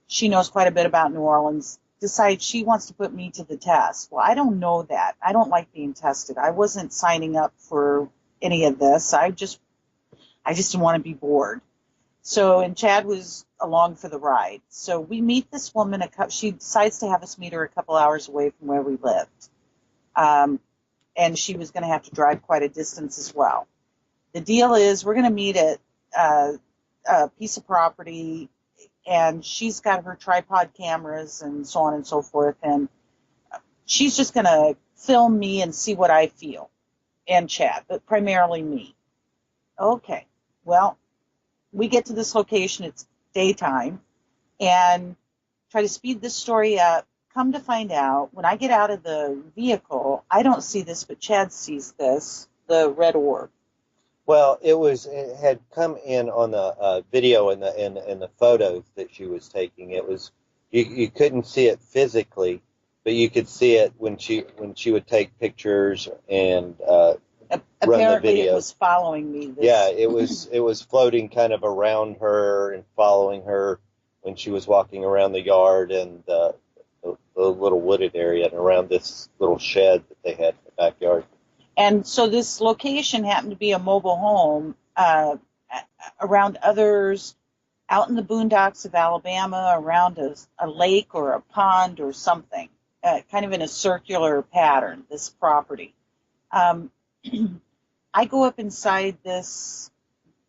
she knows quite a bit about New Orleans, decides she wants to put me to the test. Well, I don't know that. I don't like being tested. I wasn't signing up for any of this. I just didn't want to be bored. So, and Chad was along for the ride. So we meet this woman. She decides to have us meet her a couple hours away from where we lived. And she was going to have to drive quite a distance as well. The deal is we're going to meet at a piece of property, and she's got her tripod cameras and so on and so forth, and she's just going to film me and see what I feel, and Chad, but primarily me. Okay, well, we get to this location, it's daytime, and try to speed this story up. Come to find out, when I get out of the vehicle, I don't see this, but Chad sees this, the red orb. Well, it had come in on the video and the photos that she was taking. It was you couldn't see it physically, but you could see it when she would take pictures and run the Apparently, video. it was following me. Yeah, it was floating kind of around her and following her when she was walking around the yard and the little wooded area and around this little shed that they had in the backyard. And so this location happened to be a mobile home around others out in the boondocks of Alabama, around a lake or a pond or something, kind of in a circular pattern, this property. I go up inside this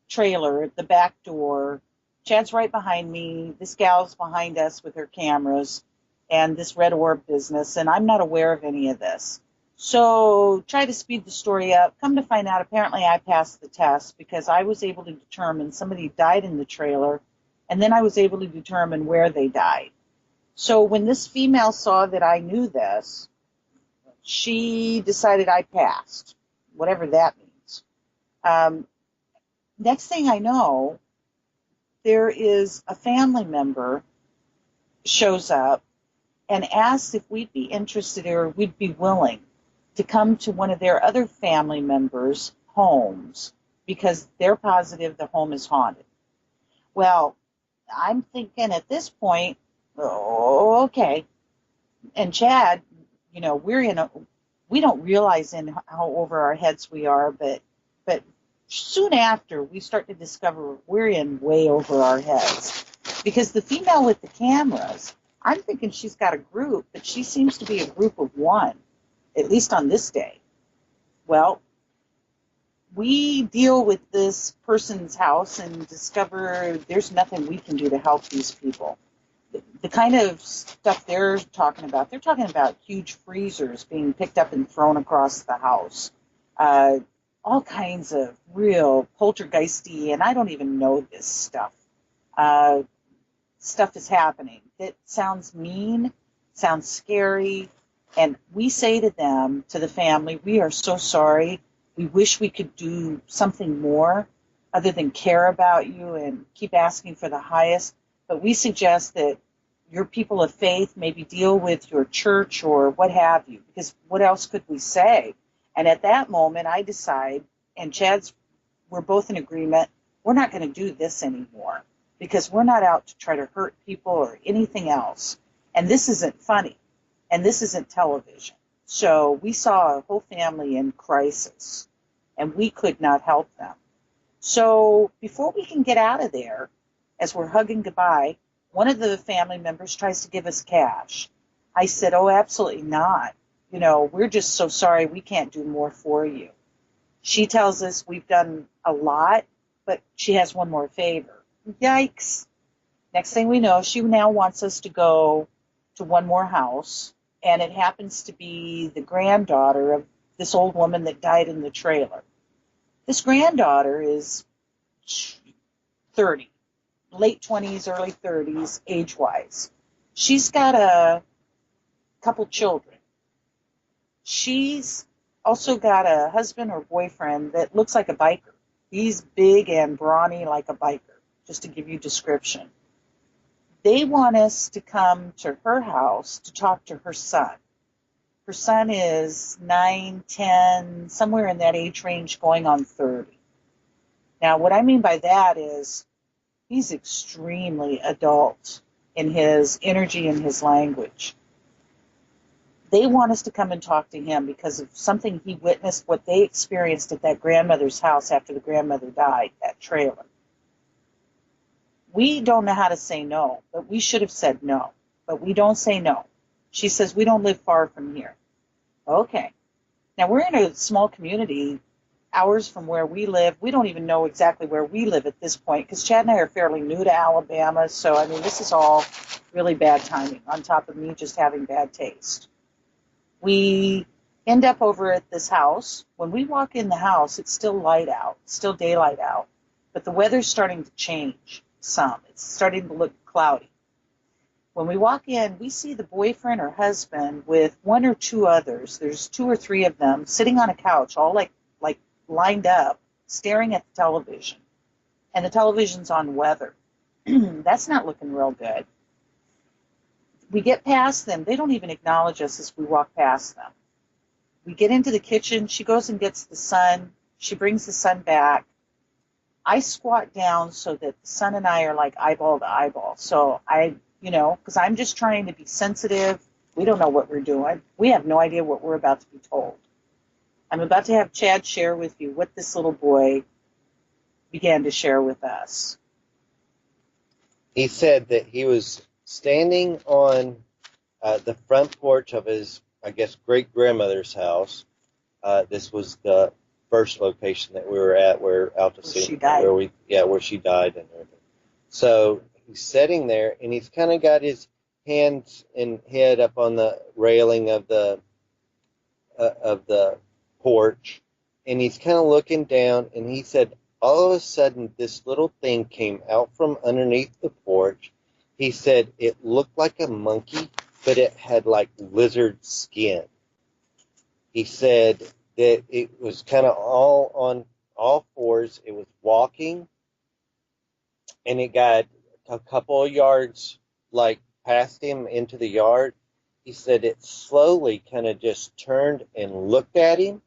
trailer at the back door. Chad's right behind me. This gal's behind us with her cameras and this red orb business, and I'm not aware of any of this. So try to speed the story up. Come to find out, apparently I passed the test because I was able to determine somebody died in the trailer, and then I was able to determine where they died. So when this female saw that I knew this, she decided I passed, whatever that means. Next thing I know, there is a family member shows up and asks if we'd be interested or we'd be willing to come to one of their other family members' homes because they're positive the home is haunted. Well, I'm thinking at this point, oh, okay. And Chad, we don't realize how over our heads we are, but soon after we start to discover we're in way over our heads because the female with the cameras, I'm thinking she's got a group, but she seems to be a group of one, at least on this day. Well, we deal with this person's house and discover there's nothing we can do to help these people. The kind of stuff they're talking about huge freezers being picked up and thrown across the house, all all kinds of real poltergeisty, and I don't even know this stuff. Uh, Stuff is happening that sounds mean, sounds scary, and we say to them, to the family, we are so sorry. We wish we could do something more other than care about you and keep asking for the highest. But we suggest that your people of faith maybe deal with your church or what have you, because what else could we say? And at that moment, I decide, and we're both in agreement, we're not going to do this anymore because we're not out to try to hurt people or anything else. And this isn't funny, and this isn't television. So we saw a whole family in crisis, and we could not help them. So before we can get out of there, as we're hugging goodbye, one of the family members tries to give us cash. I said, oh, absolutely not. You know, we're just so sorry we can't do more for you. She tells us we've done a lot, but she has one more favor. Yikes. Next thing we know, she now wants us to go to one more house, and it happens to be the granddaughter of this old woman that died in the trailer. This granddaughter is 30, late 20s, early 30s, age-wise. She's got a couple children. She's also got a husband or boyfriend that looks like a biker. He's big and brawny like a biker, just to give you description. They want us to come to her house to talk to her son. Her son is 9, 10, somewhere in that age range, going on 30. Now, what I mean by that is he's extremely adult in his energy and his language. They want us to come and talk to him because of something he witnessed, what they experienced at that grandmother's house after the grandmother died, that trailer. We don't know how to say no, but we should have said no. But we don't say no. She says, we don't live far from here. Okay. Now, we're in a small community, hours from where we live. We don't even know exactly where we live at this point because Chad and I are fairly new to Alabama. So, I mean, this is all really bad timing on top of me just having bad taste. We end up over at this house. When we walk in the house, it's still light out, still daylight out, but the weather's starting to change some. It's starting to look cloudy. When we walk in, we see the boyfriend or husband with one or two others. There's 2 or 3 of them sitting on a couch, all like lined up, staring at the television. And the television's on weather. That's not looking real good. We get past them. They don't even acknowledge us as we walk past them. We get into the kitchen. She goes and gets the son. She brings the son back. I squat down so that the son and I are like eyeball to eyeball. So because I'm just trying to be sensitive. We don't know what we're doing. We have no idea what we're about to be told. I'm about to have Chad share with you what this little boy began to share with us. He said that he was standing on the front porch of his, I guess, great-grandmother's house. This was the first location that we were at where She died. Where she died and everything. So he's sitting there, and he's kind of got his hands and head up on the railing of the porch, and he's kind of looking down, and he said, all of a sudden, this little thing came out from underneath the porch. He said it looked like a monkey, but it had like lizard skin. He said that it was kind of all on all fours. It was walking, and it got a couple of yards like past him into the yard. He said it slowly kind of just turned and looked at him,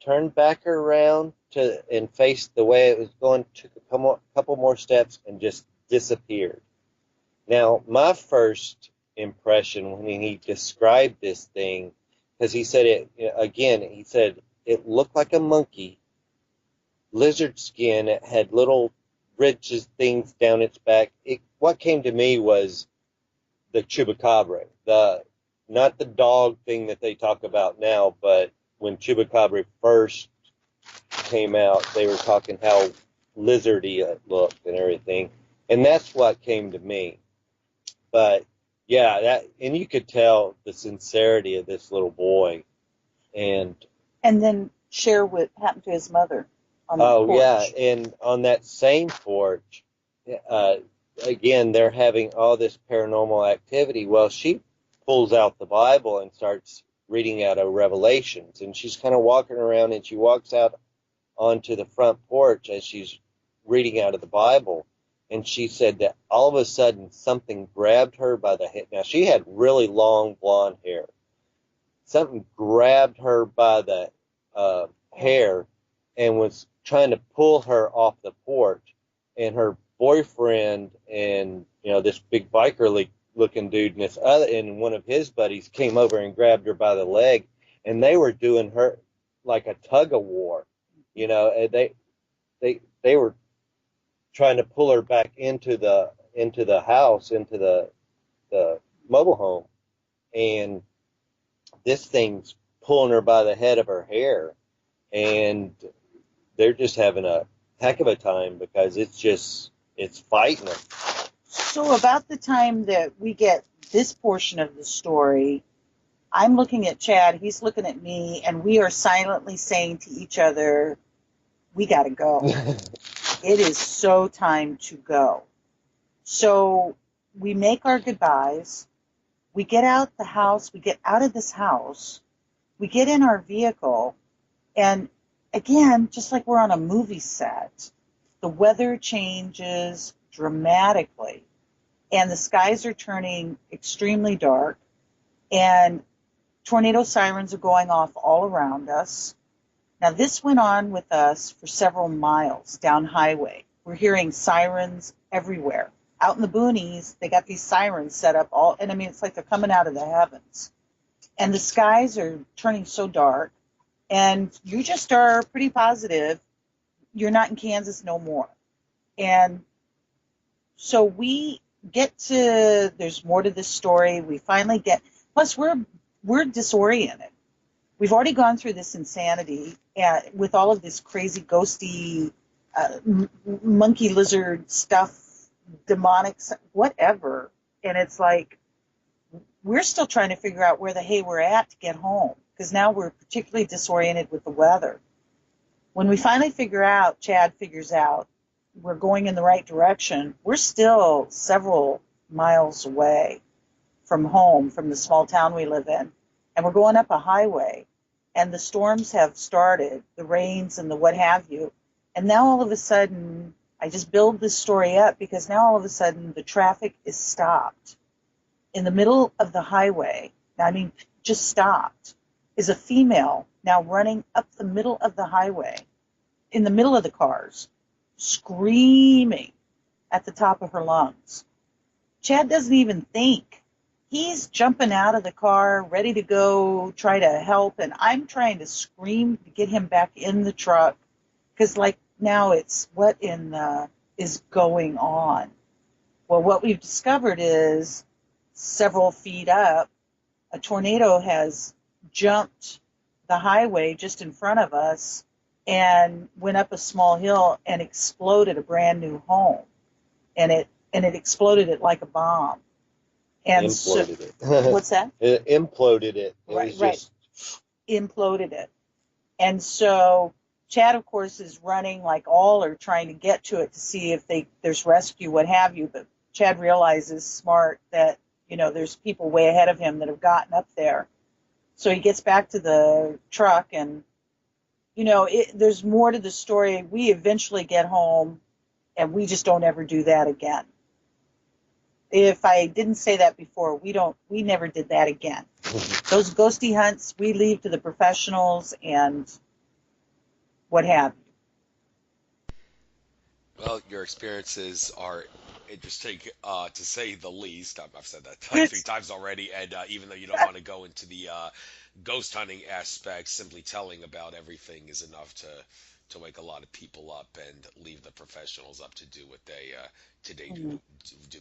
turned back around and faced the way it was going, took a couple more steps, and just disappeared. Now, my first impression when he described this thing, because he said he said it looked like a monkey, lizard skin, it had little ridges, things down its back. What came to me was the chupacabra, not the dog thing that they talk about now, but when chupacabra first came out, they were talking how lizardy it looked and everything, and that's what came to me. But yeah, and you could tell the sincerity of this little boy, and then share what happened to his mother on that Oh, yeah. porch. And on that same porch, uh, again, they're having all this paranormal activity. Well, she pulls out the Bible and starts reading out of Revelations. And she's kind of walking around, and she walks out onto the front porch as she's reading out of the Bible. And she said that all of a sudden something grabbed her by the head. Now, she had really long blonde hair. Something grabbed her by the hair and was trying to pull her off the porch. And her boyfriend and, this big biker looking dude and and one of his buddies came over and grabbed her by the leg, and they were doing her like a tug of war. And they were trying to pull her back into the house, into the mobile home, and this thing's pulling her by the head of her hair, and they're just having a heck of a time because it's fighting them. So about the time that we get this portion of the story, I'm looking at Chad, he's looking at me, and we are silently saying to each other, we got to go. It is so time to go. So we make our goodbyes. We get out the house. We get out of this house. We get in our vehicle. And again, just like we're on a movie set, the weather changes dramatically. And the skies are turning extremely dark. And tornado sirens are going off all around us. Now, this went on with us for several miles down highway. We're hearing sirens everywhere. Out in the boonies, they got these sirens set up and I mean, it's like they're coming out of the heavens. And the skies are turning so dark, and you just are pretty positive you're not in Kansas no more. And so we get to, there's more to this story. We finally plus we're disoriented. We've already gone through this insanity with all of this crazy ghosty monkey lizard stuff, demonic, whatever. And it's like, we're still trying to figure out where the hay we're at to get home, because now we're particularly disoriented with the weather. When we finally Chad figures out we're going in the right direction, we're still several miles away from home, from the small town we live in. And we're going up a highway, and the storms have started, the rains and the what have you. And now all of a sudden, I just build this story up because now all of a sudden the traffic is stopped. In the middle of the highway, I mean, just stopped, is a female now running up the middle of the highway, in the middle of the cars, screaming at the top of her lungs. Chad doesn't even think. He's jumping out of the car, ready to go, try to help, and I'm trying to scream to get him back in the truck, because, like, now it's what is going on? Well, what we've discovered is several feet up, a tornado has jumped the highway just in front of us and went up a small hill and exploded a brand new home. And it exploded it like a bomb. And Imploded it. What's that? It imploded it. Right. Imploded it. And so Chad, of course, is running like all are trying to get to it to see if there's rescue, what have you. But Chad realizes, smart, that, there's people way ahead of him that have gotten up there. So he gets back to the truck, and, there's more to the story. We eventually get home, and we just don't ever do that again. If I didn't say that before, we never did that again. Those ghosty hunts, we leave to the professionals and what have you. Well, your experiences are interesting, to say the least. I've said that like 3 times already, and even though you don't want to go into the ghost hunting aspect, simply telling about everything is enough to wake a lot of people up and leave the professionals up to do what they do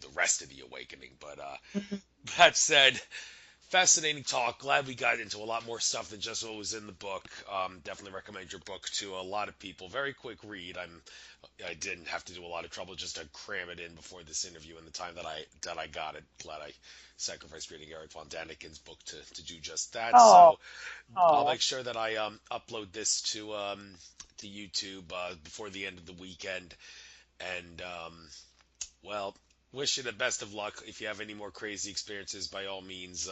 the rest of the awakening. But that said, fascinating talk. Glad we got into a lot more stuff than just what was in the book. Definitely recommend your book to a lot of people. Very quick read. I didn't have to do a lot of trouble just to cram it in before this interview in the time that I got it. Glad I sacrificed reading Eric von Daniken's book to do just that. Oh, So I'll oh, make sure that I upload this to YouTube before the end of the weekend. And well, wish you the best of luck. If you have any more crazy experiences, by all means,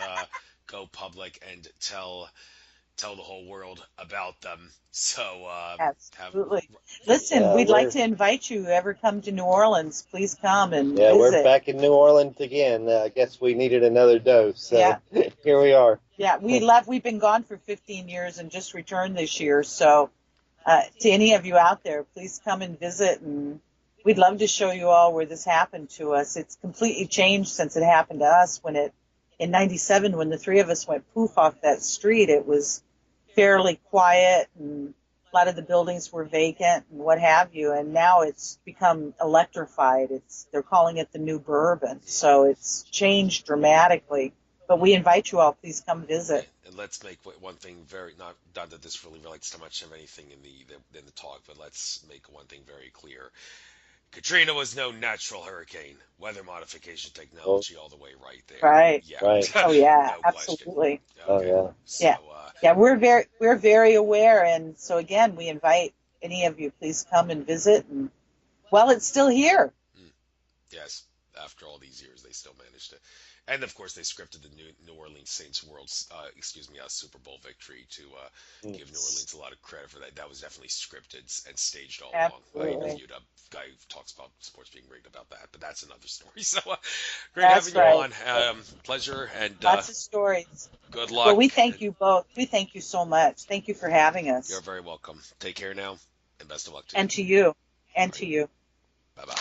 go public and tell the whole world about them. So have absolutely. Listen, Yeah, we'd like we're to invite you. Ever come to New Orleans? Please come and yeah, we're visit. back in New Orleans again. I guess we needed another dose, Yeah, so here we are. yeah. We left. We've been gone for 15 years and just returned this year. So, to any of you out there, please come and visit, and we'd love to show you all where this happened to us. It's completely changed since it happened to us. In '97, when the three of us went poof off that street, it was fairly quiet, and a lot of the buildings were vacant and what have you. And now it's become electrified. They're calling it the new bourbon. So it's changed dramatically. But we invite you all, please come visit. and let's make one thing very not that this really relates to much of anything in the talk, but let's make one thing very clear. Katrina was no natural hurricane. Weather modification Oh, technology all the way right there. Right. Yeah, right. Oh yeah, no question. absolutely. Oh, Okay, yeah. so Yeah. Yeah, we're very aware, and so again, we invite any of you, please come and visit. And well, it's still here. yes, after all these years, they still managed to. And of course, they scripted the New Orleans Saints Super Bowl victory to Mm. give New Orleans a lot of credit for that. That was definitely scripted and staged all along. I Right. Absolutely. interviewed a guy who talks about sports being rigged about that, but that's another story. So great That's having you right. on. Pleasure and Lots of stories. good Well, luck. we thank And you both. We thank you so much. Thank you for having you're us. very welcome. Take care now, and best of luck to you. And to you. All And right, to you. bye bye.